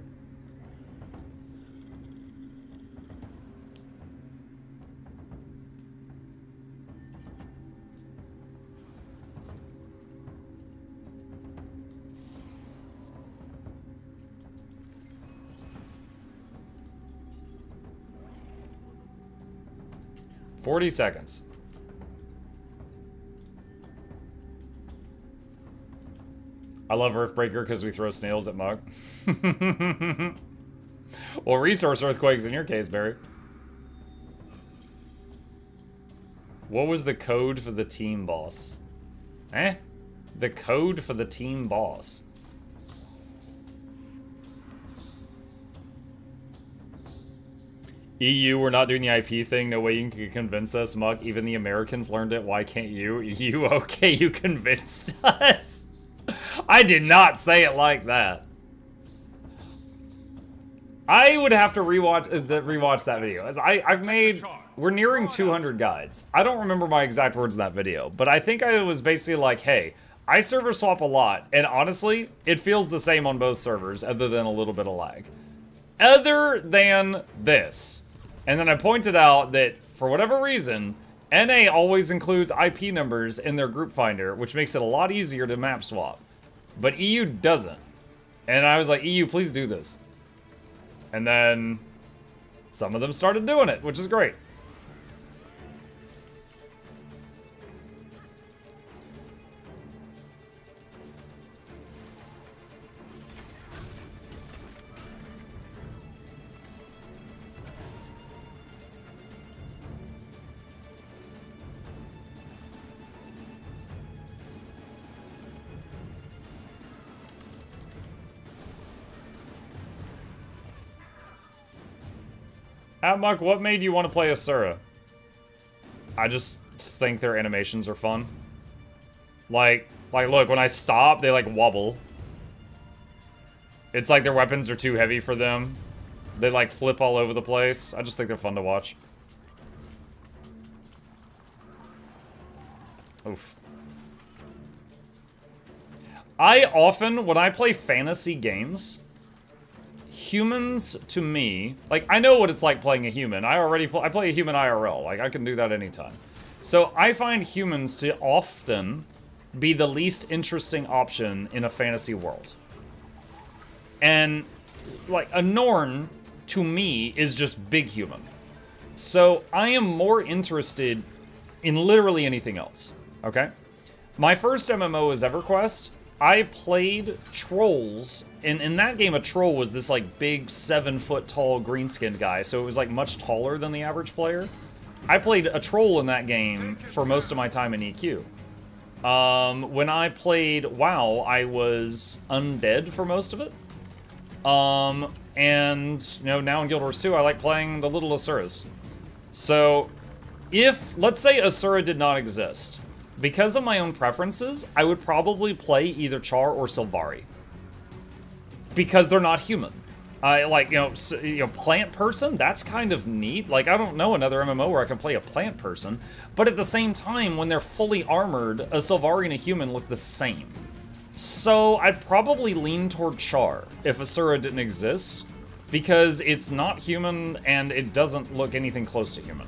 $40 seconds. I love Earthbreaker because we throw snails at Mug. Well, resource earthquakes in your case, Barry. What was the code for the team boss? Eh? The code for the team boss. EU, we're not doing the IP thing. No way you can convince us, Muck. Even the Americans learned it. Why can't you? You, okay, you convinced us. I did not say it like that. I would have to rewatch that video. As we're nearing 200 guides. I don't remember my exact words in that video, but I think I was basically like, hey, I server swap a lot, and honestly, it feels the same on both servers, other than a little bit of lag. Other than this. And then I pointed out that, for whatever reason, NA always includes IP numbers in their group finder, which makes it a lot easier to map swap. But EU doesn't. And I was like, EU, please do this. And then some of them started doing it, which is great. Atmuck, what made you want to play Asura? I just think their animations are fun. Like, look, when I stop, they, like, wobble. It's like their weapons are too heavy for them. They, like, flip all over the place. I just think they're fun to watch. Oof. I often, when I play fantasy games, humans, to me, like, I know what it's like playing a human. I play a human IRL. Like, I can do that anytime. So I find humans to often be the least interesting option in a fantasy world. And, like, a Norn, to me, is just big human. So I am more interested in literally anything else, okay? My first MMO was EverQuest. I played trolls, and in that game a troll was this like big 7-foot tall green-skinned guy, so it was like much taller than the average player. I played a troll in that game for most of my time in EQ. When I played WoW, I was undead for most of it. And, you know, now in Guild Wars 2, I like playing the little Asuras. So, if, let's say Asura did not exist, because of my own preferences, I would probably play either Char or Sylvari. Because they're not human. Like, you know, plant person, that's kind of neat. Like, I don't know another MMO where I can play a plant person. But at the same time, when they're fully armored, a Sylvari and a human look the same. So I'd probably lean toward Char if Asura didn't exist, because it's not human and it doesn't look anything close to human.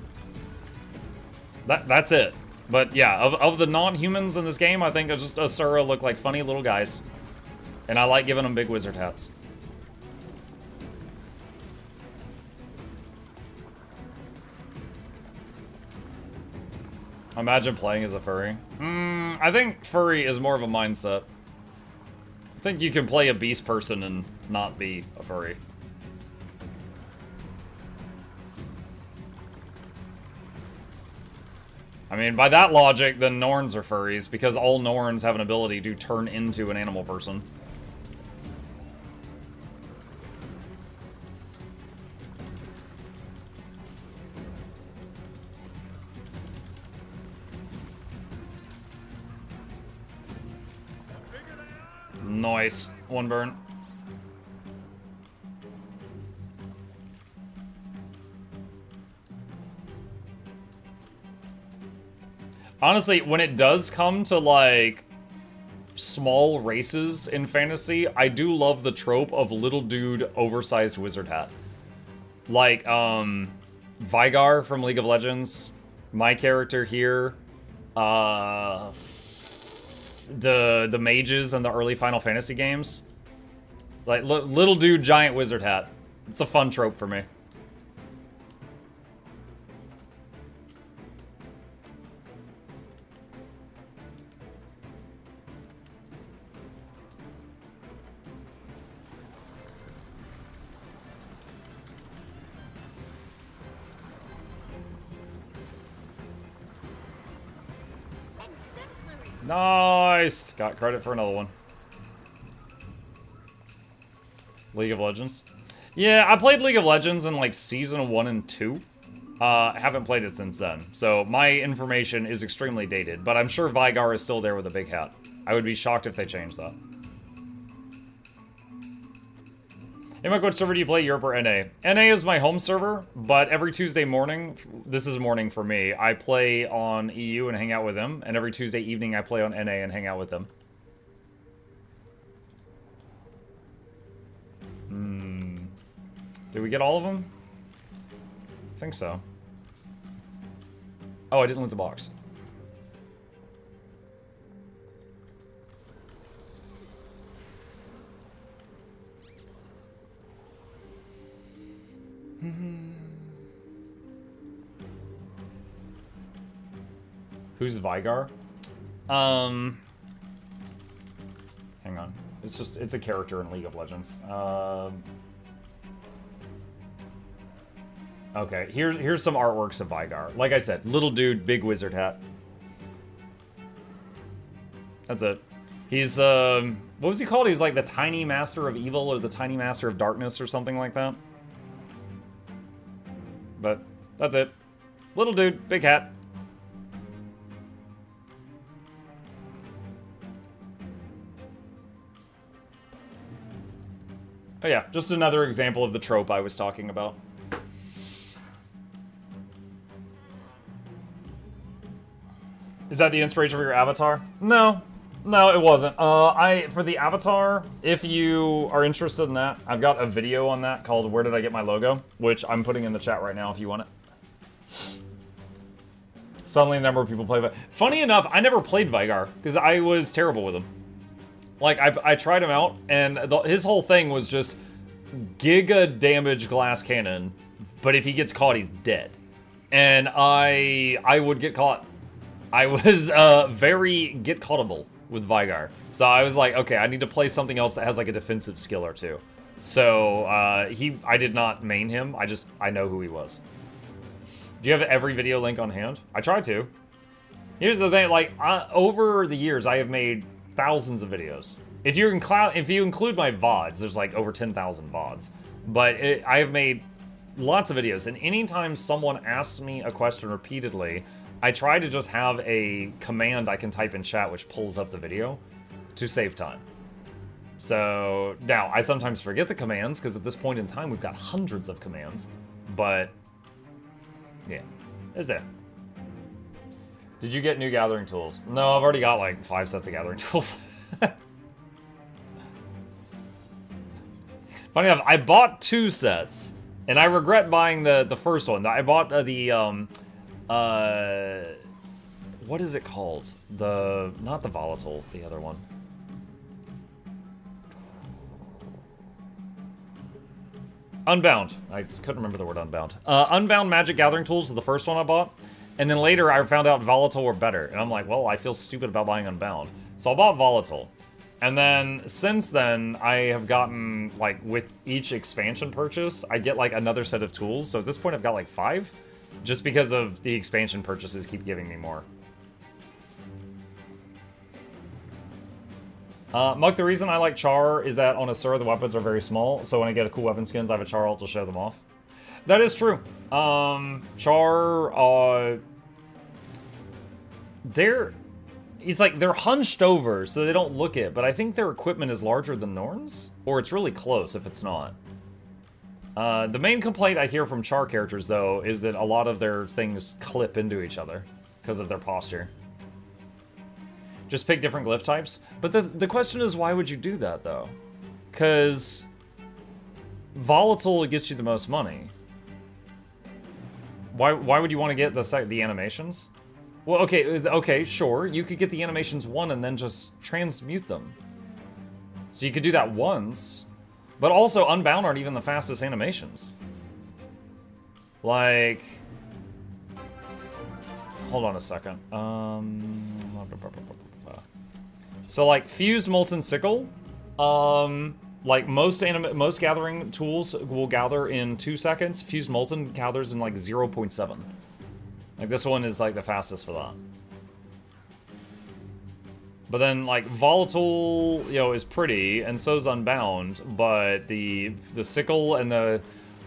That's it. But yeah, of the non-humans in this game, I think just Asura look like funny little guys. And I like giving them big wizard hats. Imagine playing as a furry. I think furry is more of a mindset. I think you can play a beast person and not be a furry. I mean, by that logic, then Norns are furries, because all Norns have an ability to turn into an animal person. Nice. One burn. Honestly, when it does come to, like, small races in fantasy, I do love the trope of little dude, oversized wizard hat. Like, Vygar from League of Legends, my character here, the mages in the early Final Fantasy games. Like, little dude, giant wizard hat. It's a fun trope for me. Nice! Got credit for another one. League of Legends. Yeah, I played League of Legends in like Season 1 and 2. Haven't played it since then. So my information is extremely dated, but I'm sure Vygar is still there with a big hat. I would be shocked if they changed that. Hey Mike, what server do you play, Europe or NA? NA is my home server, but every Tuesday morning, this is morning for me, I play on EU and hang out with them, and every Tuesday evening I play on NA and hang out with them. Did we get all of them? I think so. Oh, I didn't loot the box. Who's Vygar? Hang on. It's a character in League of Legends. Okay, here's some artworks of Vygar. Like I said, little dude, big wizard hat. That's it. He's, what was he called? He was like the Tiny Master of Evil or the Tiny Master of Darkness or something like that. But that's it. Little dude, big hat. Oh yeah, just another example of the trope I was talking about. Is that the inspiration for your avatar? No. No, it wasn't. For the avatar, if you are interested in that, I've got a video on that called Where Did I Get My Logo? Which I'm putting in the chat right now if you want it. Suddenly a number of people play Vygar. Funny enough, I never played Vygar, because I was terrible with him. Like, I tried him out, and his whole thing was just giga damage glass cannon, but if he gets caught, he's dead. And I would get caught. I was very get-caughtable with Vygar. So I was like, okay, I need to play something else that has like a defensive skill or two. So I did not main him, I know who he was. Do you have every video link on hand? I tried to. Here's the thing, like, over the years, I have made thousands of videos. If you include my VODs, there's like over 10,000 VODs. But I have made lots of videos, and anytime someone asks me a question repeatedly, I try to just have a command I can type in chat which pulls up the video to save time. So now, I sometimes forget the commands, because at this point in time, we've got hundreds of commands. But, yeah, it's there. Did you get new gathering tools? No, I've already got like 5 sets of gathering tools. Funny enough, I bought 2 sets, and I regret buying the first one. I bought what is it called? Not the volatile, the other one. Unbound. I couldn't remember the word unbound. Unbound Magic Gathering Tools is the first one I bought. And then later I found out Volatile were better. And I'm like, well, I feel stupid about buying Unbound. So I bought Volatile. And then, since then, I have gotten, like, with each expansion purchase, I get, like, another set of tools. So at this point I've got, like, 5. Just because of the expansion purchases keep giving me more. Muck, the reason I like Char is that on Asura the weapons are very small, so when I get a cool weapon skins, I have a Char ult to show them off. That is true. Char, it's like they're hunched over, so they don't look it, but I think their equipment is larger than Norn's, or it's really close if it's not. The main complaint I hear from Char characters, though, is that a lot of their things clip into each other because of their posture. Just pick different glyph types. But the question is, why would you do that, though? Because Volatile gets you the most money. Why would you want to get the animations? Well, okay, sure. You could get the animations one and then just transmute them. So you could do that once. But also, Unbound aren't even the fastest animations. Like... Hold on a second. So, like, Fused Molten Sickle, like, most gathering tools will gather in 2 seconds. Fused Molten gathers in, like, 0.7. Like, this one is, like, the fastest for that. But then, like, Volatile, you know, is pretty, and so's Unbound, but the Sickle and the,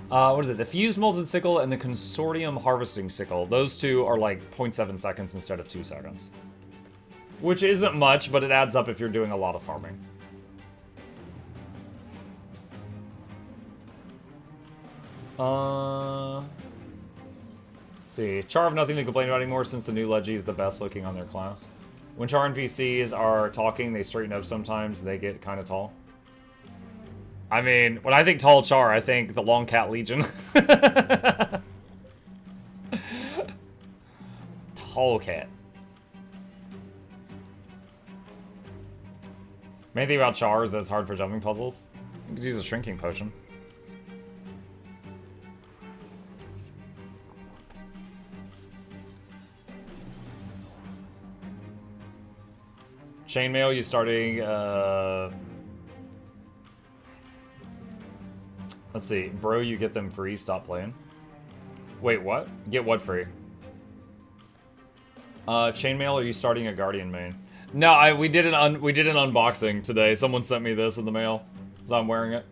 what is it? The Fused Molten Sickle and the Consortium Harvesting Sickle, those two are, like, 0.7 seconds instead of 2 seconds. Which isn't much, but it adds up if you're doing a lot of farming. See, Char have nothing to complain about anymore since the new Leggy is the best looking on their class. When Char NPCs are talking, they straighten up sometimes, they get kind of tall. I mean, when I think tall Char, I think the Long Cat Legion. Tall cat. Main thing about Char is that it's hard for jumping puzzles. You could use a shrinking potion. Chainmail, you starting, let's see. Bro, you get them free, stop playing. Wait, what? Get what free? Chainmail, are you starting a Guardian main? No, we did an unboxing today. Someone sent me this in the mail, so I'm wearing it.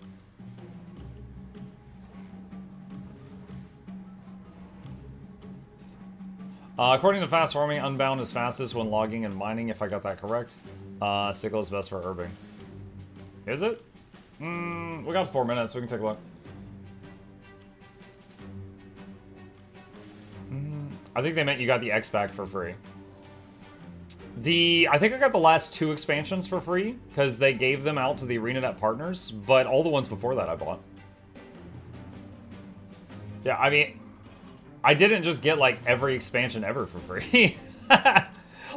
According to Fast Farming, Unbound is fastest when logging and mining, if I got that correct. Sickle is best for herbing. Is it? We got 4 minutes, we can take a look. I think they meant you got the X back for free. I think I got the last 2 expansions for free, because they gave them out to the ArenaNet partners, but all the ones before that I bought. Yeah, I mean, I didn't just get, like, every expansion ever for free.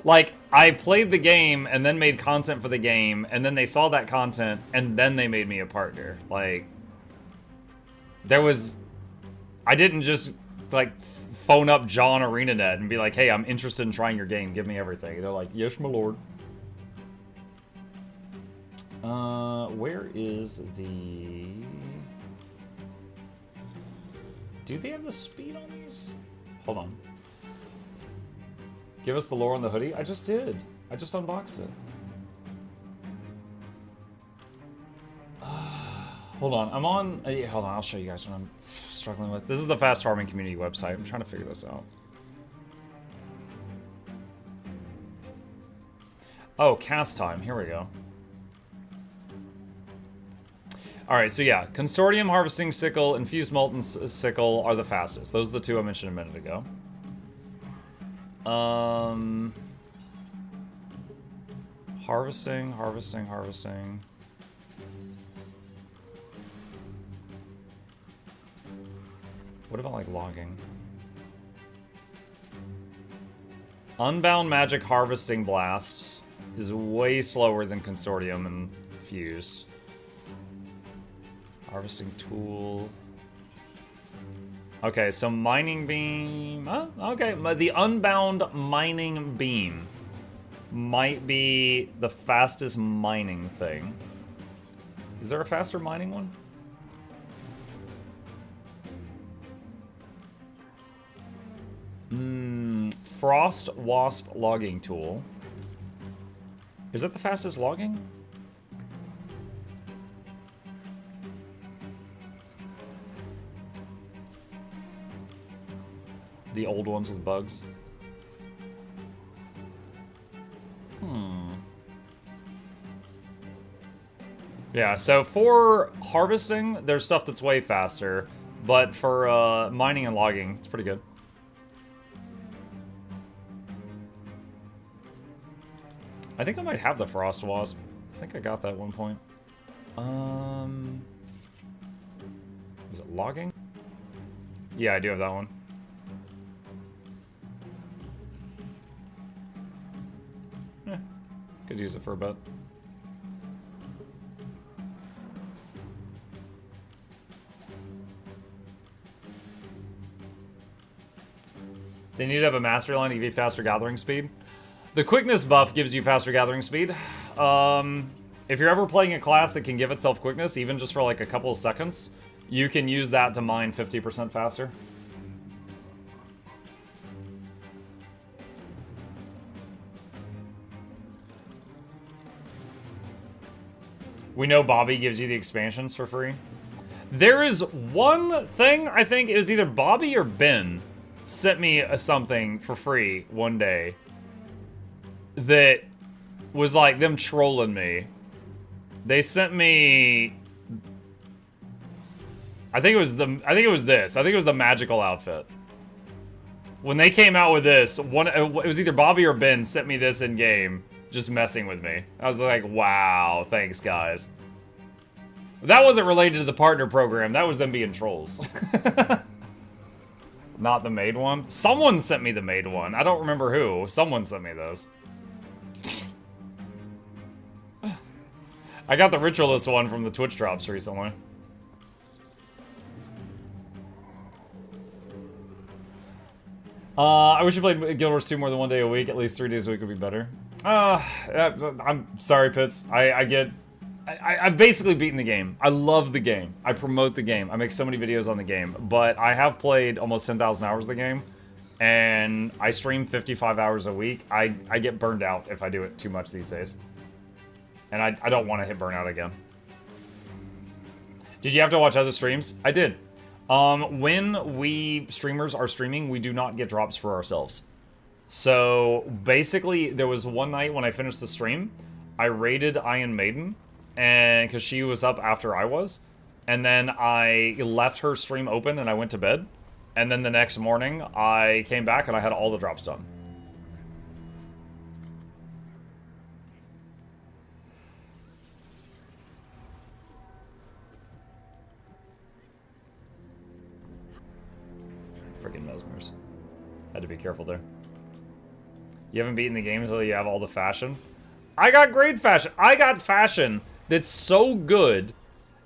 Like, I played the game, and then made content for the game, and then they saw that content, and then they made me a partner. Like, I didn't just, like, phone up John ArenaNet and be like, hey, I'm interested in trying your game, give me everything. They're like, yes, my lord. Where is the... Do they have the speed on these? Hold on. Give us the lore on the hoodie? I just did. I just unboxed it. Hold on, I'm on... hold on, I'll show you guys what I'm struggling with. This is the Fast Farming Community website. I'm trying to figure this out. Oh, cast time. Here we go. Alright, so yeah. Consortium Harvesting Sickle and Fused Molten Sickle are the fastest. Those are the 2 I mentioned a minute ago. Harvesting. What about like logging? Unbound Magic Harvesting Blast is way slower than Consortium and Fuse. Harvesting Tool. Okay, so Mining Beam. Oh, okay, the Unbound Mining Beam might be the fastest mining thing. Is there a faster mining one? Frost Wasp Logging Tool. Is that the fastest logging? The old ones with bugs. Yeah, so for harvesting, there's stuff that's way faster, but for mining and logging, it's pretty good. I think I might have the Frost Wasp. I think I got that at one point. Was it logging? Yeah, I do have that one. Could use it for a bit. They need to have a mastery line to give you faster gathering speed. The quickness buff gives you faster gathering speed. If you're ever playing a class that can give itself quickness, even just for like a couple of seconds, you can use that to mine 50% faster. We know Bobby gives you the expansions for free. There is one thing, I think it was either Bobby or Ben sent me something for free one day that was like them trolling me. They sent me, I think it was the magical outfit. When they came out with this, it was either Bobby or Ben sent me this in game, just messing with me. I was like, wow, thanks guys. That wasn't related to the partner program, that was them being trolls. Not the maid one. Someone sent me the maid one. I don't remember who. Someone sent me this. I got the ritualist one from the Twitch drops recently. I wish you played Guild Wars 2 more than one day a week. At least 3 days a week would be better. I'm sorry, Pitts. I've basically beaten the game. I love the game. I promote the game. I make so many videos on the game. But I have played almost 10,000 hours of the game. And I stream 55 hours a week. I get burned out if I do it too much these days. And I don't want to hit burnout again. Did you have to watch other streams? I did. When we streamers are streaming, we do not get drops for ourselves. So basically, there was one night when I finished the stream, I raided Iron Maiden, and because she was up after I was, and then I left her stream open and I went to bed, and then the next morning I came back and I had all the drops done. Freaking mesmers. Had to be careful there. You haven't beaten the game until you have all the fashion? I got great fashion. I got fashion that's so good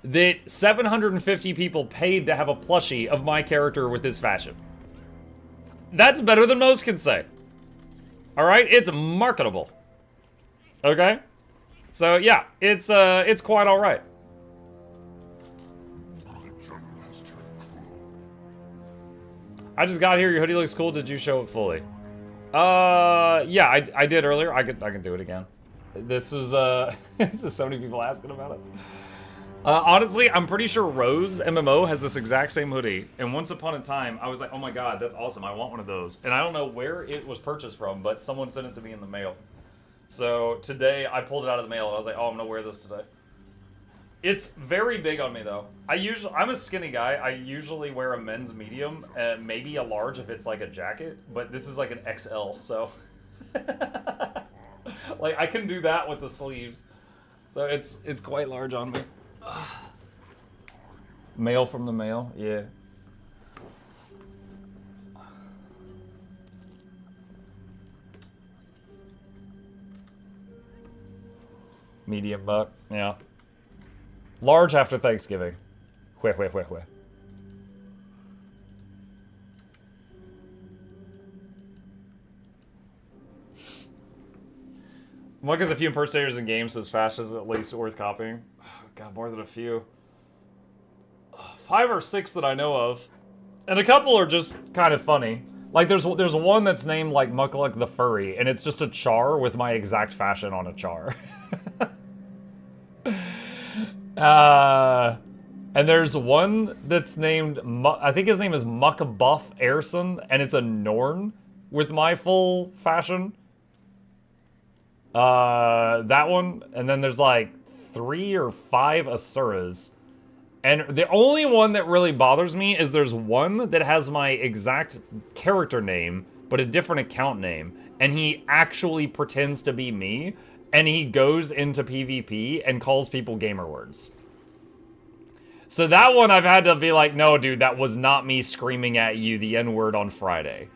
that 750 people paid to have a plushie of my character with his fashion. That's better than most can say. Alright? It's marketable. Okay? So yeah, it's quite alright. I just got here, your hoodie looks cool, did you show it fully? Yeah, I did earlier. I can do it again. This was, this is so many people asking about it. Honestly, I'm pretty sure Rose MMO has this exact same hoodie. And once upon a time, I was like, oh my god, that's awesome, I want one of those. And I don't know where it was purchased from, but someone sent it to me in the mail. So today, I pulled it out of the mail and I was like, oh, I'm gonna wear this today. It's very big on me though. I'm a skinny guy. I usually wear a men's medium, maybe a large if it's like a jacket, but this is like an XL, so like I can do that with the sleeves. So it's quite large on me. Mail from the mail, yeah. Medium buck, yeah. Large after Thanksgiving. Hweh, hweh, hweh, hweh. Muck has a few impersonators in games, so his fashion is at least worth copying. God, more than a few. 5 or 6 that I know of. And a couple are just kind of funny. Like, there's one that's named, like, Mukluk the Furry, and it's just a char with my exact fashion on a char. And there's one that's named, I think his name is Muckbuff Airson, and it's a Norn with my full fashion. That one, and then there's like 3 or 5 Asuras. And the only one that really bothers me is there's one that has my exact character name, but a different account name. And he actually pretends to be me, and he goes into PvP and calls people gamer words. So that one I've had to be like, no, dude, that was not me screaming at you the N-word on Friday.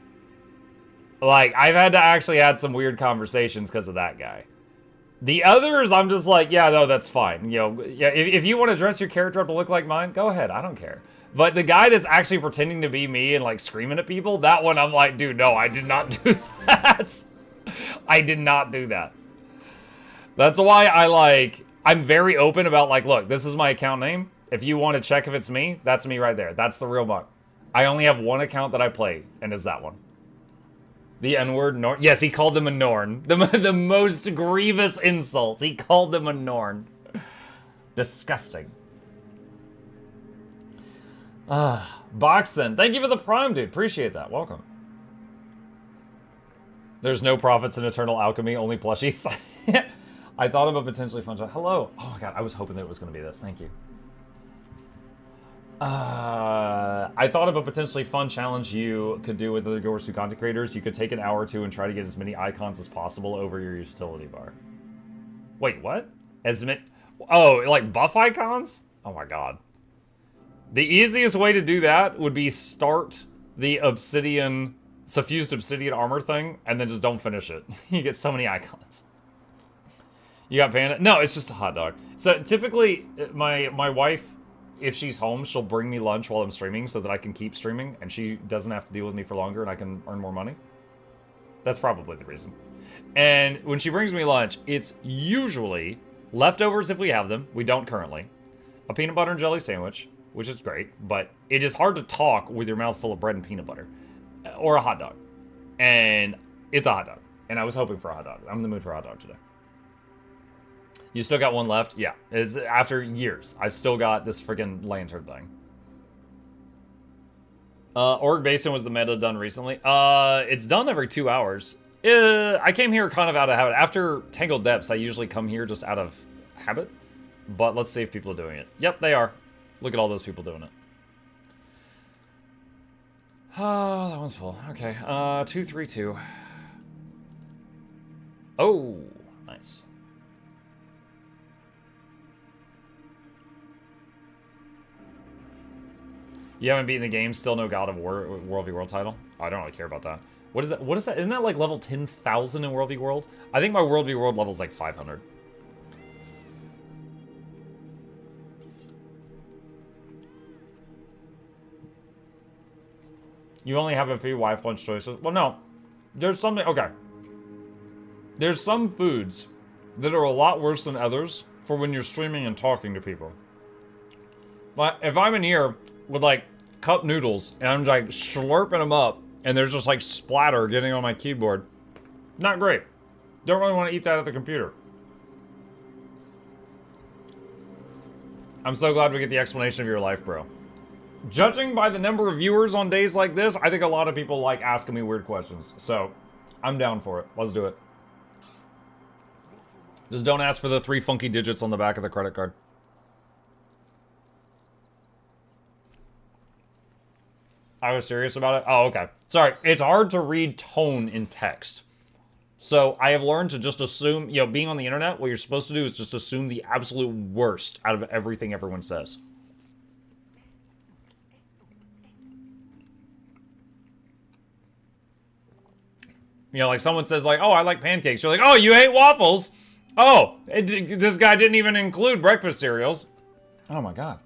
Like, I've had to actually had some weird conversations because of that guy. The others, I'm just like, yeah, no, that's fine. You know, yeah, if you want to dress your character up to look like mine, go ahead. I don't care. But the guy that's actually pretending to be me and, like, screaming at people, that one, I'm like, dude, no, I did not do that. I did not do that. That's why I'm very open about, like, look, this is my account name. If you want to check if it's me, that's me right there. That's the real Muck. I only have one account that I play, and it's that one. The N-word, Norn. Yes, he called them a Norn. The most grievous insult. He called them a Norn. Disgusting. Boxen, thank you for the Prime, dude. Appreciate that. Welcome. There's no profits in Eternal Alchemy, only plushies. I thought of a potentially fun challenge. Hello. Oh my god, I was hoping that it was going to be this. Thank you. I thought of a potentially fun challenge you could do with the GW2 content creators. You could take an hour or two and try to get as many icons as possible over your utility bar. Wait, what? As many? Oh, like buff icons? Oh my god. The easiest way to do that would be start the obsidian, suffused obsidian armor thing, and then just don't finish it. You get so many icons. You got Panda? No, it's just a hot dog. So typically, my wife, if she's home, she'll bring me lunch while I'm streaming so that I can keep streaming and she doesn't have to deal with me for longer and I can earn more money. That's probably the reason. And when she brings me lunch, it's usually leftovers if we have them. We don't currently. A peanut butter and jelly sandwich, which is great, but it is hard to talk with your mouth full of bread and peanut butter. Or a hot dog. And it's a hot dog. And I was hoping for a hot dog. I'm in the mood for a hot dog today. You still got one left? Yeah. It's after years. I've still got this freaking lantern thing. Org Basin was the meta done recently. It's done every 2 hours. I came here kind of out of habit. After Tangled Depths, I usually come here just out of habit. But let's see if people are doing it. Yep, they are. Look at all those people doing it. Oh, that one's full. Okay. 232. Oh, nice. You haven't beaten the game, still no God of War World v World title? Oh, I don't really care about that. What is that? What is that? Isn't that like level 10,000 in World v World? I think my World v World level is like 500. You only have a few wife lunch choices? Well, no. There's something... Okay. There's some foods that are a lot worse than others for when you're streaming and talking to people. Like, if I'm in here with, like, cup noodles, and I'm, like, slurping them up, and there's just, like, splatter getting on my keyboard, not great. Don't really want to eat that at the computer. I'm so glad we get the explanation of your life, bro. Judging by the number of viewers on days like this, I think a lot of people like asking me weird questions. So, I'm down for it. Let's do it. Just don't ask for the 3 funky digits on the back of the credit card. I was serious about it? Oh, okay. Sorry, it's hard to read tone in text. So, I have learned to just assume, you know, being on the internet, what you're supposed to do is just assume the absolute worst out of everything everyone says. You know, like someone says like, oh, I like pancakes. You're like, oh, you hate waffles? Oh, this guy didn't even include breakfast cereals. Oh my god.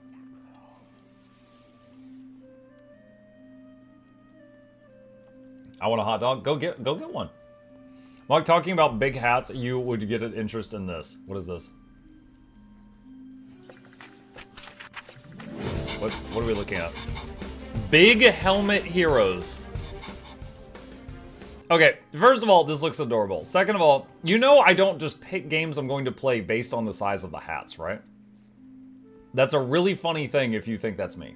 I want a hot dog. Go get one. Like talking about big hats, you would get an interest in this. What is this? What are we looking at? Big helmet heroes. Okay, first of all, this looks adorable. Second of all, you know I don't just pick games I'm going to play based on the size of the hats, right? That's a really funny thing if you think that's me.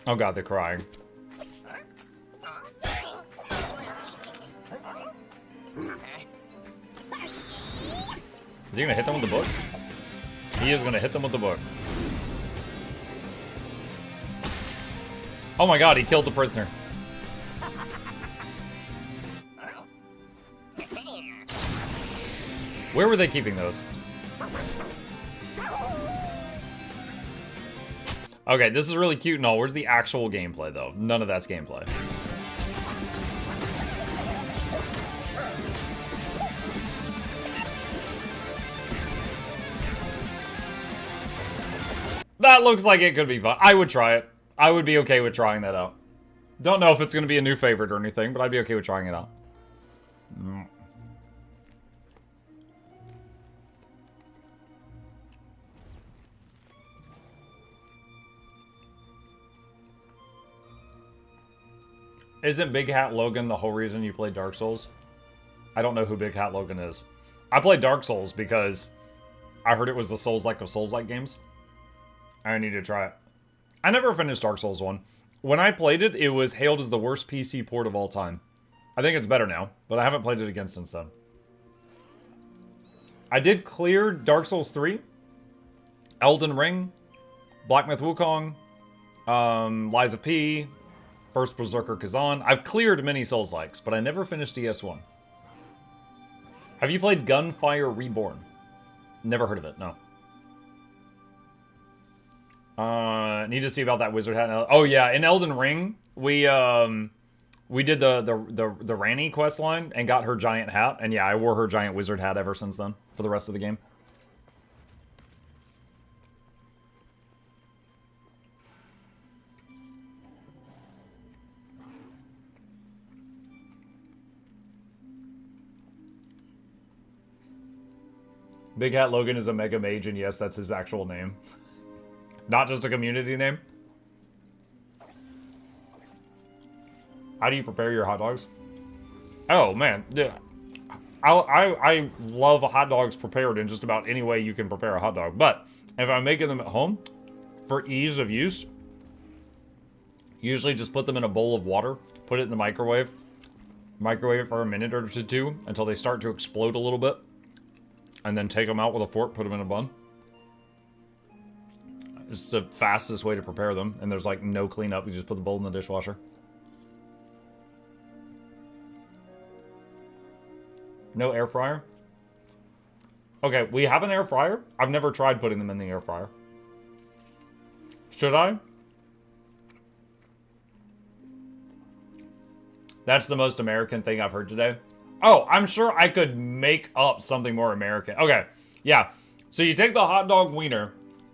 Oh god, they're crying. Is he gonna hit them with the book? He is gonna hit them with the book. Oh my god, he killed the prisoner. Where were they keeping those? Okay, this is really cute and all. Where's the actual gameplay, though? None of that's gameplay. That looks like it could be fun. I would try it. I would be okay with trying that out. Don't know if it's going to be a new favorite or anything, but I'd be okay with trying it out. Isn't Big Hat Logan the whole reason you play Dark Souls? I don't know who Big Hat Logan is. I played Dark Souls because I heard it was the Souls-like of Souls-like games. I need to try it. I never finished Dark Souls 1. When I played it, it was hailed as the worst PC port of all time. I think it's better now, but I haven't played it again since then. I did clear Dark Souls 3, Elden Ring, Black Myth Wukong, Lies of P, First Berserker Kazan. I've cleared many Souls-likes, but I never finished DS1. Have you played Gunfire Reborn? Never heard of it, no. Need to see about that wizard hat. Oh yeah, in Elden Ring, we did the Ranni quest line and got her giant hat, and yeah, I wore her giant wizard hat ever since then for the rest of the game. Big Hat Logan is a mega mage, and yes, that's his actual name. Not just a community name. How do you prepare your hot dogs? Oh, man. Dude, I love hot dogs prepared in just about any way you can prepare a hot dog. But if I'm making them at home, for ease of use, usually just put them in a bowl of water, put it in the microwave, microwave it for a minute or two until they start to explode a little bit, and then take them out with a fork, put them in a bun. It's the fastest way to prepare them, and there's like no cleanup. You just put the bowl in the dishwasher. No air fryer? Okay, we have an air fryer. I've never tried putting them in the air fryer. Should I? That's the most American thing I've heard today. Oh, I'm sure I could make up something more American. Okay, yeah. So you take the hot dog wiener,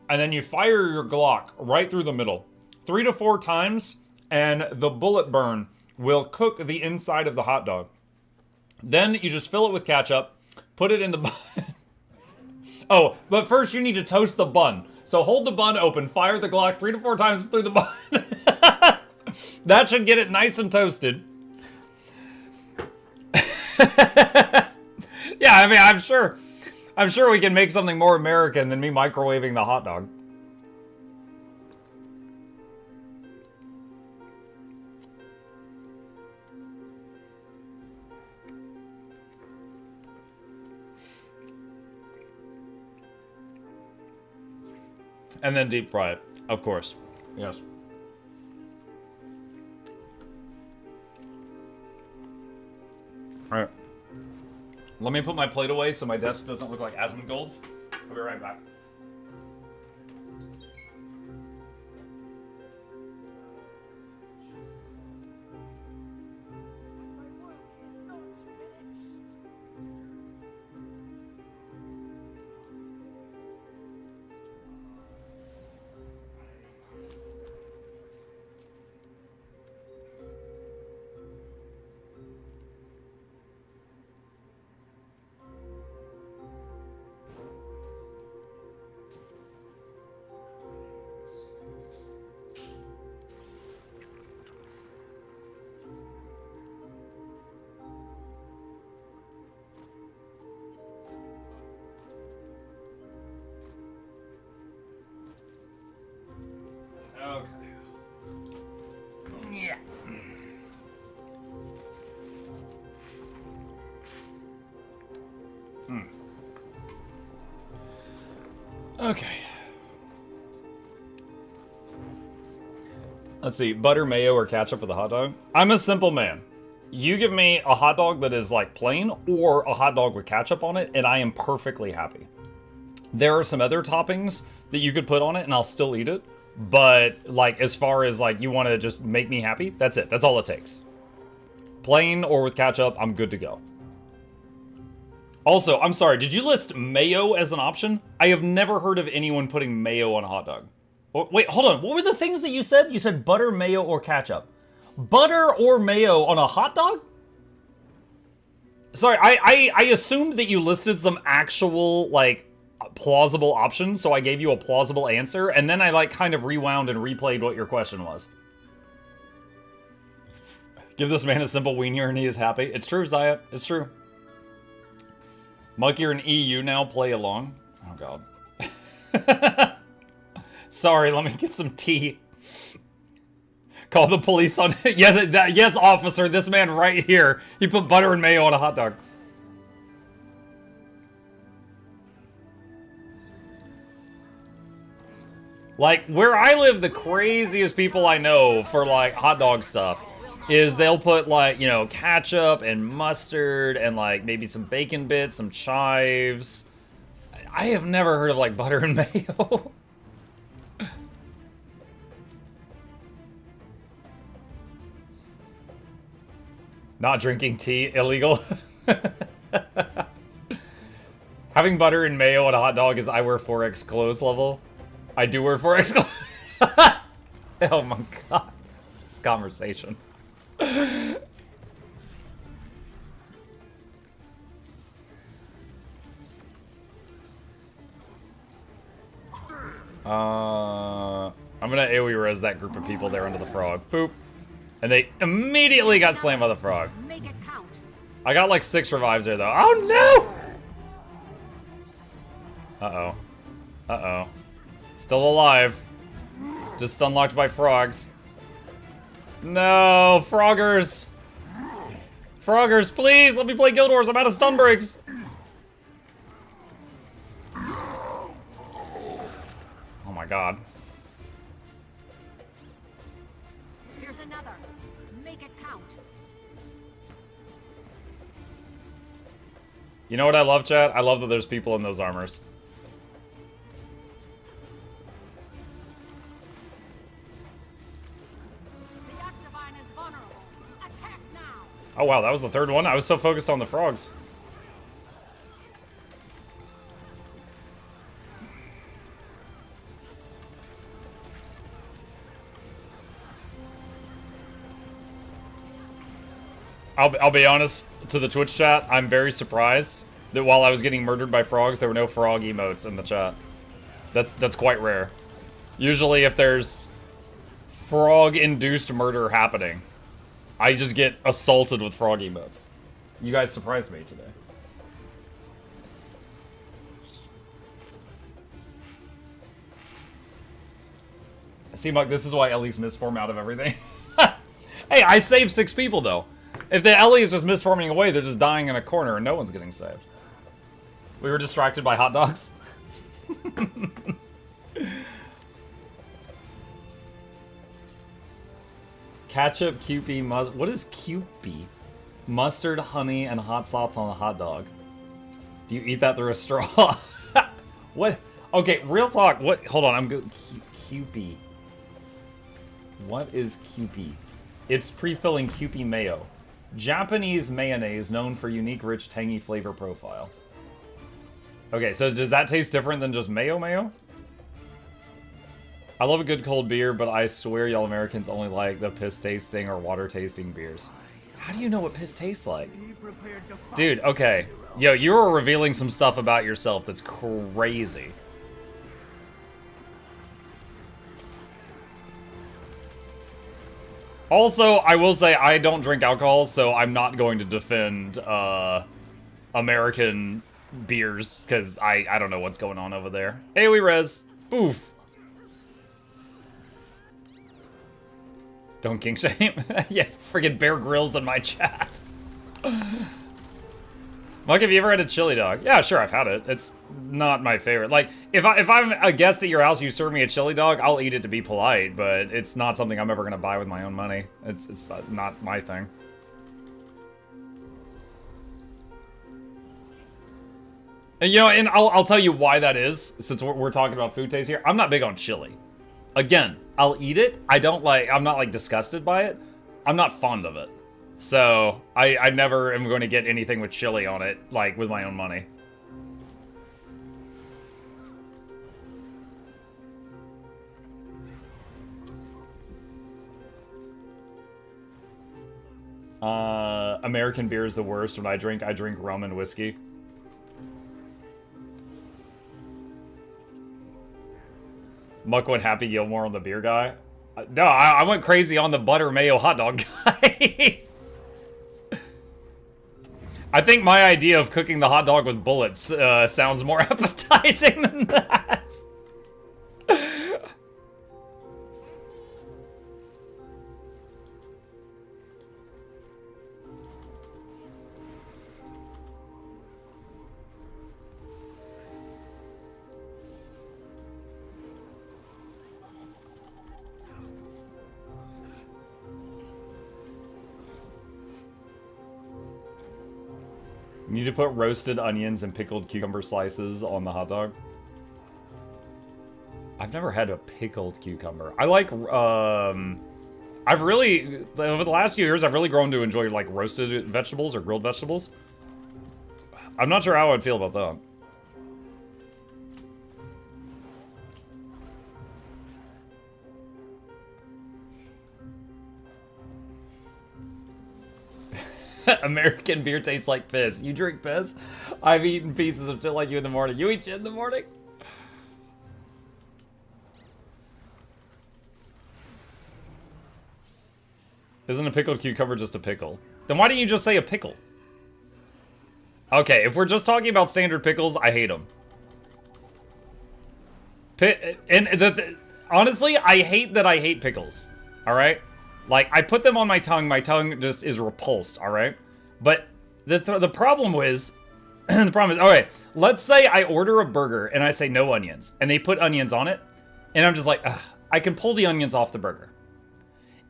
and then you fire your Glock right through the middle. 3 to 4 times, and the bullet burn will cook the inside of the hot dog. Then you just fill it with ketchup, put it in the bun. Oh, but first you need to toast the bun. So hold the bun open, fire the Glock 3 to 4 times through the bun. That should get it nice and toasted. Yeah, I mean, I'm sure we can make something more American than me microwaving the hot dog. And then deep fry it, of course. Yes. All right. Let me put my plate away so my desk doesn't look like Asmongold's. I'll be right back. My work is not finished. Okay. Let's see, butter, mayo, or ketchup with a hot dog? I'm a simple man. You give me a hot dog that is like plain or a hot dog with ketchup on it, and I am perfectly happy. There are some other toppings that you could put on it, and I'll still eat it. But like, as far as like you want to just make me happy, that's it. That's all it takes. Plain or with ketchup, I'm good to go. Also, I'm sorry, did you list mayo as an option? I have never heard of anyone putting mayo on a hot dog. Wait, hold on. What were the things that you said? You said butter, mayo, or ketchup. Butter or mayo on a hot dog? Sorry, I assumed that you listed some actual, like, plausible options, so I gave you a plausible answer, and then I, like, kind of rewound and replayed what your question was. Give this man a simple weenier and he is happy. It's true, Zayat. It's true. Mike, you're in EU now. Play along. Oh, God. Sorry, let me get some tea. Call the police on... yes, officer, this man right here. He put butter and mayo on a hot dog. Like, where I live, the craziest people I know for, like, hot dog stuff is they'll put, like, you know, ketchup and mustard and, like, maybe some bacon bits, some chives. I have never heard of, like, butter and mayo. Not drinking tea, illegal. Having butter and mayo on a hot dog is I wear 4X clothes level. I do wear 4X clothes. Oh my god. This conversation. I'm gonna AoE res that group of people there under the frog. Boop. And they immediately got slammed by the frog. Make it count. I got like 6 revives there though. Oh no! Uh-oh. Uh-oh. Still alive. Just unlocked by frogs. No, froggers! Froggers, please, let me play Guild Wars. I'm out of stun breaks. Oh my god. Here's another. Make it count. You know what I love, chat? I love that there's people in those armors. Oh wow, that was the 3rd one? I was so focused on the frogs. I'll be honest, to the Twitch chat, I'm very surprised that while I was getting murdered by frogs, there were no frog emotes in the chat. That's quite rare. Usually if there's frog-induced murder happening, I just get assaulted with frog emotes. You guys surprised me today. See, Muck, this is why Ellie's misform out of everything. Hey, I saved 6 people, though. If the Ellie is just misforming away, they're just dying in a corner and no one's getting saved. We were distracted by hot dogs. Ketchup, Kewpie, mustard. What is Kewpie? Mustard, honey, and hot sauce on a hot dog. Do you eat that through a straw? What? Okay, real talk. What? Hold on, I'm good. Kewpie. What is Kewpie? It's pre-filling Kewpie mayo. Japanese mayonnaise known for unique, rich, tangy flavor profile. Okay, so does that taste different than just mayo? I love a good cold beer, but I swear y'all Americans only like the piss tasting or water tasting beers. How do you know what piss tastes like? Dude, okay. Yo, you are revealing some stuff about yourself that's crazy. Also, I will say I don't drink alcohol, so I'm not going to defend American beers, because I don't know what's going on over there. AoE res. Boof. Don't kink shame. Yeah, friggin' Bear Grylls in my chat. Mike, have you ever had a chili dog? Yeah, sure, I've had it. It's not my favorite. Like, if I'm a guest at your house, you serve me a chili dog, I'll eat it to be polite, but it's not something I'm ever gonna buy with my own money. It's not my thing. And, you know, and I'll tell you why that is, since we're talking about food taste here. I'm not big on chili. Again, I'll eat it. I'm not, like, disgusted by it. I'm not fond of it. So, I never am going to get anything with chili on it, like, with my own money. American beer is the worst. When I drink rum and whiskey. Muck went Happy Gilmore on the beer guy. No, I went crazy on the butter mayo hot dog guy. I think my idea of cooking the hot dog with bullets sounds more appetizing than that. You need to put roasted onions and pickled cucumber slices on the hot dog. I've never had a pickled cucumber. I like, I've really, over the last few years, I've really grown to enjoy, like, roasted vegetables or grilled vegetables. I'm not sure how I'd feel about that. American beer tastes like piss. You drink piss? I've eaten pieces of shit like you in the morning. You eat shit in the morning? Isn't a pickled cucumber just a pickle? Then why didn't you just say a pickle? Okay, if we're just talking about standard pickles, I hate them. Honestly, I hate that I hate pickles. All right? Like, I put them on my tongue just is repulsed, all right? But the problem is, all right, let's say I order a burger and I say no onions, and they put onions on it, and I'm just like, ugh, I can pull the onions off the burger.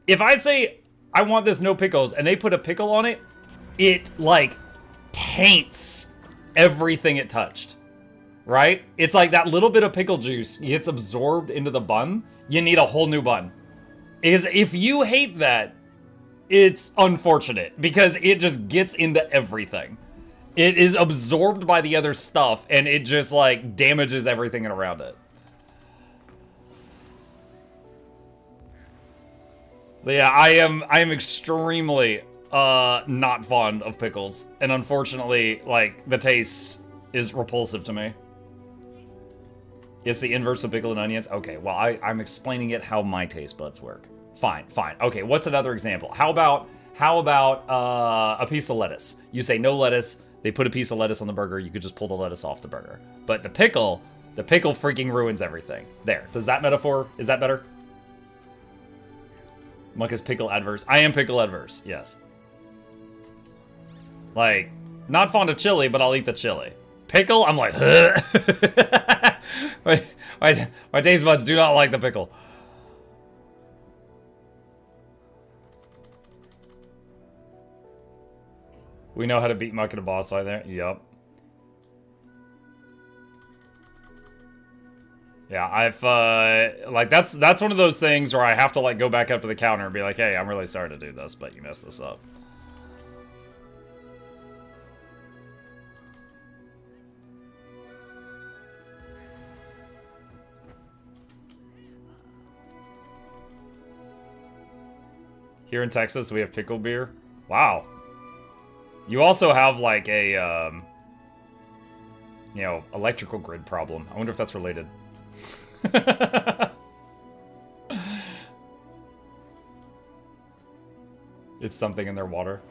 If I say, I want this no pickles, and they put a pickle on it, it, like, taints everything it touched, right? It's like that little bit of pickle juice gets absorbed into the bun, you need a whole new bun. Is if you hate that, it's unfortunate because it just gets into everything. It is absorbed by the other stuff and it just like damages everything around it. So yeah, I am extremely not fond of pickles, and unfortunately, like, the taste is repulsive to me. It's the inverse of pickle and onions. Okay, well, I'm explaining it how my taste buds work. Fine. Okay, what's another example? How about a piece of lettuce? You say no lettuce, they put a piece of lettuce on the burger, you could just pull the lettuce off the burger. But the pickle freaking ruins everything. There, does that metaphor, is that better? Monk is pickle adverse. I am pickle adverse, yes. Like, not fond of chili, but I'll eat the chili. Pickle, I'm like, my taste buds do not like the pickle. We know how to beat Muck in a boss fight there. Yup. Yeah, I've, like, that's one of those things where I have to, like, go back up to the counter and be like, hey, I'm really sorry to do this, but you messed this up. Here in Texas, we have pickle beer. Wow. You also have, like, a, you know, electrical grid problem. I wonder if that's related. It's something in their water.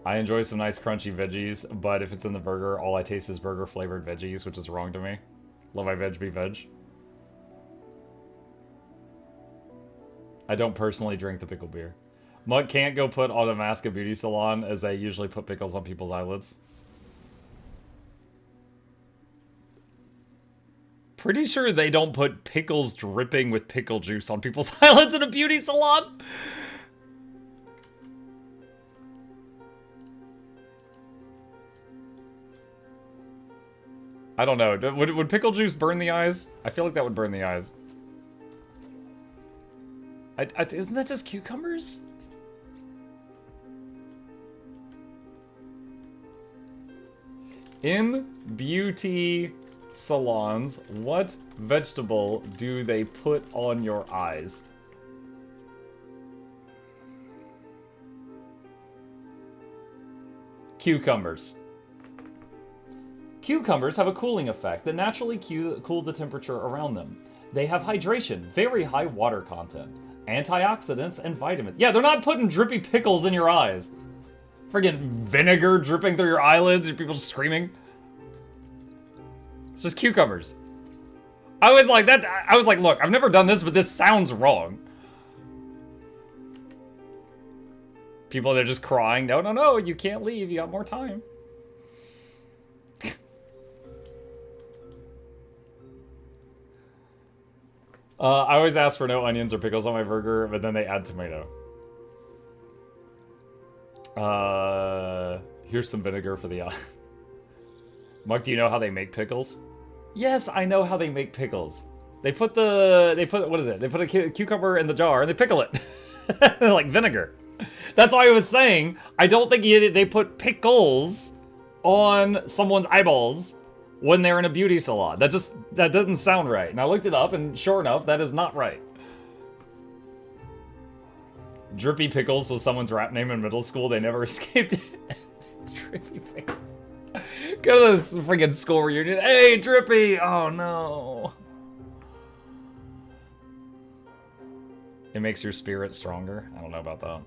I enjoy some nice crunchy veggies, but if it's in the burger, all I taste is burger flavored veggies, which is wrong to me. Let my veg be veg. I don't personally drink the pickle beer. Mud can't go put on a mask at beauty salon as they usually put pickles on people's eyelids. Pretty sure they don't put pickles dripping with pickle juice on people's eyelids in a beauty salon. I don't know. Would pickle juice burn the eyes? I feel like that would burn the eyes. Isn't that just cucumbers? In beauty salons, what vegetable do they put on your eyes? Cucumbers. Cucumbers have a cooling effect that naturally cool the temperature around them. They have hydration, very high water content, antioxidants, and vitamins. Yeah, they're not putting drippy pickles in your eyes. Friggin' vinegar dripping through your eyelids and people just screaming. It's just cucumbers. I was like, look, I've never done this, but this sounds wrong. People, they're just crying. No, no, no, you can't leave. You got more time. I always ask for no onions or pickles on my burger, but then they add tomato. Here's some vinegar for the eye. Mark, do you know how they make pickles? Yes, I know how they make pickles. They put what is it? They put a cucumber in the jar and they pickle it. Like vinegar. That's why I was saying, I don't think they put pickles on someone's eyeballs when they're in a beauty salon. That doesn't sound right. And I looked it up, and sure enough, that is not right. Drippy Pickles was someone's rap name in middle school. They never escaped it. Drippy Pickles. Go to this freaking school reunion. Hey, Drippy! Oh, no. It makes your spirit stronger. I don't know about that.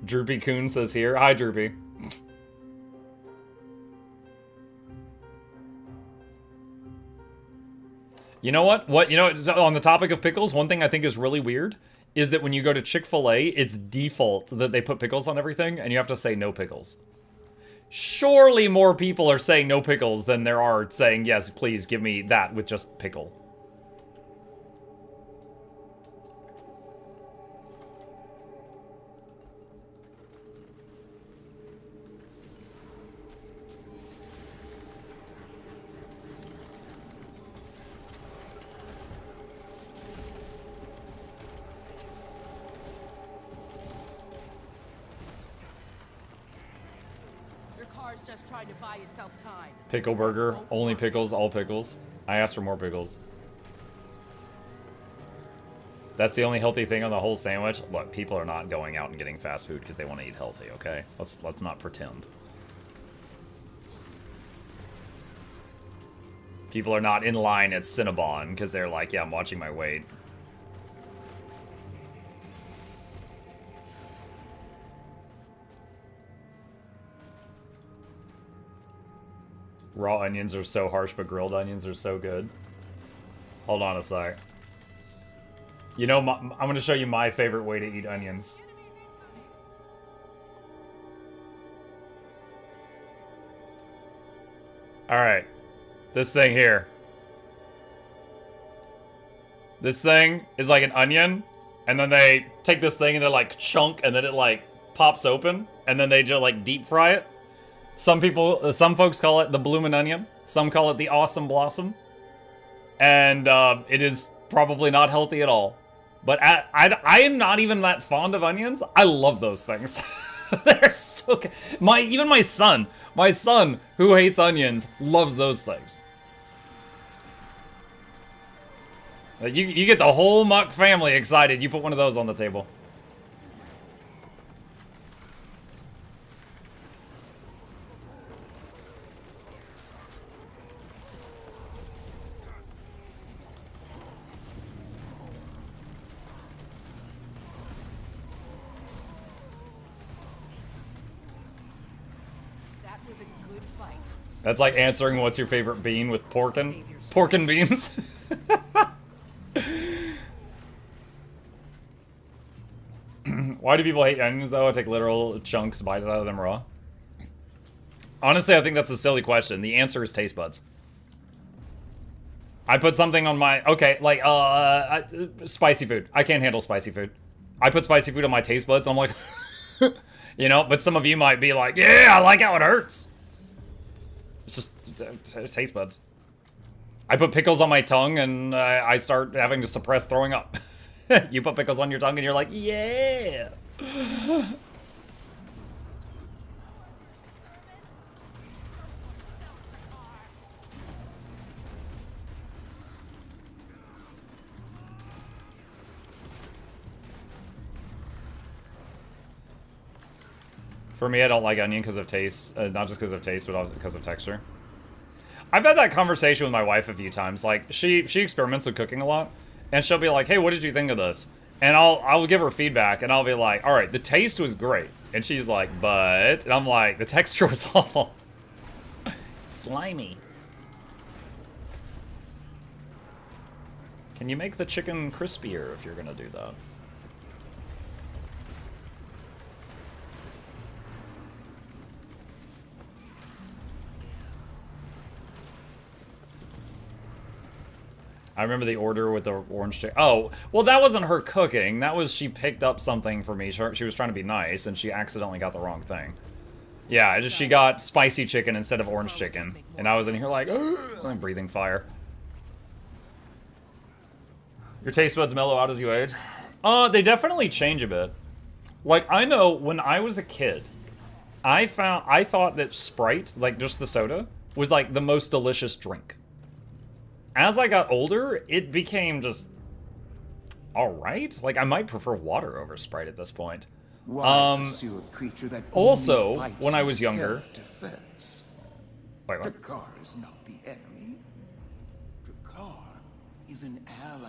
Droopy Coon says here. Hi, Droopy. You know what? On the topic of pickles, one thing I think is really weird is that when you go to Chick-fil-A, it's default that they put pickles on everything, and you have to say no pickles. Surely more people are saying no pickles than there are saying, yes, please give me that with just pickle. Just trying to buy itself time. Pickle burger, only pickles, all pickles. I asked for more pickles. That's the only healthy thing on the whole sandwich. Look, people are not going out and getting fast food because they want to eat healthy, okay? Let's not pretend. People are not in line at Cinnabon because they're like, yeah, I'm watching my weight. Raw onions are so harsh, but grilled onions are so good. Hold on a sec. You know, I'm going to show you my favorite way to eat onions. Alright. This thing here. This thing is like an onion, and then they take this thing and they're like chunk, and then it like pops open, and then they just like deep fry it. Some folks call it the bloomin' onion. Some call it the awesome blossom. And it is probably not healthy at all. But I am not even that fond of onions. I love those things. They're so good. Even my son who hates onions loves those things. Like you get the whole Muck family excited. You put one of those on the table. That's like answering what's your favorite bean with pork and beans. Why do people hate onions though? I take literal chunks, bites out of them raw. Honestly, I think that's a silly question. The answer is taste buds. I put something on my, okay, like, spicy food. I can't handle spicy food. I put spicy food on my taste buds and I'm like, you know, but some of you might be like, yeah, I like how it hurts. It's just taste buds. I put pickles on my tongue and I start having to suppress throwing up. You put pickles on your tongue and you're like, yeah. For me, I don't like onion because of taste. Not just because of taste, but also because of texture. I've had that conversation with my wife a few times. Like, she experiments with cooking a lot. And she'll be like, hey, what did you think of this? And I'll give her feedback, and I'll be like, all right, the taste was great. And she's like, but... And I'm like, the texture was awful. Slimy. Can you make the chicken crispier if you're gonna do that? I remember the order with the orange chicken. Oh, well, that wasn't her cooking. That was she picked up something for me. She was trying to be nice, and she accidentally got the wrong thing. Yeah, she got spicy chicken instead of orange chicken. And I was in here like, I'm breathing fire. Your taste buds mellow out as you age? They definitely change a bit. Like, I know when I was a kid, I thought that Sprite, like just the soda, was like the most delicious drink. As I got older, it became just alright. Like, I might prefer water over Sprite at this point. Also, when I was younger... Wait, what? Drakkar is not the enemy. Drakkar is an ally.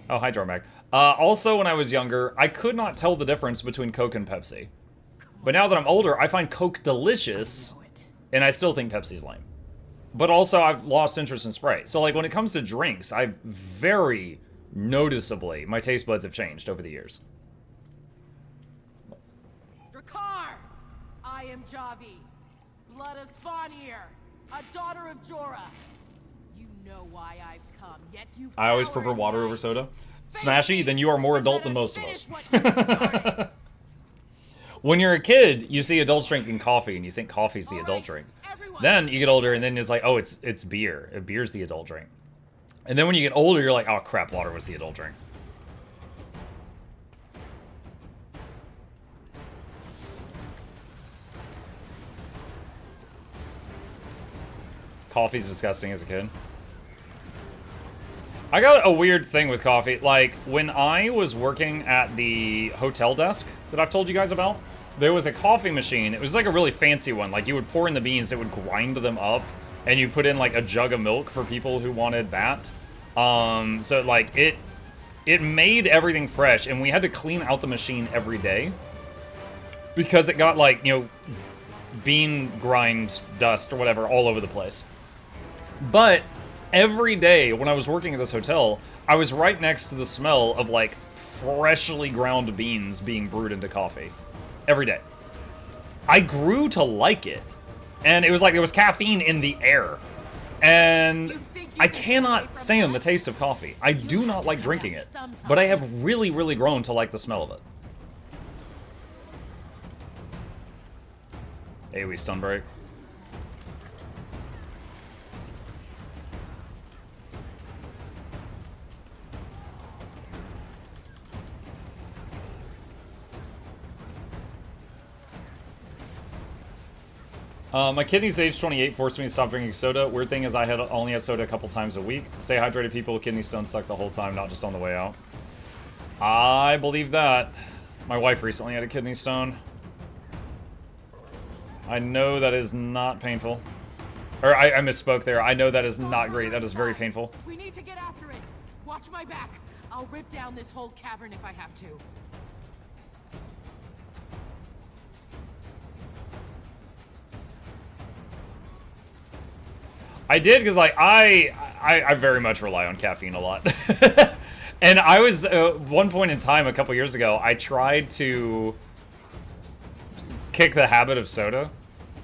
Oh, hi, Jormac. Also, when I was younger, I could not tell the difference between Coke and Pepsi. But now that I'm older, I find Coke delicious, and I still think Pepsi's lame. But also, I've lost interest in Sprite. So, like, when it comes to drinks, I've very noticeably, my taste buds have changed over the years. Drakkar! I am Javi, blood of Svanir, a daughter of Jorah. You know why I've come, yet you... I always prefer water over soda. Smashy, then you are more adult than most of us. When you're a kid, you see adults drinking coffee, and you think coffee's the adult drink. Then you get older, and then it's like, oh, it's beer. Beer's the adult drink. And then when you get older, you're like, oh, crap, water was the adult drink. Coffee's disgusting as a kid. I got a weird thing with coffee. Like, when I was working at the hotel desk that I've told you guys about, there was a coffee machine. It was like a really fancy one. Like, you would pour in the beans, it would grind them up, and you put in like a jug of milk for people who wanted that. So like it made everything fresh, and we had to clean out the machine every day because it got like, you know, bean grind dust or whatever all over the place. But every day when I was working at this hotel, I was right next to the smell of like freshly ground beans being brewed into coffee. Every day. I grew to like it. And it was like there was caffeine in the air. And I cannot stand the taste of coffee. I do not like drinking it. But I have really, really grown to like the smell of it. AoE stun break. My kidneys age 28 forced me to stop drinking soda. Weird thing is I only had soda a couple times a week. Stay hydrated, people. Kidney stones suck the whole time, not just on the way out. I believe that. My wife recently had a kidney stone. I know that is not painful. Or I misspoke there. I know that is not great. That is very painful. We need to get after it. Watch my back. I'll rip down this whole cavern if I have to. I did, because like I very much rely on caffeine a lot. And I was, one point in time a couple years ago, I tried to kick the habit of soda.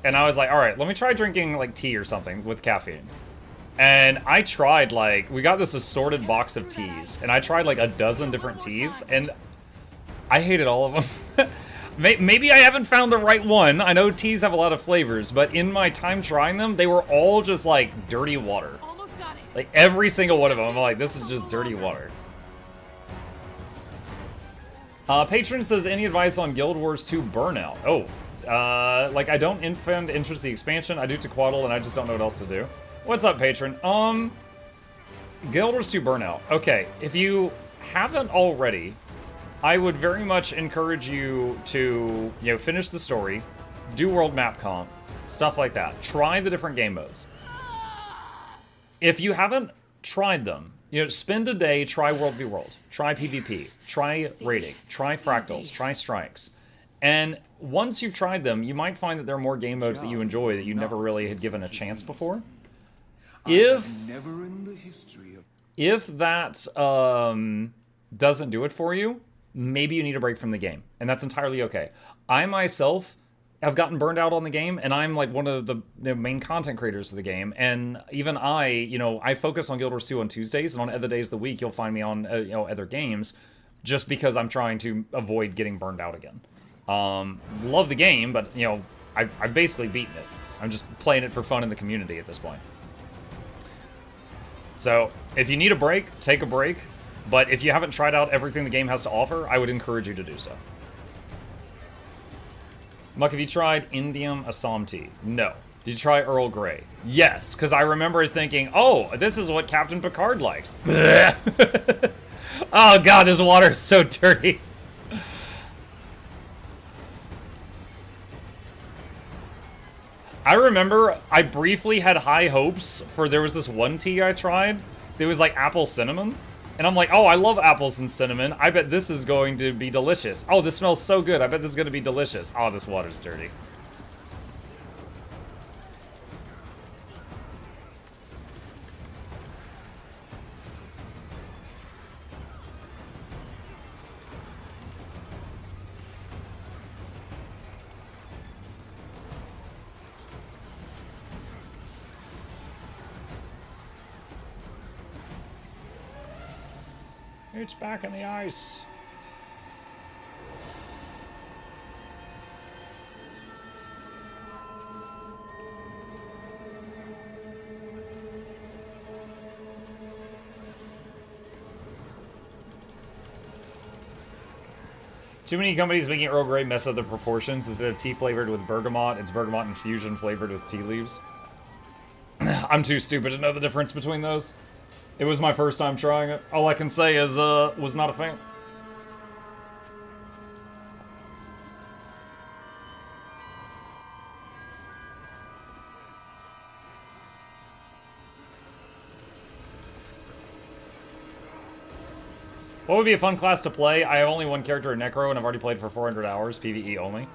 And I was like, all right, let me try drinking like tea or something with caffeine. And I tried like, we got this assorted box of teas. And I tried like a dozen different teas. And I hated all of them. Maybe I haven't found the right one. I know teas have a lot of flavors. But in my time trying them, they were all just like dirty water. Like every single one of them, I'm like, this is just dirty water. Patron says, any advice on Guild Wars 2 Burnout? Oh, like I don't find interest in the expansion. I do Tequaddle and I just don't know what else to do. What's up, Patron? Guild Wars 2 Burnout. Okay, if you haven't already, I would very much encourage you to, you know, finish the story, do world map comp, stuff like that. Try the different game modes. If you haven't tried them, you know, spend a day, try World v World, try PvP, try raiding, try fractals, try strikes. And once you've tried them, you might find that there are more game modes that you enjoy that you never really had given a chance before. If that doesn't do it for you, maybe you need a break from the game, and that's entirely okay. I myself have gotten burned out on the game, and I'm like one of the main content creators of the game, and even I, you know, I focus on Guild Wars 2 on Tuesdays, and on other days of the week, you'll find me on, you know, other games, just because I'm trying to avoid getting burned out again. Love the game, but, you know, I've basically beaten it. I'm just playing it for fun in the community at this point. So, if you need a break, take a break, but if you haven't tried out everything the game has to offer, I would encourage you to do so. Muck, have you tried Indium Assam tea? No. Did you try Earl Grey? Yes, because I remember thinking, oh, this is what Captain Picard likes. Oh god, this water is so dirty. I remember I briefly had high hopes for, there was this one tea I tried. It was like apple cinnamon. And I'm like, oh, I love apples and cinnamon. I bet this is going to be delicious. Oh, this smells so good. I bet this is going to be delicious. Oh, this water's dirty. It's back in the ice. Too many companies making Earl Grey mess up the proportions. Instead of tea flavored with bergamot, it's bergamot infusion flavored with tea leaves. I'm too stupid to know the difference between those. It was my first time trying it. All I can say is, was not a fan. What would be a fun class to play? I have only one character in Necro, and I've already played for 400 hours, PvE only.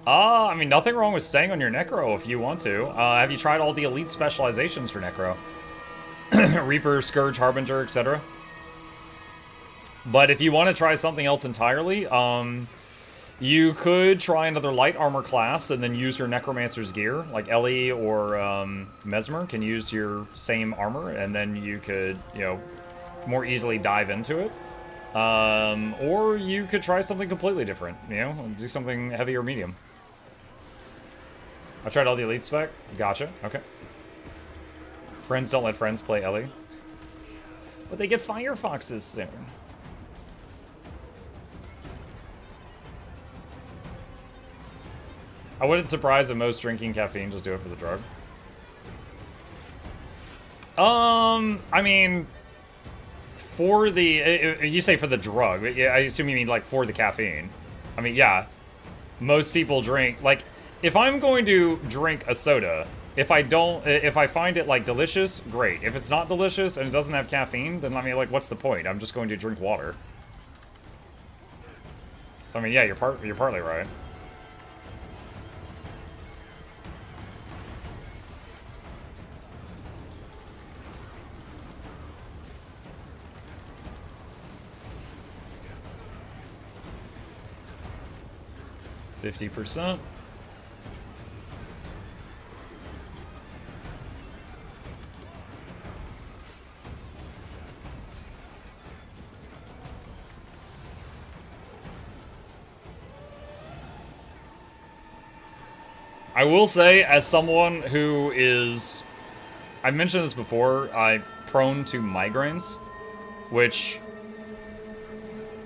I mean, nothing wrong with staying on your Necro if you want to. Have you tried all the elite specializations for Necro? Reaper, Scourge, Harbinger, etc. But if you want to try something else entirely, you could try another light armor class and then use your Necromancer's gear. Like Ellie or Mesmer can use your same armor, and then you could, you know, more easily dive into it. Or you could try something completely different, you know, do something heavy or medium. I tried all the elite spec. Gotcha. Okay. Friends don't let friends play Ellie. But they get Firefoxes soon. I wouldn't surprise if most drinking caffeine just do it for the drug. I mean, for the, you say for the drug, I assume you mean like for the caffeine. I mean, yeah, most people drink, like, if I'm going to drink a soda, if I find it like delicious, great. If it's not delicious and it doesn't have caffeine, then I mean, like, what's the point? I'm just going to drink water. So I mean, yeah, you're partly right. 50%. I will say, as someone who is, I've mentioned this before, I'm prone to migraines, which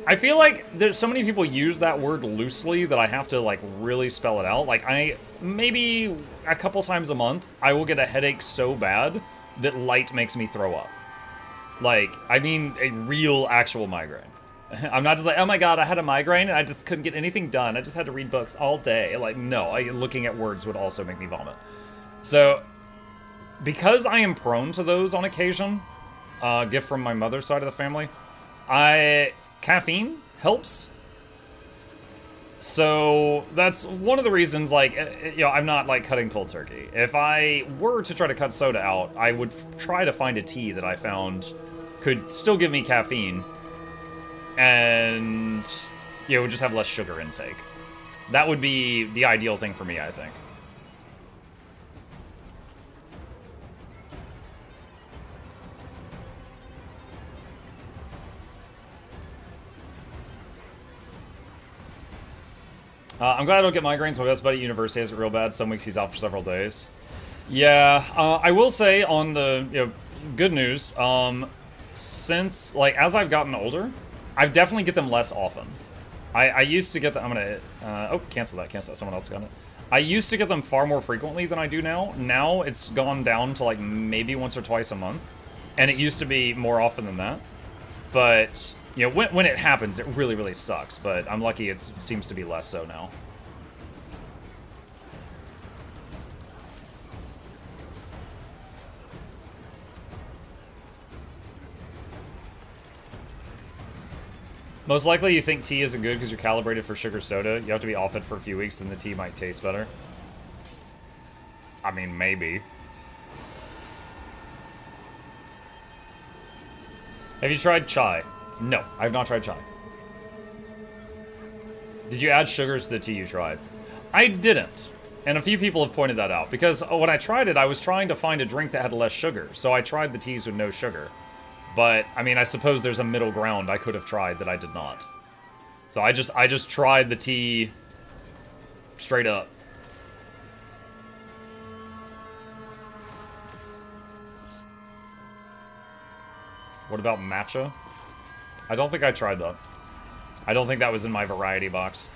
I feel like there's so many people use that word loosely that I have to like really spell it out. Like maybe a couple times a month, I will get a headache so bad that light makes me throw up. Like, I mean a real actual migraine. I'm not just like, oh my god, I had a migraine and I just couldn't get anything done. I just had to read books all day. Like, no, looking at words would also make me vomit. So, because I am prone to those on occasion, gift from my mother's side of the family, caffeine helps. So, that's one of the reasons, like, you know, I'm not, like, cutting cold turkey. If I were to try to cut soda out, I would try to find a tea that I found could still give me caffeine, and, you know, just have less sugar intake. That would be the ideal thing for me, I think. I'm glad I don't get migraines. My best buddy at university has it real bad. Some weeks he's out for several days. Yeah, I will say on the, you know, good news, since, like, as I've gotten older, I definitely get them less often. I used to get them, I'm gonna, oh, cancel that, someone else got it. I used to get them far more frequently than I do now. Now it's gone down to like maybe once or twice a month. And it used to be more often than that. But, you know, when it happens, it really, really sucks. But I'm lucky it seems to be less so now. Most likely you think tea isn't good because you're calibrated for sugar soda. You have to be off it for a few weeks, then the tea might taste better. I mean, maybe. Have you tried chai? No, I have not tried chai. Did you add sugars to the tea you tried? I didn't. And a few people have pointed that out. Because when I tried it, I was trying to find a drink that had less sugar. So I tried the teas with no sugar. But, I mean, I suppose there's a middle ground I could have tried that I did not. So I just tried the tea straight up. What about matcha? I don't think I tried that. I don't think that was in my variety box.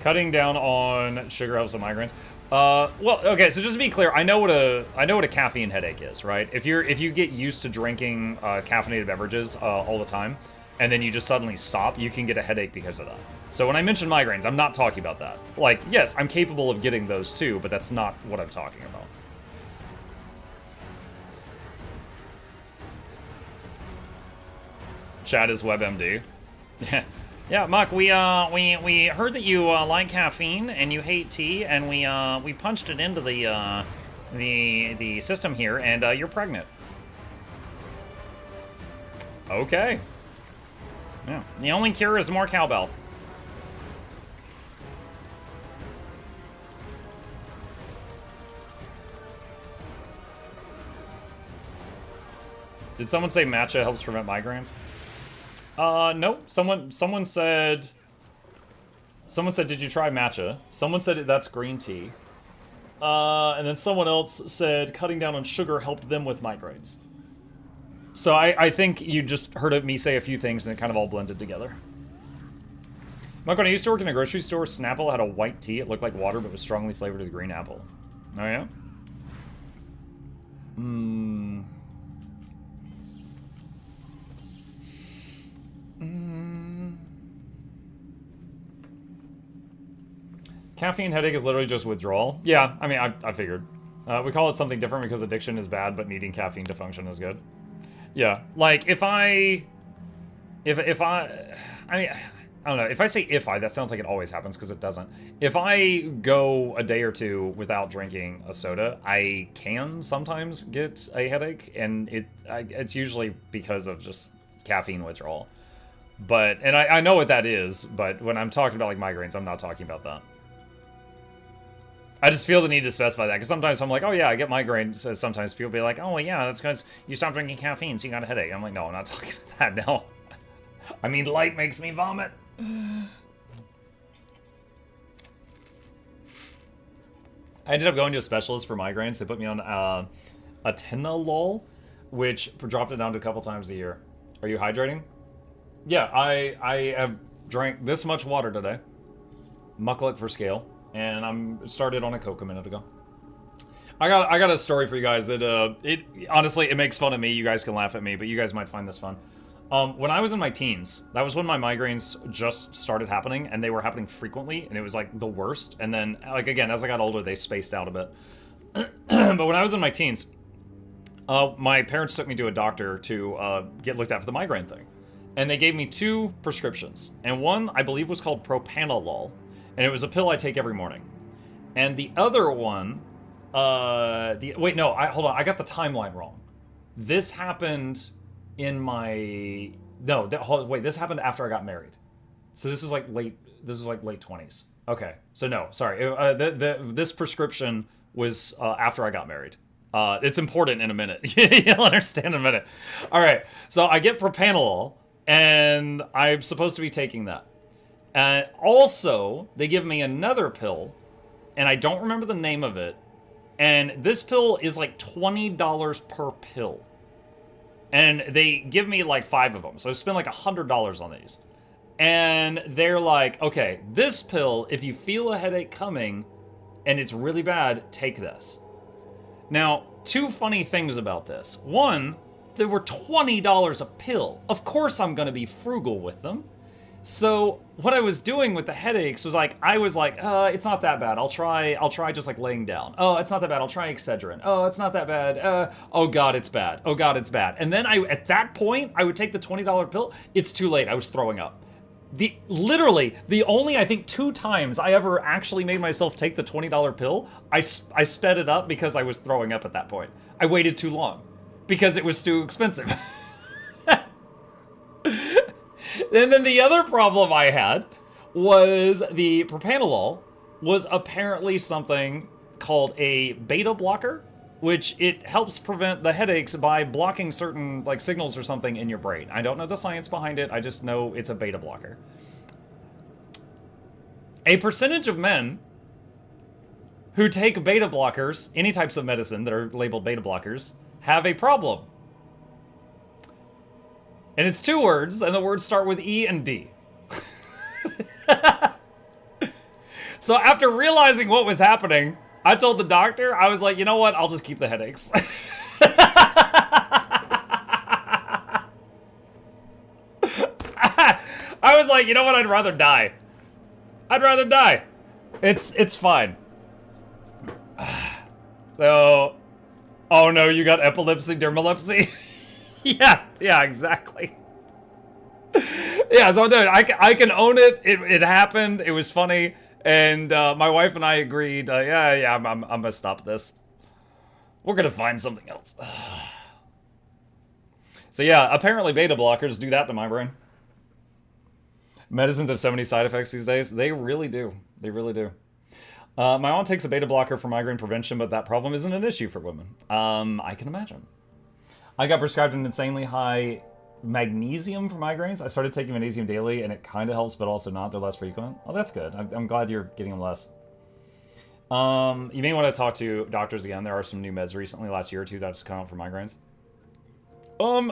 Cutting down on sugar helps with migraines. Well, okay, so just to be clear, I know what a caffeine headache is, right? If you get used to drinking caffeinated beverages all the time, and then you just suddenly stop, you can get a headache because of that. So when I mention migraines, I'm not talking about that. Like, yes, I'm capable of getting those too, but that's not what I'm talking about. Chat is WebMD. Yeah. Yeah, Muck, we heard that you like caffeine and you hate tea, and we punched it into the system here, and you're pregnant. Okay. Yeah. The only cure is more cowbell. Did someone say matcha helps prevent migraines? Nope. Someone said, did you try matcha? Someone said that's green tea. And then someone else said cutting down on sugar helped them with migraines. So I think you just heard me say a few things and it kind of all blended together. Mike, when I used to work in a grocery store, Snapple had a white tea. It looked like water, but was strongly flavored with green apple. Oh, yeah? Caffeine headache is literally just withdrawal. Yeah, I mean, I figured. We call it something different because addiction is bad, but needing caffeine to function is good. Yeah, like, if I mean, I don't know. If I say that sounds like it always happens, because it doesn't. If I go a day or two without drinking a soda, I can sometimes get a headache, and it's usually because of just caffeine withdrawal. But, and I know what that is, but when I'm talking about like migraines, I'm not talking about that. I just feel the need to specify that, because sometimes I'm like, oh yeah, I get migraines. So sometimes people be like, oh yeah, that's because you stopped drinking caffeine, so you got a headache. I'm like, no, I'm not talking about that, no. I mean, light makes me vomit. I ended up going to a specialist for migraines. They put me on atenolol, which dropped it down to a couple times a year. Are you hydrating? Yeah, I have drank this much water today. Mukluk for scale. And I'm started on a Coke a minute ago. I got a story for you guys that honestly it makes fun of me. You guys can laugh at me, but you guys might find this fun. When I was in my teens, that was when my migraines just started happening, and they were happening frequently, and it was like the worst. And then, like again, as I got older, they spaced out a bit. But when I was in my teens, my parents took me to a doctor to get looked at for the migraine thing, and they gave me 2 prescriptions, and one I believe was called propanolol. And it was a pill I take every morning. And the other one, wait, no, hold on, I got the timeline wrong. This happened in my, no, wait, this happened after I got married. So this was like late 20s. Okay, so no, sorry, this prescription was after I got married. It's important in a minute. You'll understand in a minute. All right, so I get propanolol, and I'm supposed to be taking that. And also, they give me another pill, and I don't remember the name of it. And this pill is like $20 per pill. And they give me like 5 of them. So I spend like $100 on these. And they're like, okay, this pill, if you feel a headache coming and it's really bad, take this. Now, 2 funny things about this. One, they were $20 a pill. Of course I'm going to be frugal with them. So what I was doing with the headaches was like, it's not that bad. I'll try just like laying down. Oh, it's not that bad. I'll try Excedrin. Oh, it's not that bad. Oh God, it's bad. Oh God, it's bad. And then at that point, I would take the $20 pill. It's too late. I was throwing up. Literally, the only, I think, 2 times I ever actually made myself take the $20 pill, I sped it up because I was throwing up at that point. I waited too long because it was too expensive. And then the other problem I had was the propanolol was apparently something called a beta blocker, which it helps prevent the headaches by blocking certain like signals or something in your brain. I don't know the science behind it. I just know it's a beta blocker. A percentage of men who take beta blockers, any types of medicine that are labeled beta blockers, have a problem. And it's 2 words, and the words start with E and D. So after realizing what was happening, I told the doctor, I was like, you know what? I'll just keep the headaches. I was like, you know what? I'd rather die. I'd rather die. It's fine. So, oh no, you got epilepsy, dermalepsy? Yeah, exactly. Yeah, so dude, I can own it. It happened. It was funny, and my wife and I agreed. Yeah, I'm gonna stop this. We're gonna find something else. So yeah, apparently beta blockers do that to my brain. Medicines have so many side effects these days. They really do. They really do. My mom takes a beta blocker for migraine prevention, but that problem isn't an issue for women. I can imagine. I got prescribed an insanely high magnesium for migraines. I started taking magnesium daily, and it kind of helps, but also not. They're less frequent. Oh, that's good. I'm glad you're getting them less. You may want to talk to doctors again. There are some new meds recently, last year or 2, that's come out for migraines.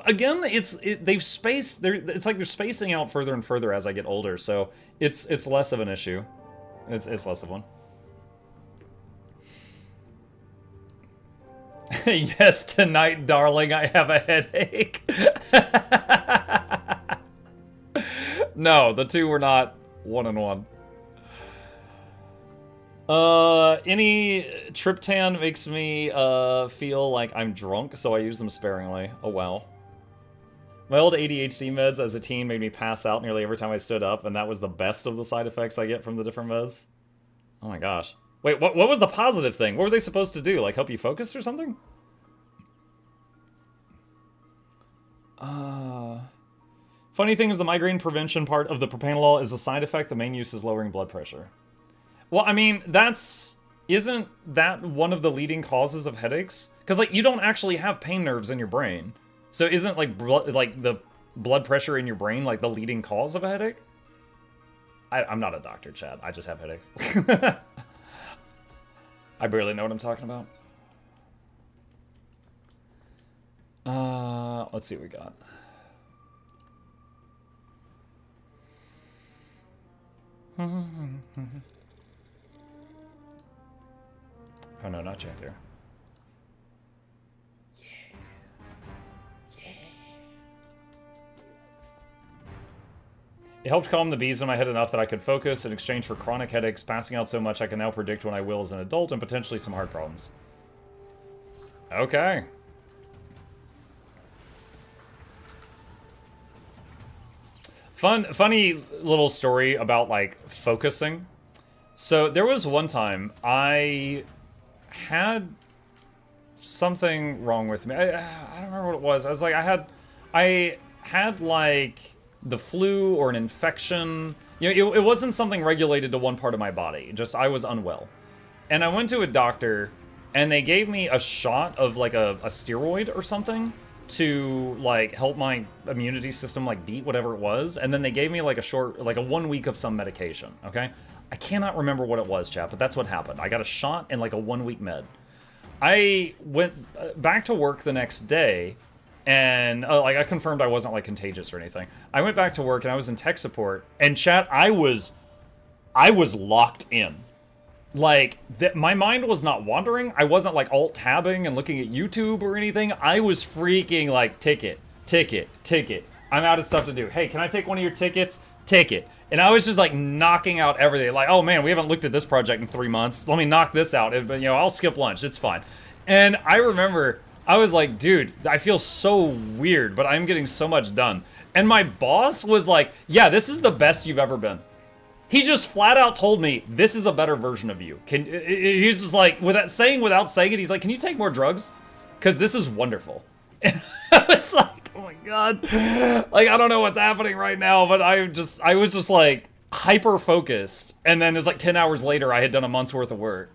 Again, they've spaced. It's like they're spacing out further and further as I get older, so it's less of an issue. It's less of one. Yes, tonight, darling, I have a headache. No, the 2 were not 1 and 1. Any triptan makes me feel like I'm drunk, so I use them sparingly. Oh wow. My old ADHD meds as a teen made me pass out nearly every time I stood up, and that was the best of the side effects I get from the different meds. Oh my gosh. Wait, what was the positive thing? What were they supposed to do? Like, help you focus or something? Funny thing is the migraine prevention part of the propranolol is a side effect. The main use is lowering blood pressure. Well, I mean, isn't that one of the leading causes of headaches? Because, like, you don't actually have pain nerves in your brain. So isn't, like, the blood pressure in your brain, like, the leading cause of a headache? I'm not a doctor, Chad. I just have headaches. I barely know what I'm talking about. Let's see what we got. Oh no, not yet there. It helped calm the bees in my head enough that I could focus in exchange for chronic headaches, passing out so much I can now predict when I will as an adult and potentially some heart problems. Okay. Funny little story about, like, focusing. So there was one time I had something wrong with me. I don't remember what it was. I was like, I had like the flu or an infection. You know, it wasn't something regulated to one part of my body. Just I was unwell. And I went to a doctor and they gave me a shot of like a steroid or something to like help my immunity system like beat whatever it was. And then they gave me like a 1 week of some medication, okay? I cannot remember what it was, chat, but that's what happened. I got a shot and like a 1 week med. I went back to work the next day and like I confirmed I wasn't like contagious or anything. I went back to work and I was in tech support and chat, I was locked in. Like, my mind was not wandering. I wasn't, like, alt-tabbing and looking at YouTube or anything. I was freaking, like, ticket. I'm out of stuff to do. Hey, can I take one of your tickets? Ticket. And I was just, like, knocking out everything. Like, oh, man, we haven't looked at this project in 3 months. Let me knock this out. But, you know, I'll skip lunch. It's fine. And I remember, I was like, dude, I feel so weird, but I'm getting so much done. And my boss was like, yeah, this is the best you've ever been. He just flat out told me, this is a better version of you. He's just like, without saying it, he's like, can you take more drugs? Because this is wonderful. And I was like, oh my God. Like, I don't know what's happening right now, but I was just like, hyper-focused. And then it was like 10 hours later, I had done a month's worth of work.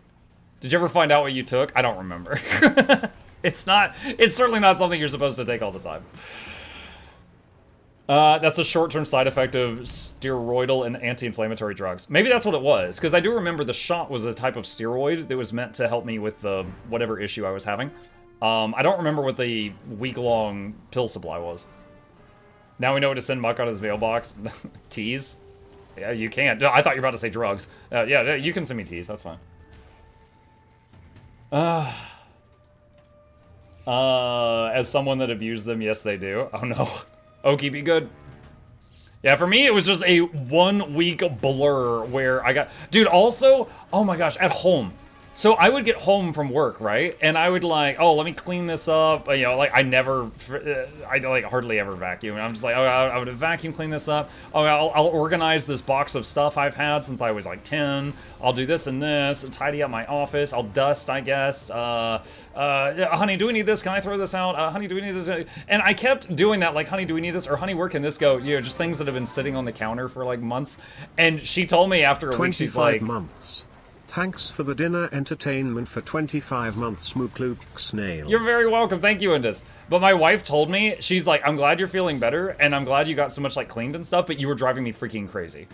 Did you ever find out what you took? I don't remember. It's certainly not something you're supposed to take all the time. That's a short-term side effect of steroidal and anti-inflammatory drugs. Maybe that's what it was, because I do remember the shot was a type of steroid that was meant to help me with the whatever issue I was having. I don't remember what the week-long pill supply was. Now we know what to send Muck on his mailbox. Teas? Yeah, you can't. I thought you were about to say drugs. Yeah, you can send me teas. That's fine. As someone that abused them, yes, they do. Oh, no. Okie, be good. Yeah, for me, it was just a 1 week blur where I got... Dude, also, oh my gosh, at home. So I would get home from work, right? And I would like, oh, let me clean this up. You know, like I like hardly ever vacuum. And I'm just like, oh, I would vacuum clean this up. Oh, I'll organize this box of stuff I've had since I was like 10. I'll do this and this, tidy up my office. I'll dust, I guess. Honey, do we need this? Can I throw this out? Honey, do we need this? And I kept doing that, like, honey, do we need this? Or honey, where can this go? You know, just things that have been sitting on the counter for like months. And she told me after a week, she's like, 25 months. Thanks for the dinner entertainment for 25 months, MuklukYoutube. You're very welcome. Thank you, Indus. But my wife told me, she's like, I'm glad you're feeling better, and I'm glad you got so much like cleaned and stuff, but you were driving me freaking crazy.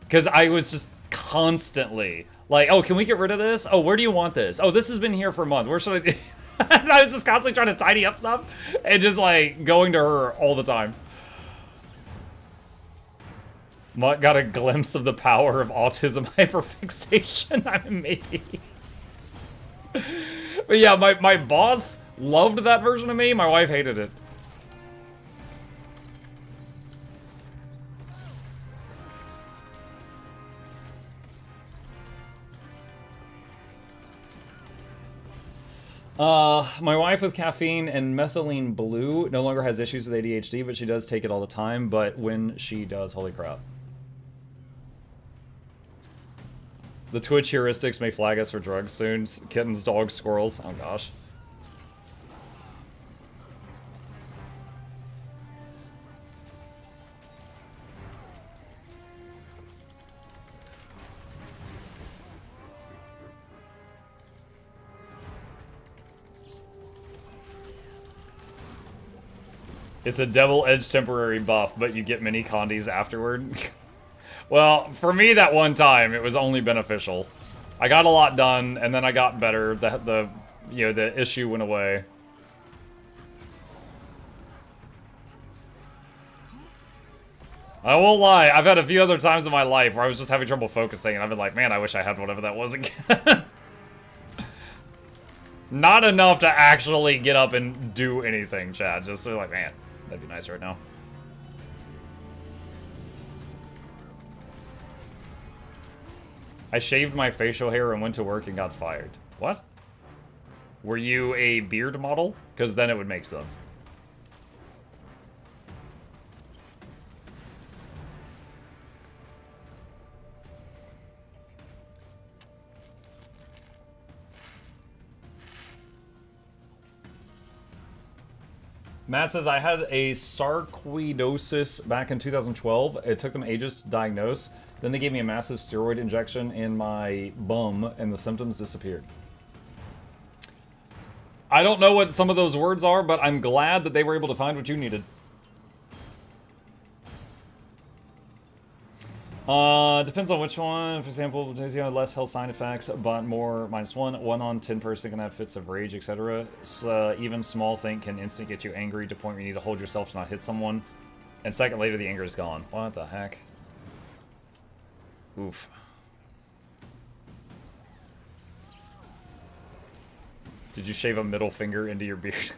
Because I was just constantly like, oh, can we get rid of this? Oh, where do you want this? Oh, this has been here for a month. Where should I do? And I was just constantly trying to tidy up stuff and just like going to her all the time. Mutt got a glimpse of the power of autism hyperfixation. I mean, maybe. But yeah, my boss loved that version of me. My wife hated it. My wife with caffeine and methylene blue no longer has issues with ADHD, but she does take it all the time. But when she does, holy crap. The Twitch heuristics may flag us for drugs soon. Kittens, dogs, squirrels. Oh gosh. It's a double-edged temporary buff, but you get mini condies afterward. Well, for me that one time, it was only beneficial. I got a lot done, and then I got better. The issue went away. I won't lie, I've had a few other times in my life where I was just having trouble focusing, and I've been like, man, I wish I had whatever that was again. Not enough to actually get up and do anything, Chad. Just so like, man, that'd be nice right now. I shaved my facial hair and went to work and got fired. What? Were you a beard model? Because then it would make sense. Matt says, I had a sarcoidosis back in 2012. It took them ages to diagnose. Then they gave me a massive steroid injection in my bum, and the symptoms disappeared. I don't know what some of those words are, but I'm glad that they were able to find what you needed. Depends on which one. For example, less health side effects, but more -1. 1 on 10 person can have fits of rage, etc. So, even small thing can instantly get you angry to the point where you need to hold yourself to not hit someone. And second later, the anger is gone. What the heck? Oof. Did you shave a middle finger into your beard?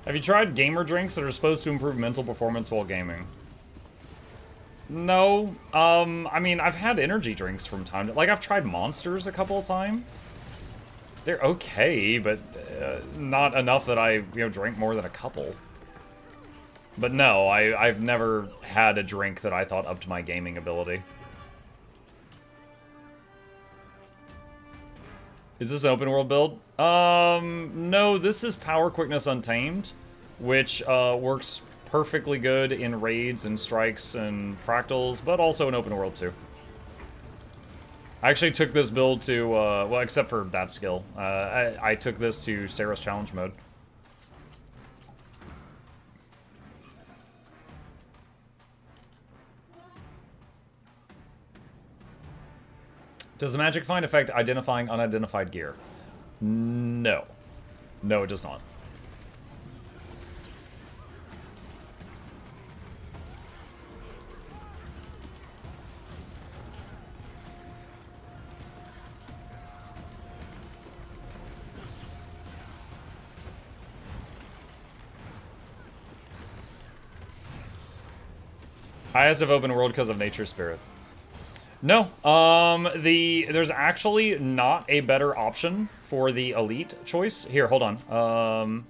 Have you tried gamer drinks that are supposed to improve mental performance while gaming? No. I mean, I've had energy drinks from time to... Like, I've tried Monsters a couple of times. They're okay, but not enough that I, drink more than a couple. But no, I've never had a drink that I thought upped my gaming ability. Is this an open world build? No, this is Power Quickness Untamed, which works perfectly good in raids and strikes and fractals, but also in open world too. I actually took this build to, well, except for that skill, I took this to Sarah's challenge mode. Does the magic find effect identifying unidentified gear? No. No, it does not. Highest of open world because of nature spirit. No, there's actually not a better option for the elite choice. Here, hold on.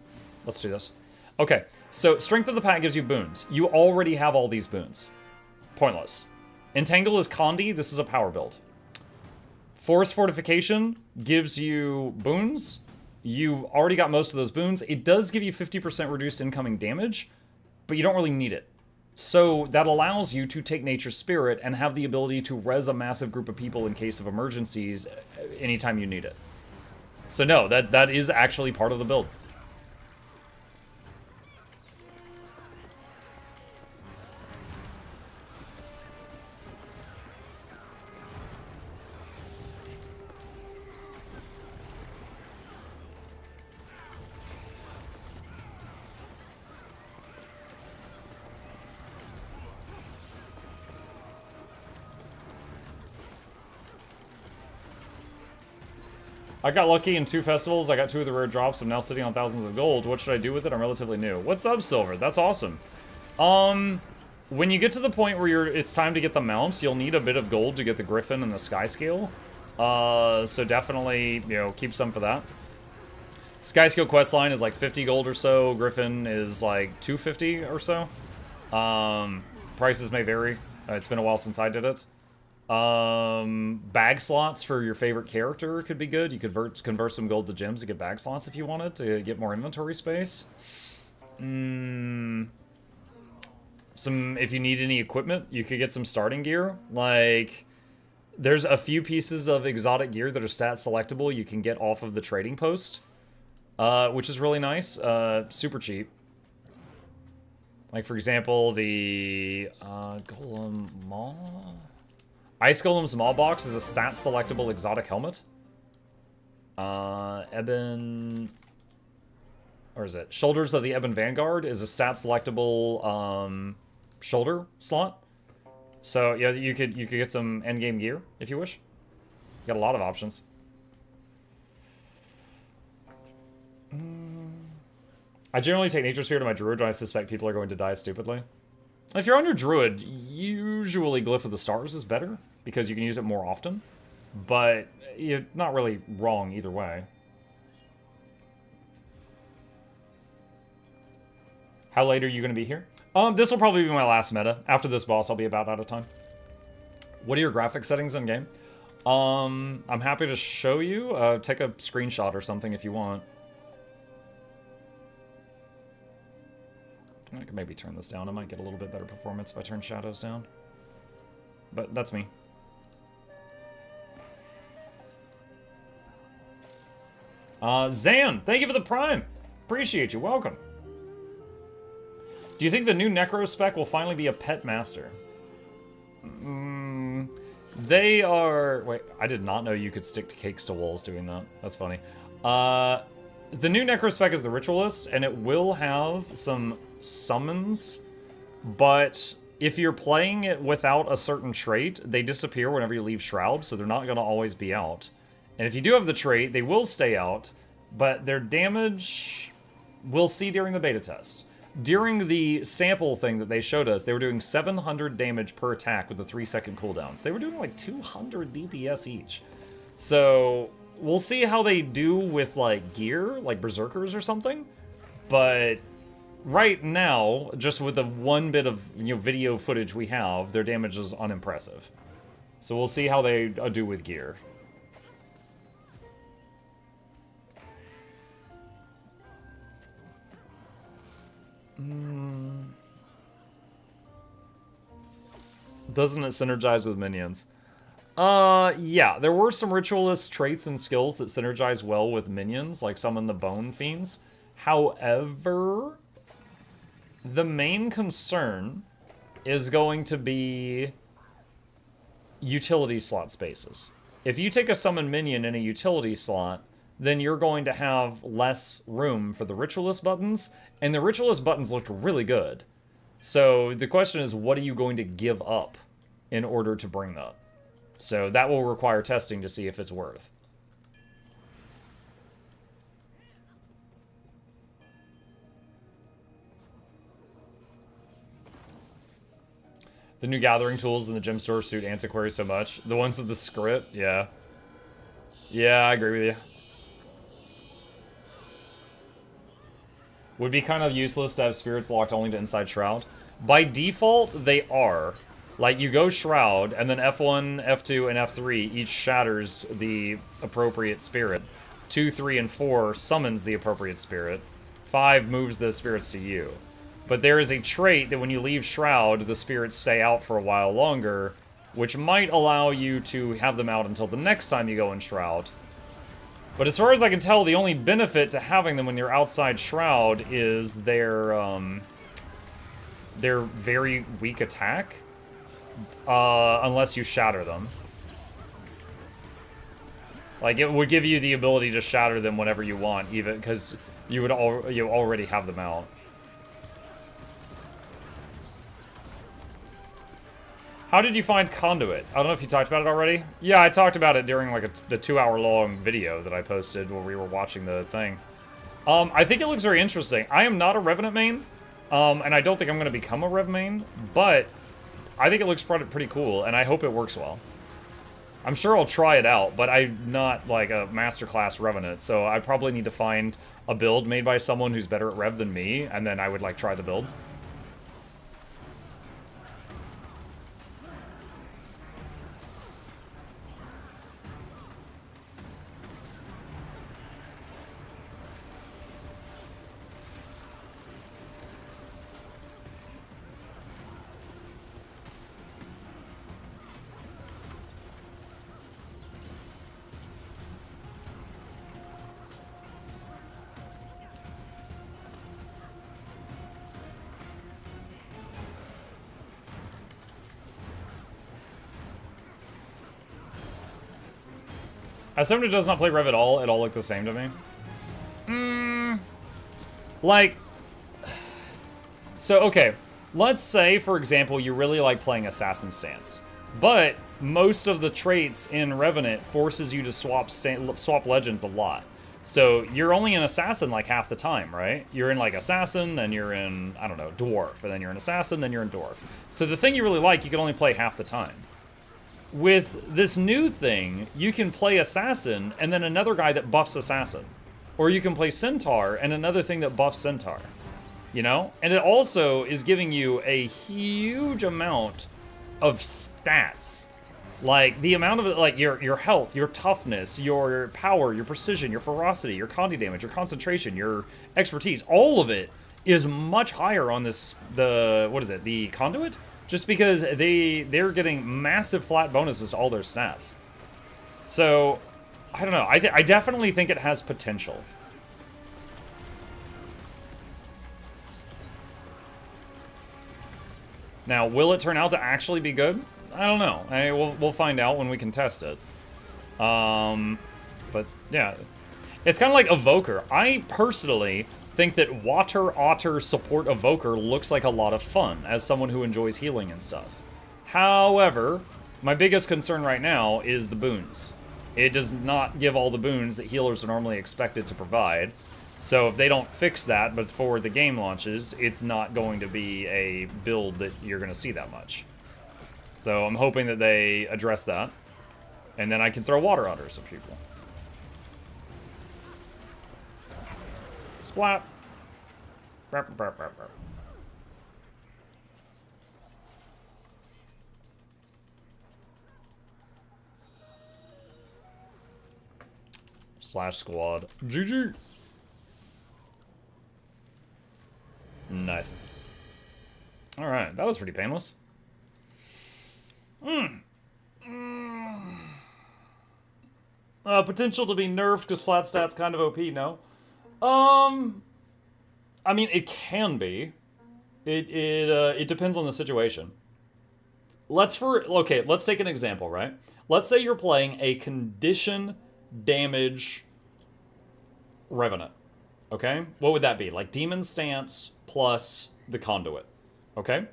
Let's do this. Okay, so Strength of the Pack gives you boons. You already have all these boons. Pointless. Entangle is Condi. This is a power build. Force Fortification gives you boons. You already got most of those boons. It does give you 50% reduced incoming damage, but you don't really need it. So that allows you to take Nature's Spirit and have the ability to res a massive group of people in case of emergencies anytime you need it. So no, that is actually part of the build. I got lucky in 2 festivals. I got 2 of the rare drops. I'm now sitting on thousands of gold. What should I do with it? I'm relatively new. What's up, Silver? That's awesome. When you get to the point where it's time to get the mounts, you'll need a bit of gold to get the Griffin and the Sky Scale. So definitely, you know, keep some for that. Sky Scale questline is like 50 gold or so. Griffin is like 250 or so. Prices may vary. It's been a while since I did it. Bag slots for your favorite character could be good. You could convert some gold to gems to get bag slots if you wanted to get more inventory space. If you need any equipment, you could get some starting gear. Like, there's a few pieces of exotic gear that are stat selectable you can get off of the trading post, which is really nice. Super cheap. Like, for example, the Golem Maw? Ice Golem's Maw box is a stat selectable exotic helmet. Ebon... Or is it? Shoulders of the Ebon Vanguard is a stat selectable shoulder slot. So yeah, you could get some endgame gear if you wish. You got a lot of options. I generally take Nature Spirit to my Druid when I suspect people are going to die stupidly. If you're on your Druid, usually Glyph of the Stars is better because you can use it more often. But you're not really wrong either way. How late are you going to be here? This will probably be my last meta. After this boss, I'll be about out of time. What are your graphic settings in game? I'm happy to show you. Take a screenshot or something if you want. I could maybe turn this down. I might get a little bit better performance if I turn shadows down. But that's me. Zan, thank you for the Prime. Appreciate you. Welcome. Do you think the new Necro spec will finally be a pet master? They are... Wait, I did not know you could stick to cakes to walls doing that. That's funny. The new Necro spec is the Ritualist, and it will have some summons, but if you're playing it without a certain trait, they disappear whenever you leave Shroud, so they're not going to always be out. And if you do have the trait, they will stay out, but their damage we'll see during the beta test. During the sample thing that they showed us, they were doing 700 damage per attack with the 3-second cooldowns. They were doing like 200 DPS each. So we'll see how they do with like gear, like Berserkers or something. But right now, just with the one bit of video footage we have, their damage is unimpressive. So we'll see how they do with gear. Doesn't it synergize with minions? Yeah, there were some Ritualist traits and skills that synergize well with minions, like Summon the Bone Fiends. However, the main concern is going to be utility slot spaces. If you take a summon minion in a utility slot, then you're going to have less room for the Ritualist buttons, and the Ritualist buttons looked really good. So the question is, what are you going to give up in order to bring that? So that will require testing to see if it's worth. The new gathering tools in the gem store suit Antiquary so much. The ones with the script, yeah. Yeah, I agree with you. Would be kind of useless to have spirits locked only to inside Shroud. By default, they are. Like, you go Shroud, and then F1, F2, and F3 each shatters the appropriate spirit. 2, 3, and 4 summons the appropriate spirit. 5 moves the spirits to you. But there is a trait that when you leave Shroud, the spirits stay out for a while longer, which might allow you to have them out until the next time you go in Shroud. But as far as I can tell, the only benefit to having them when you're outside Shroud is their very weak attack. Unless you shatter them. Like, it would give you the ability to shatter them whenever you want, even because you already have them out. How did you find Conduit? I don't know if you talked about it already. Yeah, I talked about it during like the 2-hour-long video that I posted where we were watching the thing. I think it looks very interesting. I am not a Revenant main, and I don't think I'm going to become a Rev main, but I think it looks pretty cool, and I hope it works well. I'm sure I'll try it out, but I'm not like a masterclass Revenant, so I probably need to find a build made by someone who's better at Rev than me, and then I would like try the build. As someone who does not play Rev at all, it all looked the same to me. Like, so okay, let's say, for example, you really like playing Assassin Stance, but most of the traits in Revenant forces you to swap legends a lot. So you're only an Assassin like half the time, right? You're in like Assassin, then you're in, I don't know, Dwarf, and then you're an Assassin, then you're in Dwarf. So the thing you really like, you can only play half the time. With this new thing, you can play Assassin and then another guy that buffs Assassin. Or you can play Centaur and another thing that buffs Centaur. You know? And it also is giving you a huge amount of stats. Like, the amount of, like, your health, your toughness, your power, your precision, your ferocity, your condi damage, your concentration, your expertise, all of it is much higher on this, the Conduit? Just because they're getting massive flat bonuses to all their stats. So, I don't know. I definitely think it has potential. Now, will it turn out to actually be good? I don't know. We'll find out when we can test it. But, yeah. It's kind of like Evoker. I personally think that Water Otter support Evoker looks like a lot of fun as someone who enjoys healing and stuff. However, my biggest concern right now is the boons. It does not give all the boons that healers are normally expected to provide. So if they don't fix that before the game launches, it's not going to be a build that you're going to see that much. So I'm hoping that they address that. And then I can throw Water Otters at people. Splat. Burp, burp, burp, burp. Slash squad. GG. Nice. Alright, that was pretty painless. Potential to be nerfed because flat stats kind of OP, no? I mean, it can be. It depends on the situation. Let's take an example, right? Let's say you're playing a condition damage Revenant. Okay? What would that be? Like Demon Stance plus the Conduit. Okay?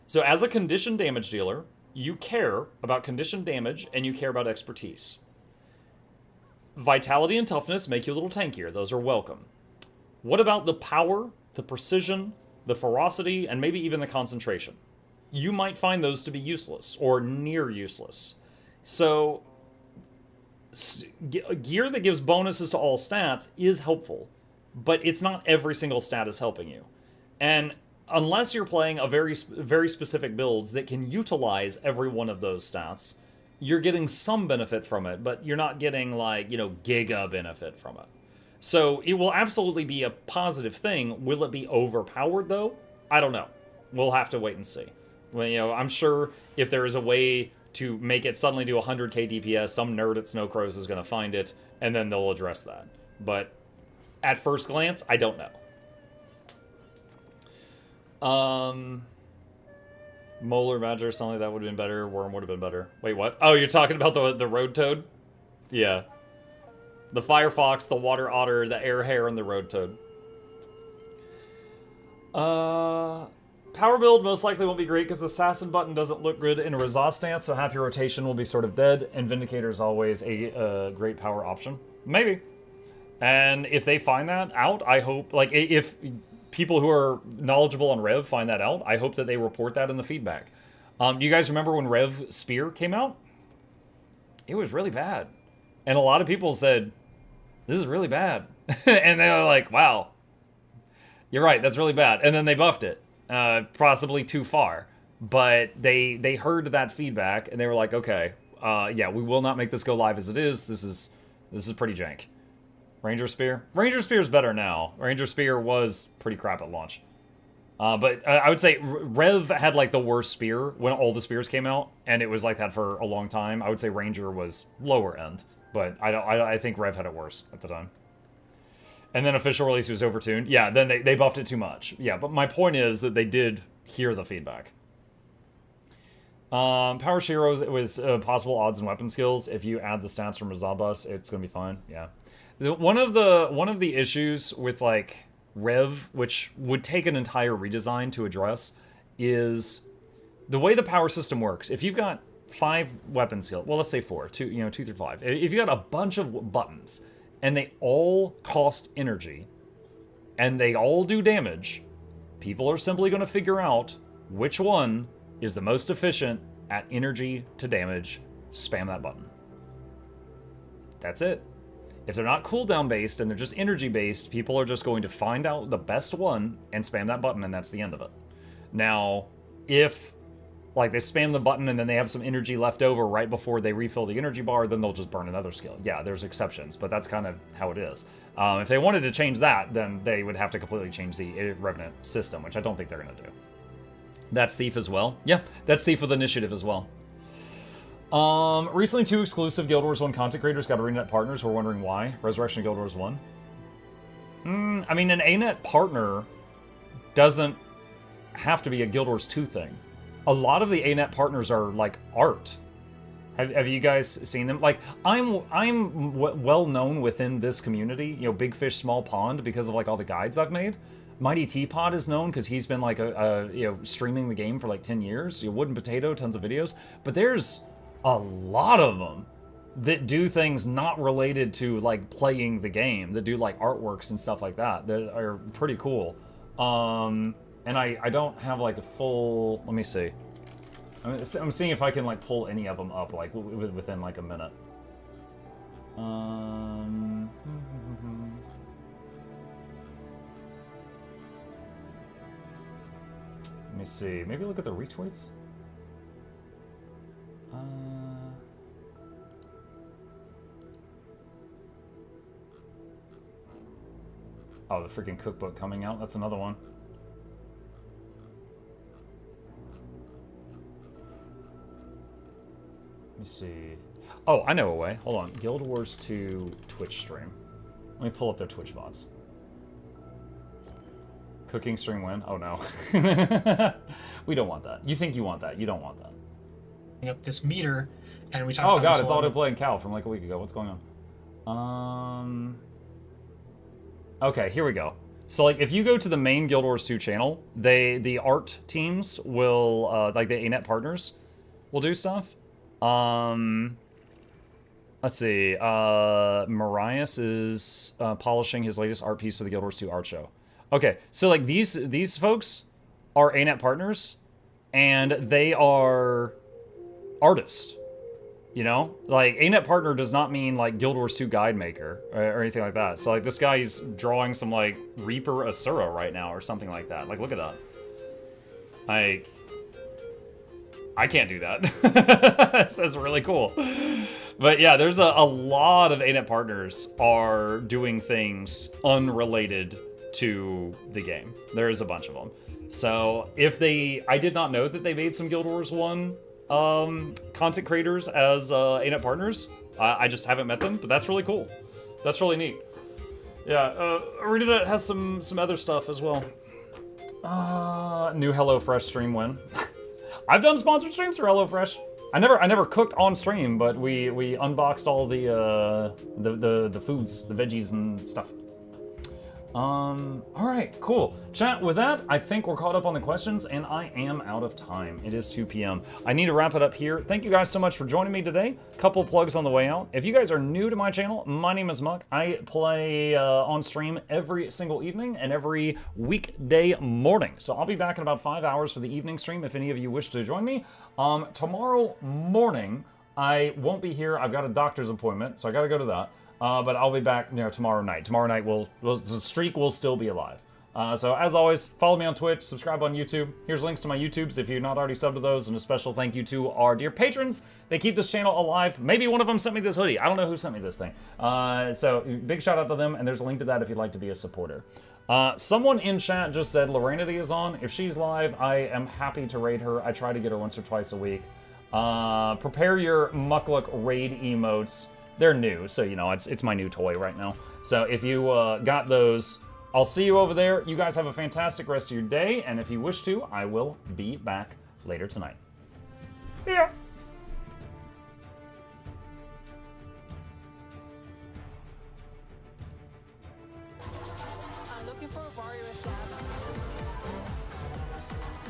So as a condition damage dealer, you care about condition damage and you care about expertise. Vitality and toughness make you a little tankier. Those are welcome. What about the power, the precision, the ferocity, and maybe even the concentration? You might find those to be useless or near useless. So, gear that gives bonuses to all stats is helpful, but it's not every single stat is helping you. And unless you're playing a very specific builds that can utilize every one of those stats, you're getting some benefit from it, but you're not getting, like, you know, giga benefit from it. So it will absolutely be a positive thing. Will it be overpowered, though? I don't know. We'll have to wait and see. Well, you know, I'm sure if there is a way to make it suddenly do 100k DPS, some nerd at Snowcrows is going to find it, and then they'll address that. But at first glance, I don't know. Molar Badger, something like that would have been better. Worm would have been better. Wait, what? Oh, you're talking about the Road Toad? Yeah. The Firefox, the Water Otter, the Air Hare, and the Road Toad. Power build most likely won't be great because Assassin button doesn't look good in a Razaz stance, so half your rotation will be sort of dead, and Vindicator is always a great power option. Maybe. And if they find that out, I hope, like, if people who are knowledgeable on Rev find that out, I hope that they report that in the feedback. Do you guys remember when Rev Spear came out? It was really bad. And a lot of people said, this is really bad. And they were like, wow, you're right, that's really bad. And then they buffed it. Possibly too far, but they heard that feedback and they were like, okay, yeah, we will not make this go live as it is. This is pretty jank. Ranger Spear is better now. Ranger Spear was pretty crap at launch, but I would say Rev had like the worst spear when all the spears came out, and it was like that for a long time. I would say Ranger was lower end, but I think Rev had it worse at the time. And then official release was overtuned. Yeah, then they buffed it too much. Yeah, but my point is that they did hear the feedback. Power Shiros, it was possible odds and weapon skills. If you add the stats from Razabus, it's going to be fine. Yeah. One of the issues with, like, Rev, which would take an entire redesign to address, is the way the power system works. If you've got 5 weapon skills, well, let's say 4, 2 through 5. If you got a bunch of buttons, and they all cost energy, and they all do damage, people are simply going to figure out which one is the most efficient at energy to damage. Spam that button. That's it. If they're not cooldown based and they're just energy based, people are just going to find out the best one and spam that button, and that's the end of it. Now, if like they spam the button and then they have some energy left over right before they refill the energy bar, then they'll just burn another skill. Yeah, there's exceptions, but that's kind of how it is. If they wanted to change that, then they would have to completely change the Revenant system, which I don't think they're going to do. That's Thief as well. Yeah, that's Thief with Initiative as well. Recently, 2 exclusive Guild Wars 1 content creators got ArenaNet partners. We're wondering why. Resurrection of Guild Wars 1. I mean, an ANET partner doesn't have to be a Guild Wars 2 thing. A lot of the ANET partners are like art. Have you guys seen them? Like, I'm well known within this community, you know, Big Fish, Small Pond, because of like all the guides I've made. Mighty Teapot is known because he's been like streaming the game for like 10 years. Wooden Potato, tons of videos. But there's a lot of them that do things not related to like playing the game, that do like artworks and stuff like that are pretty cool. And I don't have like a full, let me see. I'm seeing if I can like pull any of them up like within like a minute. Let me see, maybe look at the retweets. Oh, the freaking cookbook coming out, that's another one. Let me see. Oh, I know a way. Hold on. Guild Wars 2 Twitch stream. Let me pull up their Twitch VODs. Cooking stream win? Oh no. We don't want that. You think you want that. You don't want that. Up this meter, and we talked about this. Oh god, it's auto-playing Cal from like a week ago. What's going on? Okay, here we go. So like if you go to the main Guild Wars 2 channel, the art teams will like the ANET partners will do stuff. Let's see. Marias is polishing his latest art piece for the Guild Wars 2 art show. Okay, so like these folks are ANET partners, and they are artists. You know, like ANET partner does not mean like Guild Wars 2 guide maker or anything like that. So like this guy, he's drawing some like Reaper Asura right now or something like that. Like look at that. Like I can't do that. that's really cool. But yeah, there's a lot of ANET partners are doing things unrelated to the game. There is a bunch of them. So if I did not know that they made some Guild Wars 1 content creators as ANET partners. I just haven't met them, but that's really cool. That's really neat. Yeah, ArenaNet has some other stuff as well. New HelloFresh stream win. I've done sponsored streams for HelloFresh. I never cooked on stream, but we unboxed all the foods, the veggies and stuff. Alright, cool. Chat, with that, I think we're caught up on the questions, and I am out of time. It is 2 p.m. I need to wrap it up here. Thank you guys so much for joining me today. Couple plugs on the way out. If you guys are new to my channel, my name is Muck. I play on stream every single evening and every weekday morning. So I'll be back in about 5 hours for the evening stream if any of you wish to join me. Tomorrow morning, I won't be here. I've got a doctor's appointment, so I gotta go to that. But I'll be back, tomorrow night. Tomorrow night, the streak will still be alive. So as always, follow me on Twitch, subscribe on YouTube. Here's links to my YouTubes if you're not already subbed to those, and a special thank you to our dear patrons. They keep this channel alive. Maybe one of them sent me this hoodie. I don't know who sent me this thing. So big shout out to them, and there's a link to that if you'd like to be a supporter. Someone in chat just said Lorenity is on. If she's live, I am happy to raid her. I try to get her once or twice a week. Prepare your Mukluk raid emotes. They're new, so it's my new toy right now. So if you got those, I'll see you over there. You guys have a fantastic rest of your day, and if you wish to, I will be back later tonight. Yeah.